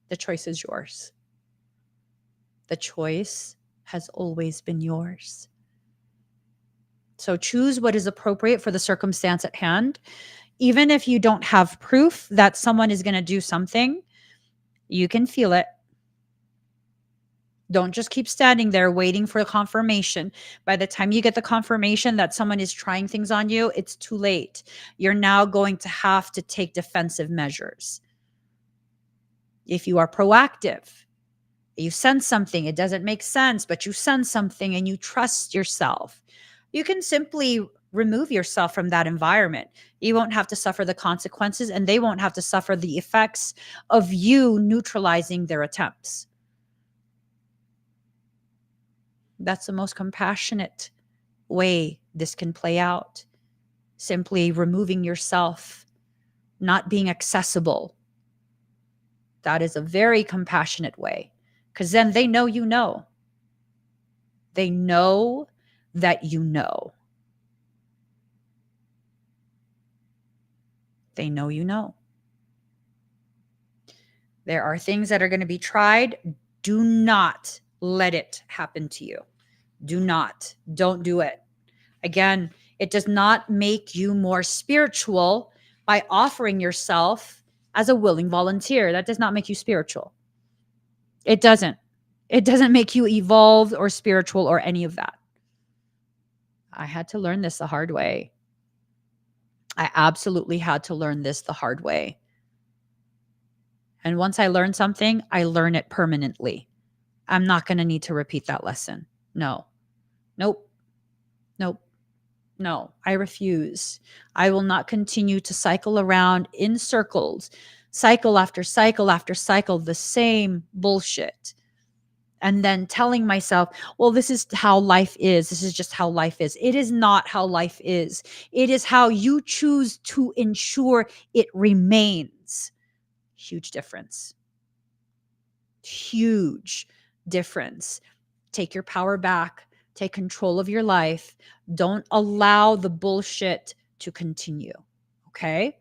The choice is yours. The choice has always been yours. So choose what is appropriate for the circumstance at hand. Even if you don't have proof that someone is going to do something, you can feel it. Don't just keep standing there waiting for confirmation. By the time you get the confirmation that someone is trying things on you, it's too late. You're now going to have to take defensive measures. If you are proactive, you sense something, it doesn't make sense, but you sense something and you trust yourself, you can simply remove yourself from that environment. You won't have to suffer the consequences, and they won't have to suffer the effects of you neutralizing their attempts. That's the most compassionate way this can play out. Simply removing yourself, not being accessible. That is a very compassionate way, because then they know you know. They know that you know. They know you know. There are things that are going to be tried. Do not let it happen to you. Do not. Don't do it. Again, it does not make you more spiritual by offering yourself as a willing volunteer. That does not make you spiritual. It doesn't. It doesn't make you evolved or spiritual or any of that. I had to learn this the hard way. I absolutely had to learn this the hard way. And once I learn something, I learn it permanently. I'm not going to need to repeat that lesson. No. Nope. Nope. No, I refuse. I will not continue to cycle around in circles, cycle after cycle after cycle, the same bullshit. And then telling myself, well, this is how life is. This is just how life is. It is not how life is. It is how you choose to ensure it remains. Huge difference. Huge difference. Take your power back. Take control of your life. Don't allow the bullshit to continue. Okay.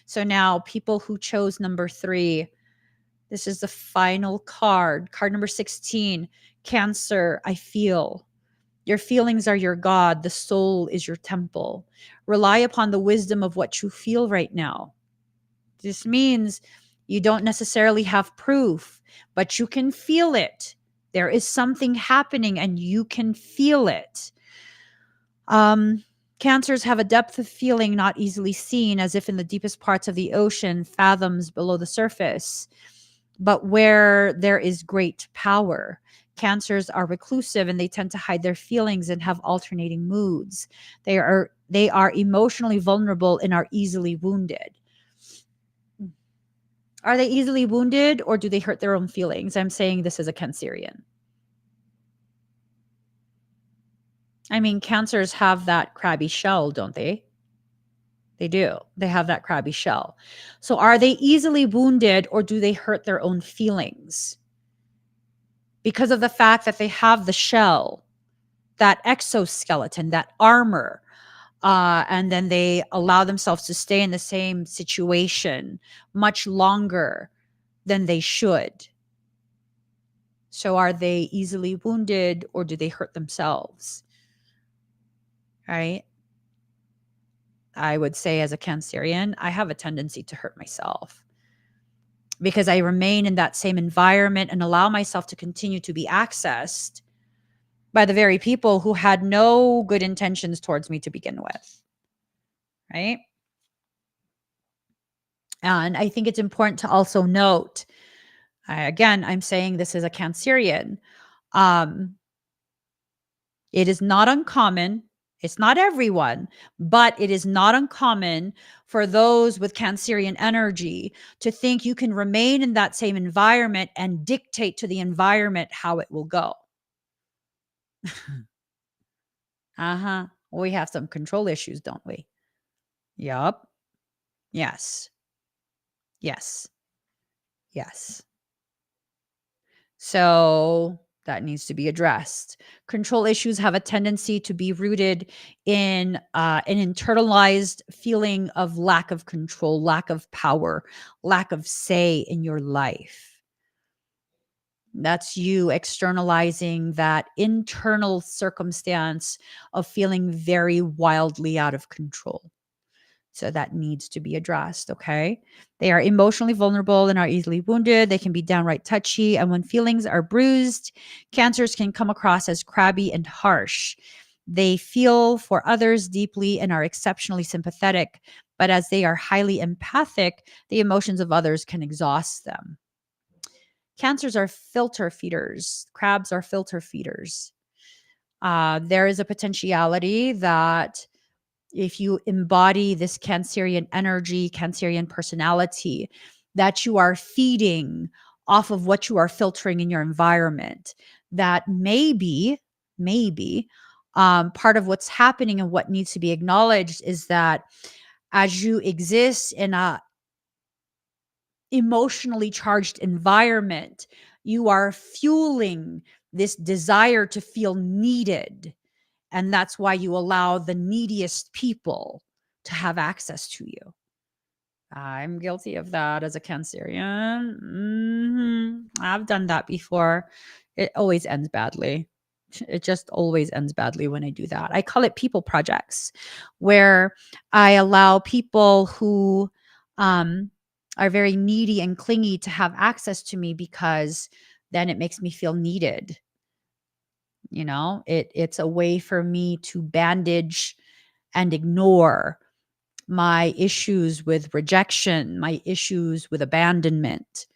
So now, people who chose number 3, This is the final card. Card number 16, Cancer, I feel. Your feelings are your God. The soul is your temple. Rely upon the wisdom of what you feel right now. This means you don't necessarily have proof, but you can feel it. There is something happening and you can feel it. Cancers have a depth of feeling not easily seen, as if in the deepest parts of the ocean, fathoms below the surface. But where there is great power, cancers are reclusive and they tend to hide their feelings and have alternating moods. They are emotionally vulnerable and are easily wounded. Are they easily wounded or do they hurt their own feelings? I'm saying this as a Cancerian. I mean, cancers have that crabby shell, don't they? They do. They have that crabby shell. So are they easily wounded or do they hurt their own feelings? Because of the fact that they have the shell, that exoskeleton, that armor, and then they allow themselves to stay in the same situation much longer than they should. So are they easily wounded or do they hurt themselves? Right? I would say as a Cancerian, I have a tendency to hurt myself because I remain in that same environment and allow myself to continue to be accessed by the very people who had no good intentions towards me to begin with. Right? And I think it's important to also note, again, I'm saying this as a Cancerian. It is not uncommon. It's not everyone, but it is not uncommon for those with Cancerian energy to think you can remain in that same environment and dictate to the environment how it will go. Uh-huh. We have some control issues, don't we? Yup. Yes. Yes. Yes. So that needs to be addressed. Control issues have a tendency to be rooted in an internalized feeling of lack of control, lack of power, lack of say in your life. That's you externalizing that internal circumstance of feeling very wildly out of control. So that needs to be addressed. Okay. They are emotionally vulnerable and are easily wounded. They can be downright touchy. And when feelings are bruised, cancers can come across as crabby and harsh. They feel for others deeply and are exceptionally sympathetic. But as they are highly empathic, the emotions of others can exhaust them. Cancers are filter feeders. Crabs are filter feeders. There is a potentiality that if you embody this Cancerian energy, Cancerian personality, that you are feeding off of what you are filtering in your environment. That maybe, part of what's happening and what needs to be acknowledged is that as you exist in a emotionally charged environment, you are fueling this desire to feel needed. And that's why you allow the neediest people to have access to you. I'm guilty of that as a Cancerian. I've done that before. It always ends badly. It just always ends badly when I do that. I call it people projects, where I allow people who are very needy and clingy to have access to me because then it makes me feel needed. You know, it's a way for me to bandage and ignore my issues with rejection, my issues with abandonment.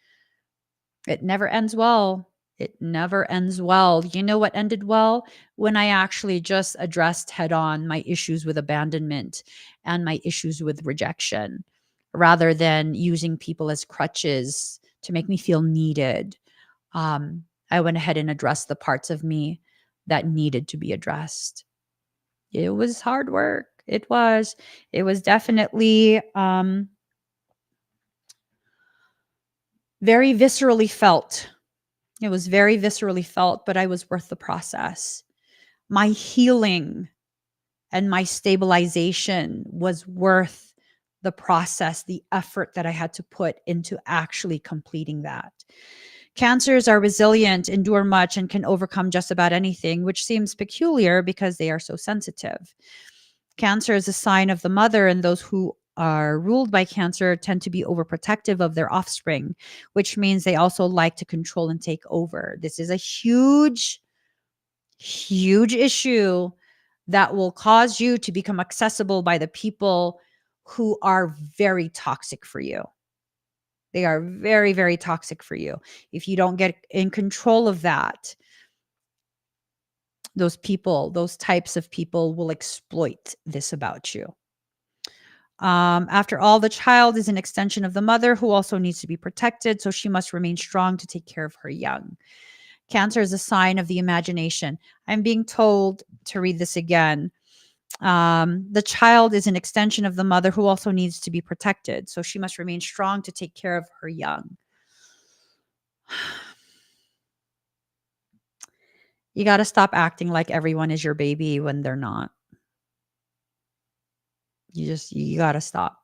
It never ends well. It never ends well. You know what ended well? When I actually just addressed head on my issues with abandonment and my issues with rejection, rather than using people as crutches to make me feel needed. I went ahead and addressed the parts of me that needed to be addressed. It was hard work. It was. It was definitely very viscerally felt. It was very viscerally felt, but I was worth the process. My healing and my stabilization was worth the process, the effort that I had to put into actually completing that. Cancers are resilient, endure much, and can overcome just about anything, which seems peculiar because they are so sensitive. Cancer is a sign of the mother, and those who are ruled by Cancer tend to be overprotective of their offspring, which means they also like to control and take over. This is a huge, huge issue that will cause you to become accessible by the people who are very toxic for you. They are very, very toxic for you. If you don't get in control of that, those people, those types of people will exploit this about you. After all, the child is an extension of the mother who also needs to be protected, so she must remain strong to take care of her young. Cancer is a sign of the imagination. I'm being told to read this again. The child is an extension of the mother who also needs to be protected, so she must remain strong to take care of her young. You got to stop acting like everyone is your baby when they're not. You got to stop.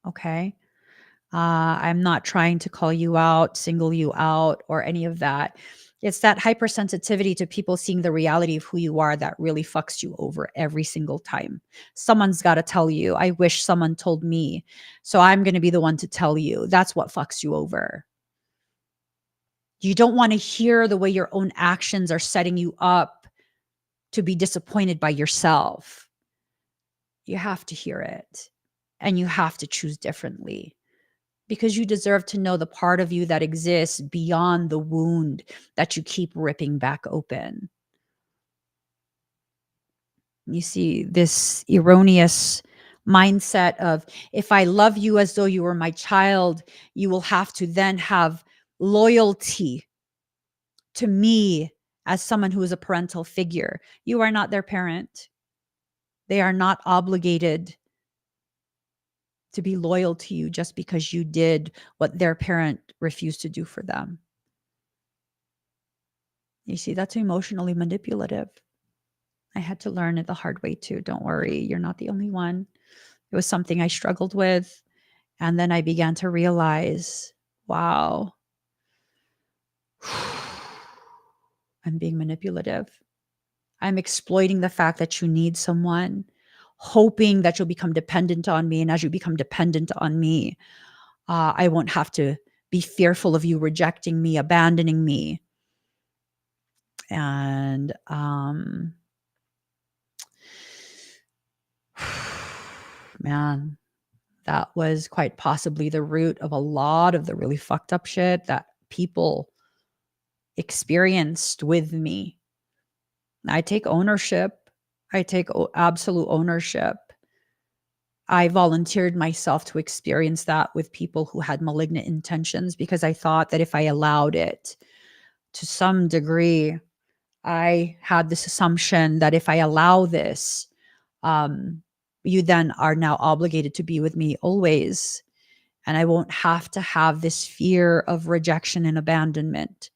Okay. I'm not trying to call you out, single you out, or any of that. It's that hypersensitivity to people seeing the reality of who you are that really fucks you over every single time. Someone's got to tell you. I wish someone told me. So I'm going to be the one to tell you. That's what fucks you over. You don't want to hear the way your own actions are setting you up to be disappointed by yourself. You have to hear it, and you have to choose differently, because you deserve to know the part of you that exists beyond the wound that you keep ripping back open. You see, this erroneous mindset of, if I love you as though you were my child, you will have to then have loyalty to me as someone who is a parental figure. You are not their parent. They are not obligated to be loyal to you just because you did what their parent refused to do for them. You see, that's emotionally manipulative. I had to learn it the hard way too. Don't worry, you're not the only one. It was something I struggled with. And then I began to realize, wow, I'm being manipulative. I'm exploiting the fact that you need someone, hoping that you'll become dependent on me. And as you become dependent on me, I won't have to be fearful of you rejecting me, abandoning me. And man, that was quite possibly the root of a lot of the really fucked up shit that people experienced with me. I take ownership. I take absolute ownership. I volunteered myself to experience that with people who had malignant intentions, because I thought that if I allowed it, to some degree, I had this assumption that if I allow this, you then are now obligated to be with me always. And I won't have to have this fear of rejection and abandonment.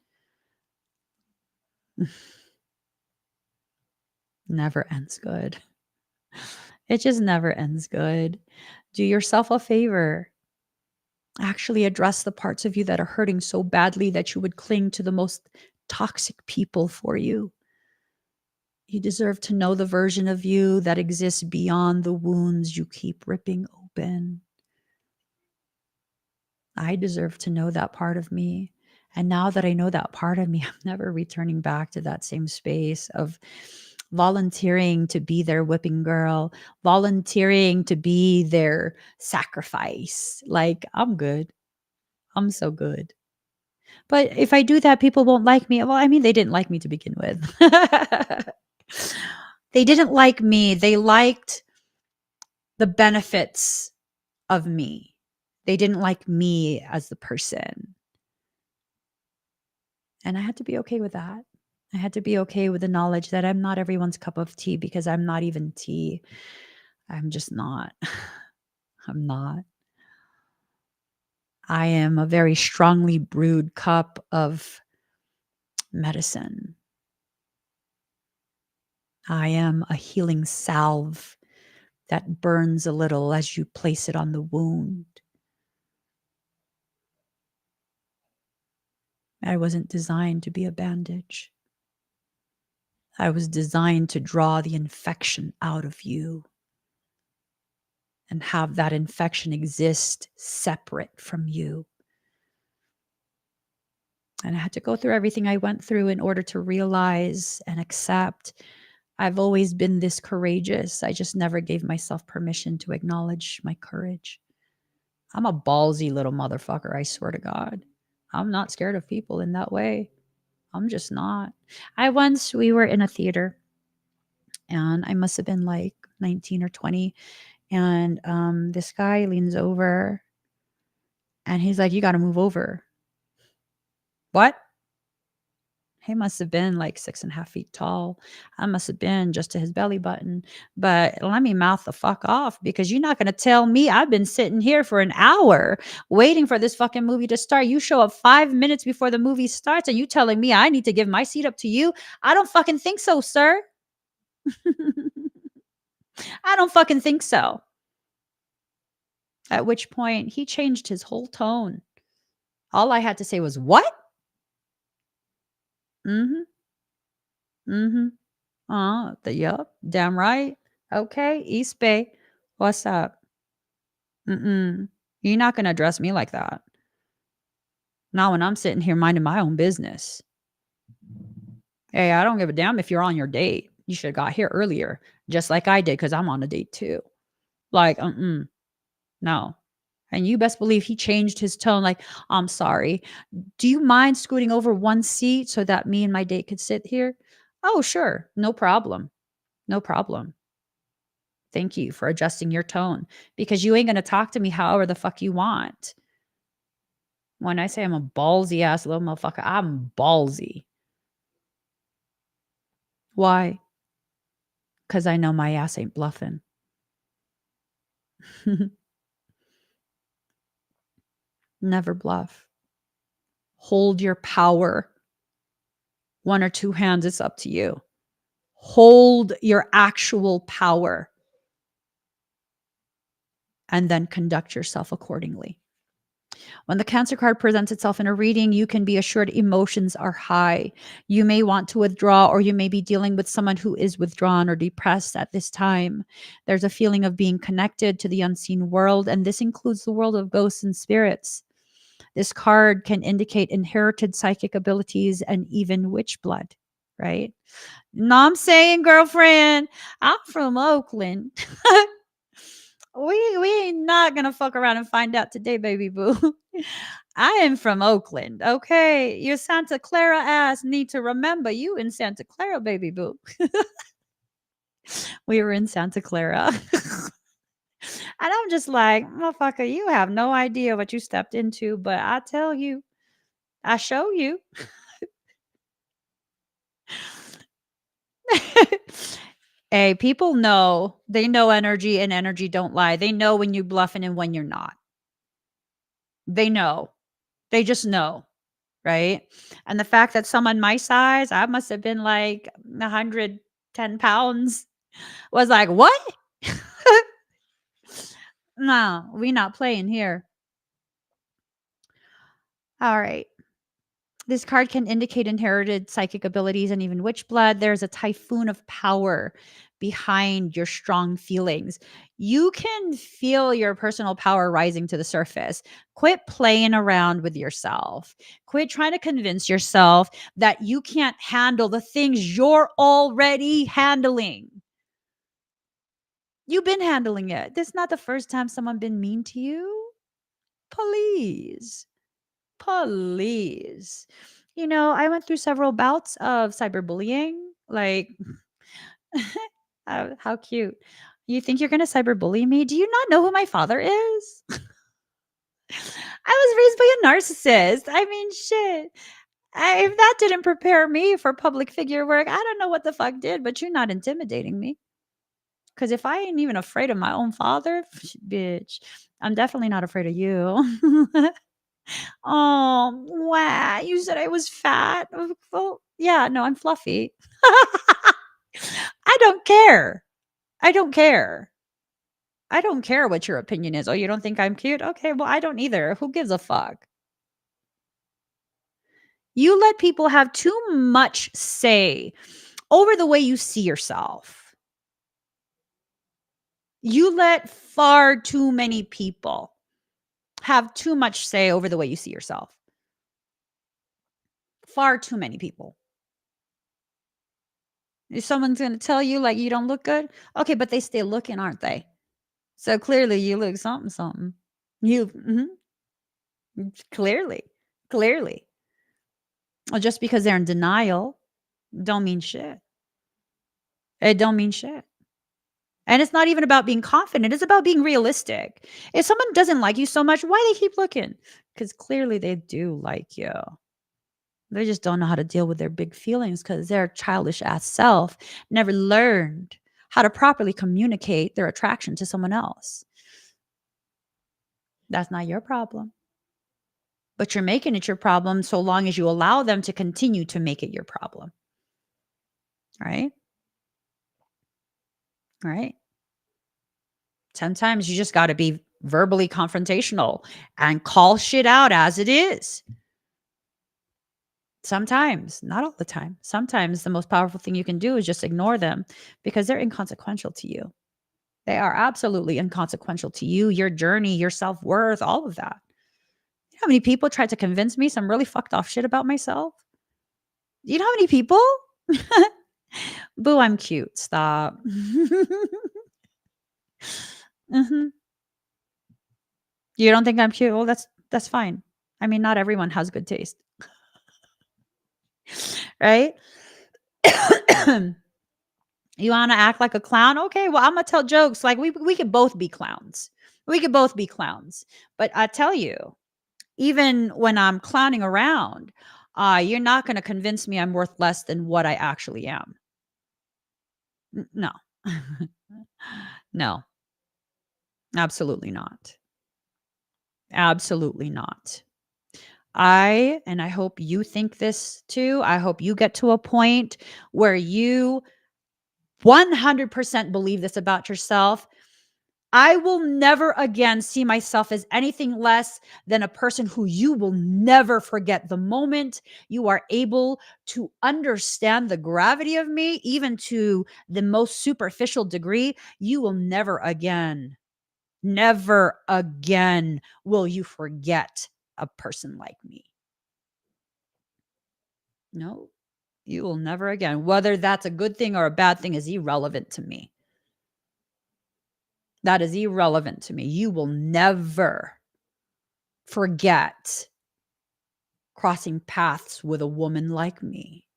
Never ends good. It just never ends good. Do yourself a favor. Actually address the parts of you that are hurting so badly that you would cling to the most toxic people for you. You deserve to know the version of you that exists beyond the wounds you keep ripping open. I deserve to know that part of me. And now that I know that part of me, I'm never returning back to that same space of volunteering to be their whipping girl, volunteering to be their sacrifice. Like, I'm good. I'm so good. But if I do that, people won't like me. Well, I mean, they didn't like me to begin with. They didn't like me. They liked the benefits of me. They didn't like me as the person. And I had to be okay with that. I had to be okay with the knowledge that I'm not everyone's cup of tea, because I'm not even tea. I'm just not. I'm not. I am a very strongly brewed cup of medicine. I am a healing salve that burns a little as you place it on the wound. I wasn't designed to be a bandage. I was designed to draw the infection out of you and have that infection exist separate from you. And I had to go through everything I went through in order to realize and accept I've always been this courageous. I just never gave myself permission to acknowledge my courage. I'm a ballsy little motherfucker, I swear to God. I'm not scared of people in that way. I'm just not. We were in a theater and I must have been like 19 or 20. And this guy leans over and he's like, "You got to move over." What? He must have been like 6.5 feet tall. I must have been just to his belly button. But let me mouth the fuck off because you're not going to tell me I've been sitting here for an hour waiting for this fucking movie to start. You show up 5 minutes before the movie starts and you telling me I need to give my seat up to you? I don't fucking think so, sir. I don't fucking think so. At which point he changed his whole tone. All I had to say was, "What?" Mhm. Mhm. Yup, damn right. Okay, East Bay. What's up? Mm-mm. You're not gonna address me like that. Not when I'm sitting here minding my own business. Hey, I don't give a damn if you're on your date. You should have got here earlier, just like I did, because I'm on a date too. Like, no. And you best believe he changed his tone. Like, "I'm sorry. Do you mind scooting over one seat so that me and my date could sit here?" "Oh, sure. No problem. No problem. Thank you for adjusting your tone because you ain't going to talk to me however the fuck you want." When I say I'm a ballsy ass little motherfucker, I'm ballsy. Why? Because I know my ass ain't bluffing. Never bluff. Hold your power. One or two hands, it's up to you. Hold your actual power and then conduct yourself accordingly. When the Cancer card presents itself in a reading, you can be assured emotions are high. You may want to withdraw, or you may be dealing with someone who is withdrawn or depressed at this time. There's a feeling of being connected to the unseen world, and this includes the world of ghosts and spirits. This card can indicate inherited psychic abilities and even witch blood, right? No, I'm saying, girlfriend, I'm from Oakland. We ain't not gonna fuck around and find out today, baby boo. I am from Oakland, okay? Your Santa Clara ass need to remember you in Santa Clara, baby boo. We were in Santa Clara. And I'm just like, "Motherfucker, you have no idea what you stepped into, but I tell you, I show you." Hey, people know. They know energy and energy don't lie. They know when you bluffing and when you're not. They know. They just know. Right? And the fact that someone my size, I must have been like 110 pounds, was like, "What?" No, we not playing here. All right. This card can indicate inherited psychic abilities and even witch blood. There's a typhoon of power behind your strong feelings. You can feel your personal power rising to the surface. Quit playing around with yourself. Quit trying to convince yourself that you can't handle the things you're already handling. You've been handling it. This is not the first time someone been mean to you. Please. Please. I went through several bouts of cyberbullying. Like, how cute. You think you're going to cyberbully me? Do you not know who my father is? I was raised by a narcissist. I mean, shit. If that didn't prepare me for public figure work, I don't know what the fuck did, but you're not intimidating me. Because if I ain't even afraid of my own father, bitch, I'm definitely not afraid of you. Oh, wow. You said I was fat. Well, yeah, no, I'm fluffy. I don't care. I don't care. I don't care what your opinion is. Oh, you don't think I'm cute? Okay, well, I don't either. Who gives a fuck? You let people have too much say over the way you see yourself. You let far too many people have too much say over the way you see yourself. Far too many people. If someone's going to tell you like you don't look good, okay, but they stay looking, aren't they? So clearly you look something, something. Clearly, clearly. Well, just because they're in denial don't mean shit. It don't mean shit. And it's not even about being confident. It's about being realistic. If someone doesn't like you so much, why they keep looking? Because clearly they do like you. They just don't know how to deal with their big feelings because their childish ass self never learned how to properly communicate their attraction to someone else. That's not your problem. But you're making it your problem so long as you allow them to continue to make it your problem. Right? Right? Sometimes you just got to be verbally confrontational and call shit out as it is. Sometimes, not all the time. Sometimes the most powerful thing you can do is just ignore them because they're inconsequential to you. They are absolutely inconsequential to you, your journey, your self worth, all of that. You know how many people tried to convince me some really fucked off shit about myself? You know how many people? Boo, I'm cute. Stop. Mhm. You don't think I'm cute? Well, that's fine. I mean, not everyone has good taste, right? You wanna act like a clown? Okay, well, Imma tell jokes, like, we could both be clowns. We could both be clowns, but I tell you, even when I'm clowning around, you're not gonna convince me I'm worth less than what I actually am. N no. No, absolutely not. Absolutely not. I hope you think this too. I hope you get to a point where you 100% believe this about yourself. I will never again see myself as anything less than a person who you will never forget. The moment you are able to understand the gravity of me, even to the most superficial degree, you will never again will you forget a person like me. No, you will never again. Whether that's a good thing or a bad thing is irrelevant to me. That is irrelevant to me. You will never forget crossing paths with a woman like me.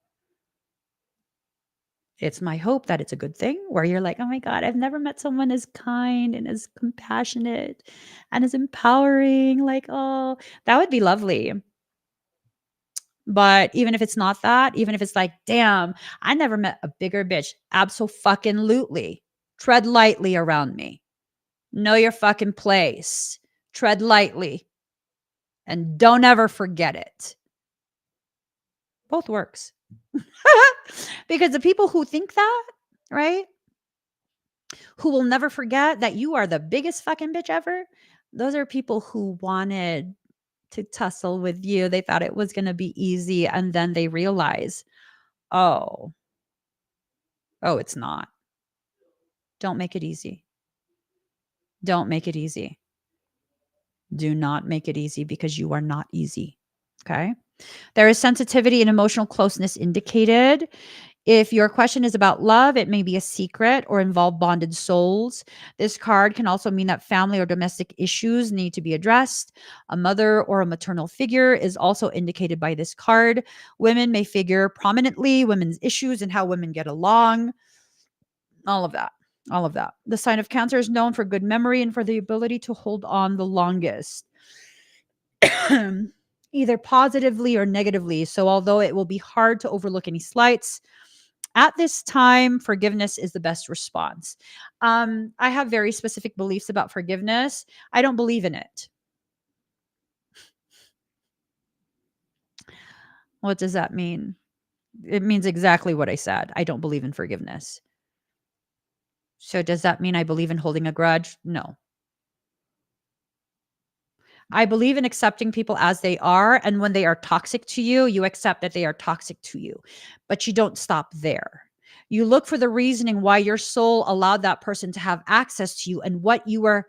It's my hope that it's a good thing where you're like, oh my God, I've never met someone as kind and as compassionate and as empowering. Like, oh, that would be lovely. But even if it's not that, even if it's like, damn, I never met a bigger bitch. Abso-fucking-lutely. Tread lightly around me. Know your fucking place. Tread lightly. And don't ever forget it. Both works. Because the people who think that, right? Who will never forget that you are the biggest fucking bitch ever. Those are people who wanted to tussle with you. They thought it was going to be easy. And then they realize, oh, it's not. Don't make it easy. Don't make it easy. Do not make it easy because you are not easy. Okay. There is sensitivity and emotional closeness indicated. If your question is about love, it may be a secret or involve bonded souls. This card can also mean that family or domestic issues need to be addressed. A mother or a maternal figure is also indicated by this card. Women may figure prominently, women's issues and how women get along, all of that. All of that. The sign of Cancer is known for good memory and for the ability to hold on the longest, either positively or negatively. So, although it will be hard to overlook any slights, at this time, forgiveness is the best response. I have very specific beliefs about forgiveness. I don't believe in it. What does that mean? It means exactly what I said. I don't believe in forgiveness. So does that mean I believe in holding a grudge? No. I believe in accepting people as they are. And when they are toxic to you, you accept that they are toxic to you, but you don't stop there. You look for the reasoning why your soul allowed that person to have access to you and what you were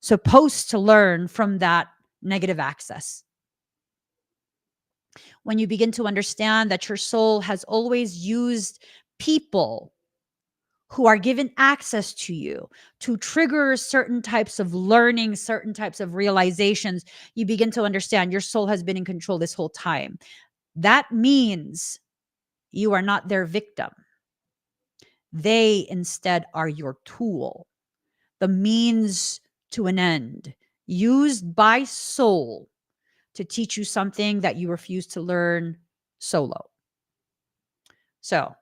supposed to learn from that negative access. When you begin to understand that your soul has always used people who are given access to you to trigger certain types of learning, certain types of realizations, you begin to understand your soul has been in control this whole time. That means you are not their victim. They instead are your tool, the means to an end, used by soul to teach you something that you refuse to learn solo. So,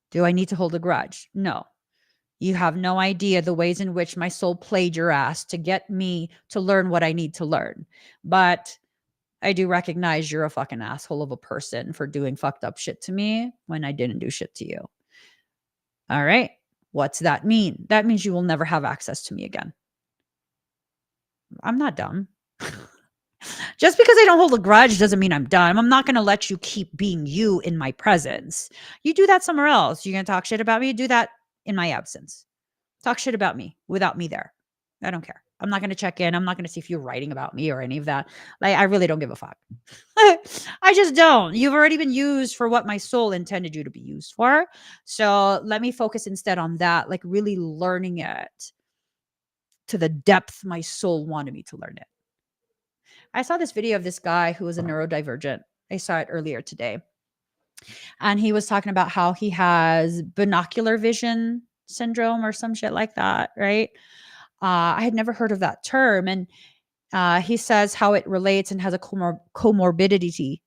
do I need to hold a grudge? No. You have no idea the ways in which my soul played your ass to get me to learn what I need to learn. But I do recognize you're a fucking asshole of a person for doing fucked up shit to me when I didn't do shit to you. All right. What's that mean? That means you will never have access to me again. I'm not dumb. Just because I don't hold a grudge doesn't mean I'm done. I'm not going to let you keep being you in my presence. You do that somewhere else. You're going to talk shit about me. Do that in my absence. Talk shit about me without me there. I don't care. I'm not going to check in. I'm not going to see if you're writing about me or any of that. Like, I really don't give a fuck. I just don't. You've already been used for what my soul intended you to be used for. So let me focus instead on that, like really learning it to the depth my soul wanted me to learn it. I saw this video of this guy who was a neurodivergent. I saw it earlier today. And he was talking about how he has binocular vision syndrome or some shit like that, right? I had never heard of that term. And he says how it relates and has a comorbidity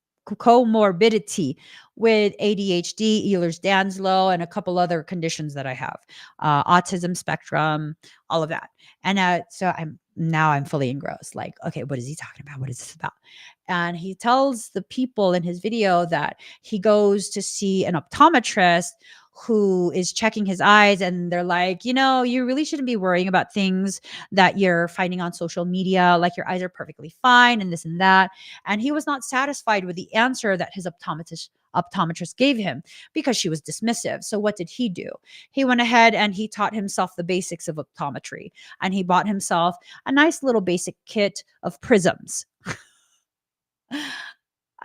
with ADHD, Ehlers-Danlos, and a couple other conditions that I have, autism spectrum, all of that. And so I'm fully engrossed. Like, okay, what is he talking about? What is this about? And he tells the people in his video that he goes to see an optometrist who is checking his eyes, and they're like, you really shouldn't be worrying about things that you're finding on social media, like your eyes are perfectly fine and this and that. And he was not satisfied with the answer that his optometrist gave him because she was dismissive. So what did he do? He went ahead and he taught himself the basics of optometry, and he bought himself a nice little basic kit of prisms.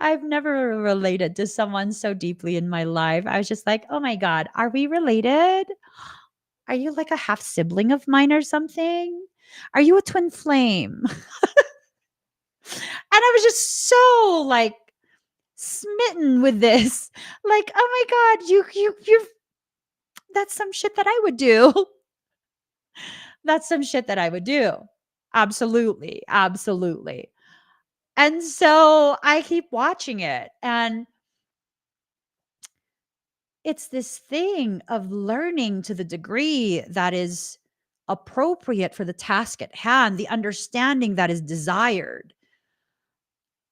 I've never related to someone so deeply in my life. I was just like, oh my God, are we related? Are you like a half sibling of mine or something? Are you a twin flame? And I was just so like smitten with this. Like, oh my God, you that's some shit that I would do. That's some shit that I would do. Absolutely. Absolutely. And so I keep watching it, and it's this thing of learning to the degree that is appropriate for the task at hand, the understanding that is desired.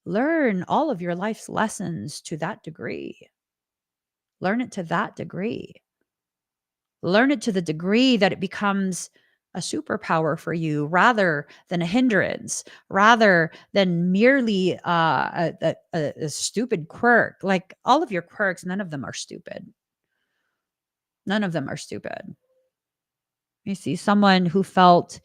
Learn all of your life's lessons to that degree. Learn it to that degree. Learn it to the degree that it becomes a superpower for you rather than a hindrance, rather than merely a stupid quirk. Like all of your quirks, none of them are stupid. None of them are stupid. You see, someone who felt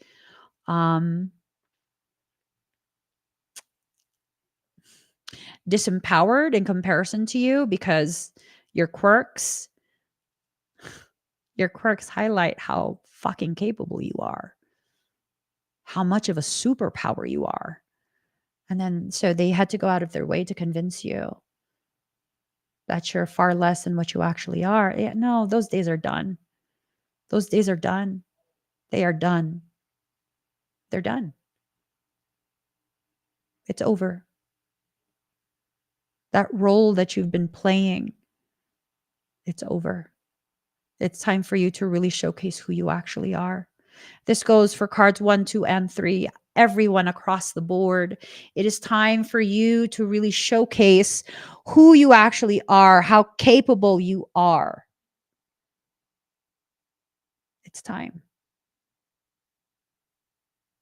disempowered in comparison to you because your quirks highlight how fucking capable you are, how much of a superpower you are. And then so they had to go out of their way to convince you that you're far less than what you actually are. Yeah, no, those days are done. Those days are done. They are done. They're done. It's over. That role that you've been playing, it's over. It's time for you to really showcase who you actually are. This goes for cards 1, 2, and 3, everyone across the board. It is time for you to really showcase who you actually are, how capable you are. It's time.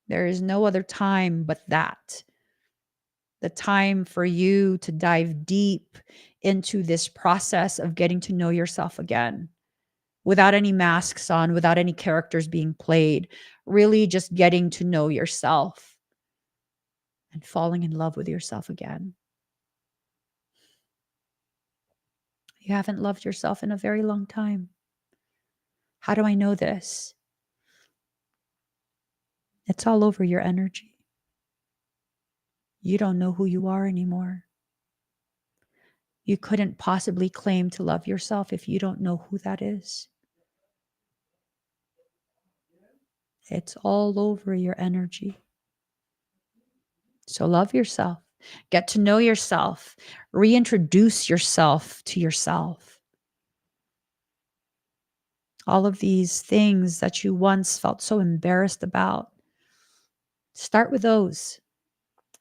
There is no other time but that. The time for you to dive deep into this process of getting to know yourself again without any masks on, without any characters being played, really just getting to know yourself and falling in love with yourself again. You haven't loved yourself in a very long time. How do I know this? It's all over your energy. You don't know who you are anymore. You couldn't possibly claim to love yourself if you don't know who that is. It's all over your energy. So love yourself. Get to know yourself. Reintroduce yourself to yourself. All of these things that you once felt so embarrassed about, start with those.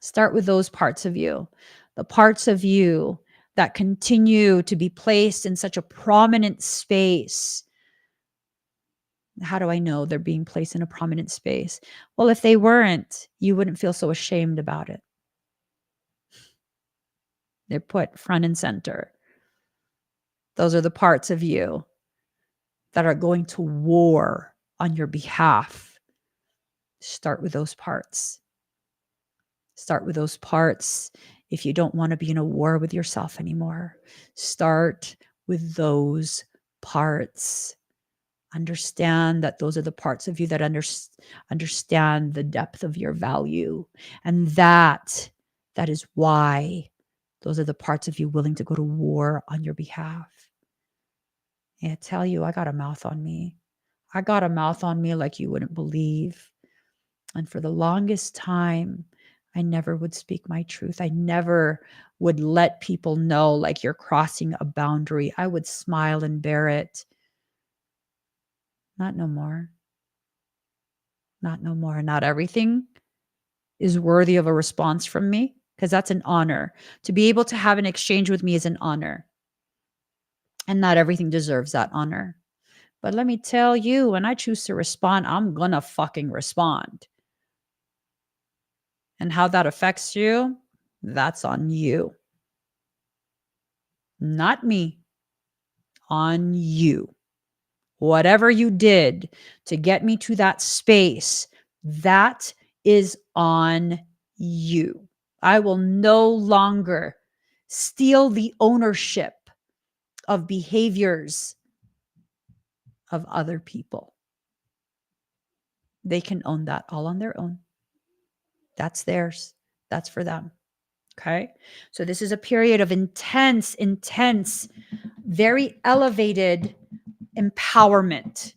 Start with those parts of you. The parts of you that continue to be placed in such a prominent space. How do I know they're being placed in a prominent space? Well, if they weren't, you wouldn't feel so ashamed about it. They're put front and center. Those are the parts of you that are going to war on your behalf. Start with those parts. Start with those parts. If you don't want to be in a war with yourself anymore, start with those parts. Understand that those are the parts of you that understand the depth of your value. And that is why those are the parts of you willing to go to war on your behalf. I tell you, I got a mouth on me. I got a mouth on me like you wouldn't believe. And for the longest time, I never would speak my truth. I never would let people know like you're crossing a boundary. I would smile and bear it. Not no more. Not no more. Not everything is worthy of a response from me, because that's an honor. To be able to have an exchange with me is an honor. And not everything deserves that honor. But let me tell you, when I choose to respond, I'm gonna fucking respond. And how that affects you, that's on you. Not me. On you. Whatever you did to get me to that space, that is on you. I will no longer steal the ownership of behaviors of other people. They can own that all on their own. That's theirs. That's for them. Okay. So this is a period of intense, very elevated empowerment.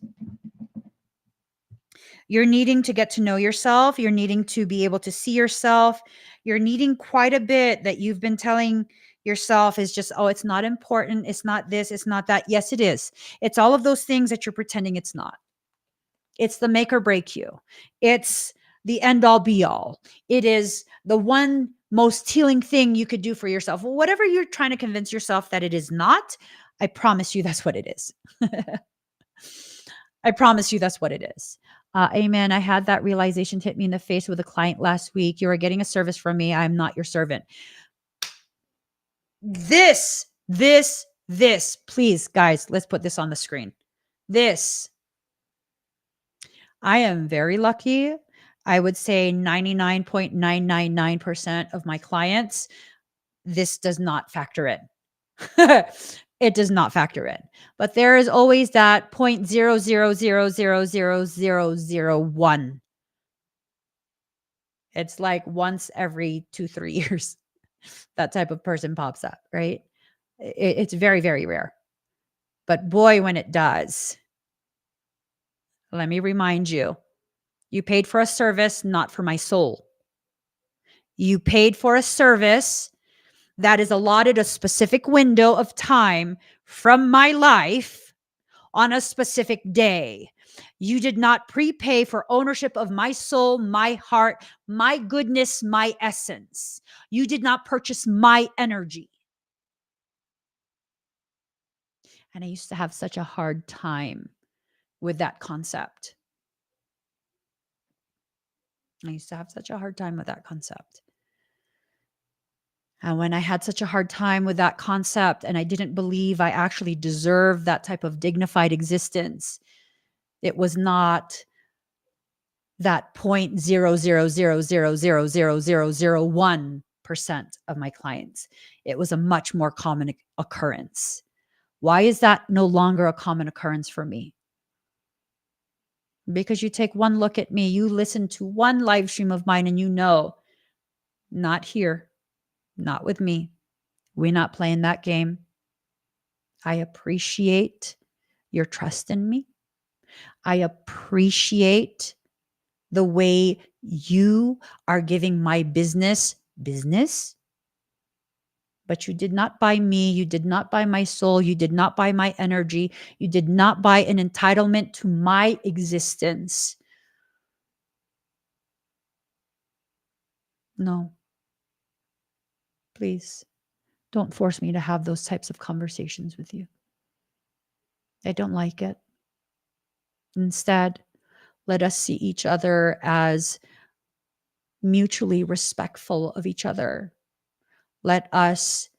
You're needing to get to know yourself. You're needing to be able to see yourself. You're needing quite a bit that you've been telling yourself is just, oh, it's not important. It's not this. It's not that. Yes, it is. It's all of those things that you're pretending it's not. It's the make or break you. It's the end all be all. It is the one most healing thing you could do for yourself. Well, whatever you're trying to convince yourself that it is not, I promise you that's what it is. I promise you that's what it is. Amen. I had that realization hit me in the face with a client last week. You are getting a service from me. I'm not your servant. This, please, guys, let's put this on the screen. This, I am very lucky. I would say 99.999% of my clients, this does not factor in. It does not factor in. But there is always that 0.000000001. It's like once every 2-3 years, that type of person pops up, right? It's very, very rare. But boy, when it does, let me remind you, you paid for a service, not for my soul. You paid for a service that is allotted a specific window of time from my life on a specific day. You did not prepay for ownership of my soul, my heart, my goodness, my essence. You did not purchase my energy. And I used to have such a hard time with that concept. I used to have such a hard time with that concept. And when I had such a hard time with that concept and I didn't believe I actually deserved that type of dignified existence, it was not that 0.000000001% of my clients. It was a much more common occurrence. Why is that no longer a common occurrence for me? Because you take one look at me, you listen to one live stream of mine, and you know, not here, not with me. We're not playing that game. I appreciate your trust in me. I appreciate the way you are giving my business, but you did not buy me. You did not buy my soul. You did not buy my energy. You did not buy an entitlement to my existence. No, please don't force me to have those types of conversations with you. I don't like it. Instead, let us see each other as mutually respectful of each other. Let us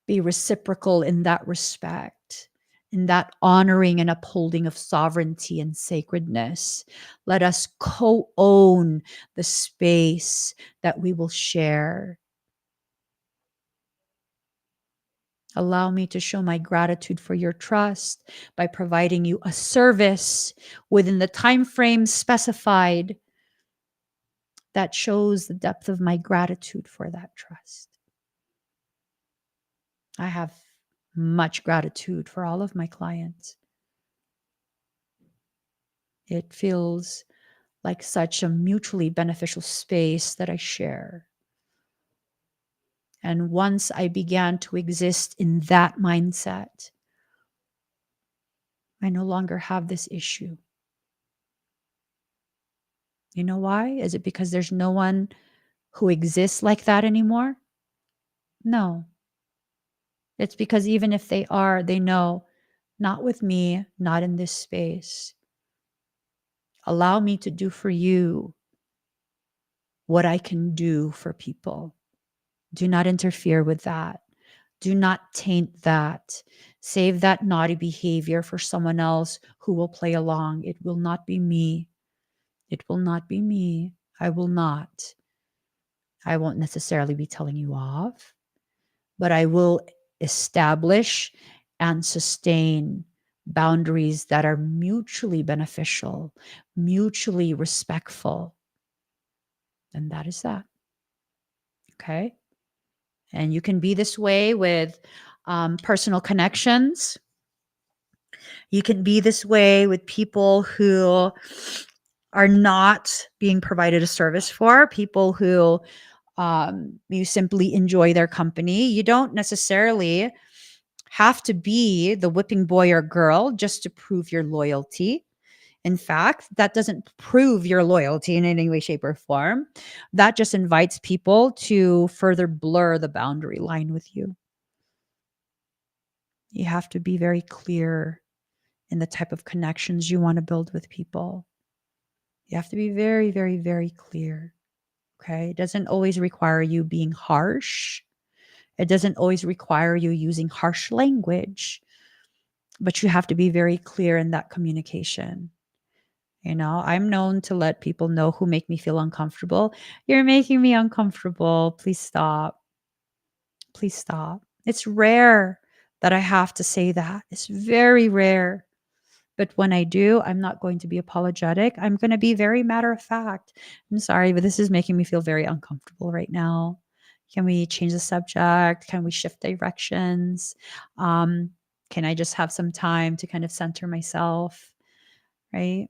be reciprocal in that respect, in that honoring and upholding of sovereignty and sacredness. Let us co-own the space that we will share. Allow me to show my gratitude for your trust by providing you a service within the time frame specified that shows the depth of my gratitude for that trust. I have much gratitude for all of my clients. It feels like such a mutually beneficial space that I share. And once I began to exist in that mindset, I no longer have this issue. You know why? Is it because there's no one who exists like that anymore? No. It's because even if they are, they know, not with me, not in this space. Allow me to do for you what I can do for people. Do not interfere with that. Do not taint that. Save that naughty behavior for someone else who will play along. It will not be me. It will not be me. I will not. I won't necessarily be telling you off, but I will establish and sustain boundaries that are mutually beneficial, mutually respectful. And that is that. Okay. And you can be this way with personal connections. You can be this way with people who are not being provided a service for, people who you simply enjoy their company. You don't necessarily have to be the whipping boy or girl just to prove your loyalty. In fact, that doesn't prove your loyalty in any way, shape, or form. That just invites people to further blur the boundary line with you. You have to be very clear in the type of connections you want to build with people. You have to be very, very, very clear. Okay. It doesn't always require you being harsh. It doesn't always require you using harsh language, but you have to be very clear in that communication. You know, I'm known to let people know who make me feel uncomfortable. You're making me uncomfortable. Please stop. Please stop. It's rare that I have to say that. It's very rare. But when I do, I'm not going to be apologetic. I'm going to be very matter of fact. I'm sorry, but this is making me feel very uncomfortable right now. Can we change the subject? Can we shift directions? Can I just have some time to kind of center myself? Right?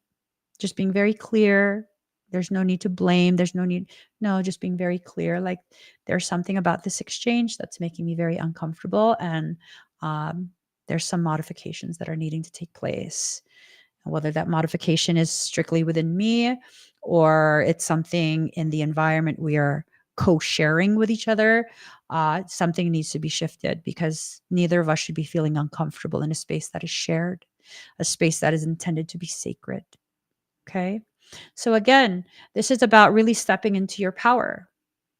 Just being very clear. There's no need to blame. No, just being very clear. Like there's something about this exchange that's making me very uncomfortable. And there's some modifications that are needing to take place. And whether that modification is strictly within me or it's something in the environment we are co-sharing with each other, something needs to be shifted because neither of us should be feeling uncomfortable in a space that is shared. a space that is intended to be sacred. Okay. So again, this is about really stepping into your power.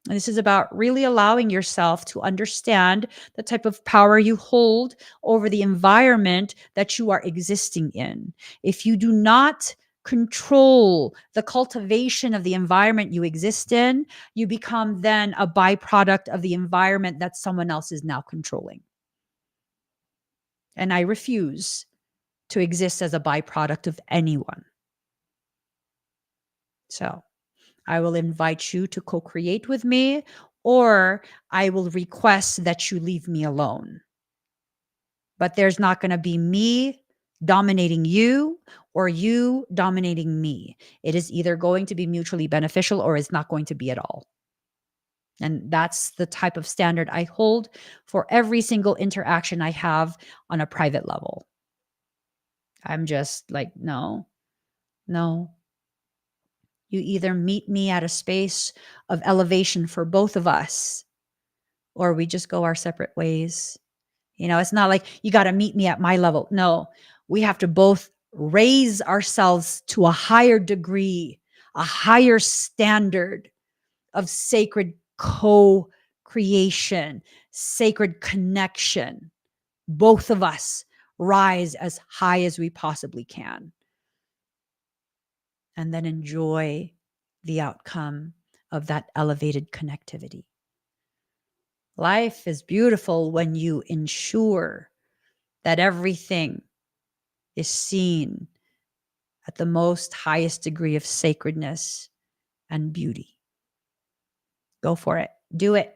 And this is about really allowing yourself to understand the type of power you hold over the environment that you are existing in. If you do not control the cultivation of the environment you exist in, you become then a byproduct of the environment that someone else is now controlling. And I refuse to exist as a byproduct of anyone. So I will invite you to co-create with me, or I will request that you leave me alone. But there's not going to be me dominating you or you dominating me. It is either going to be mutually beneficial or it's not going to be at all. And that's the type of standard I hold for every single interaction I have on a private level. I'm just like, no. You either meet me at a space of elevation for both of us, or we just go our separate ways. It's not like you got to meet me at my level. No, we have to both raise ourselves to a higher degree, a higher standard of sacred co-creation, sacred connection. Both of us rise as high as we possibly can, and then enjoy the outcome of that elevated connectivity. Life is beautiful when you ensure that everything is seen at the most highest degree of sacredness and beauty. Go for it. Do it.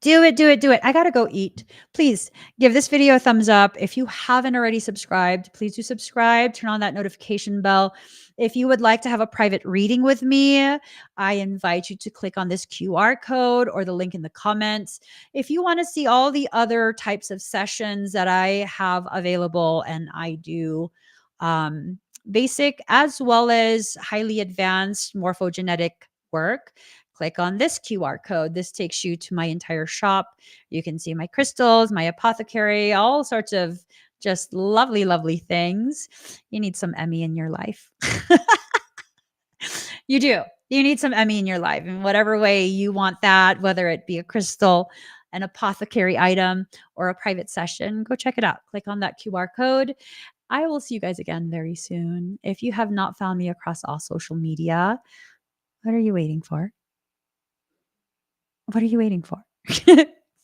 Do it. I got to go eat. Please give this video a thumbs up. If you haven't already subscribed, please do subscribe. Turn on that notification bell. If you would like to have a private reading with me, I invite you to click on this QR code or the link in the comments. If you want to see all the other types of sessions that I have available, and I do basic as well as highly advanced morphogenetic work, click on this QR code. This takes you to my entire shop. You can see my crystals, my apothecary, all sorts of just lovely, lovely things. You need some Emmy in your life. You do. You need some Emmy in your life in whatever way you want that, whether it be a crystal, an apothecary item, or a private session. Go check it out. Click on that QR code. I will see you guys again very soon. If you have not found me across all social media, what are you waiting for? What are you waiting for?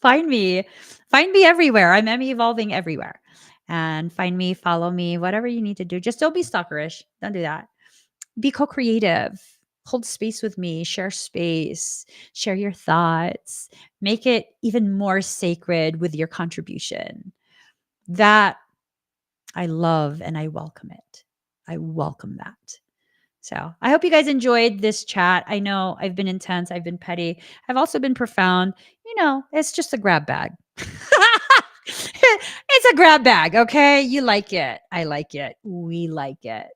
Find me everywhere. I'm Emmy Evolving everywhere. And find me, follow me, whatever you need to do. Just don't be stalkerish. Don't do that. Be co-creative. Hold space with me. Share space. Share your thoughts. Make it even more sacred with your contribution. That I love and I welcome it. I welcome that. So I hope you guys enjoyed this chat. I know I've been intense. I've been petty. I've also been profound. It's just a grab bag. It's a grab bag. Okay. You like it. I like it. We like it.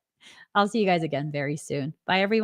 I'll see you guys again very soon. Bye, everyone.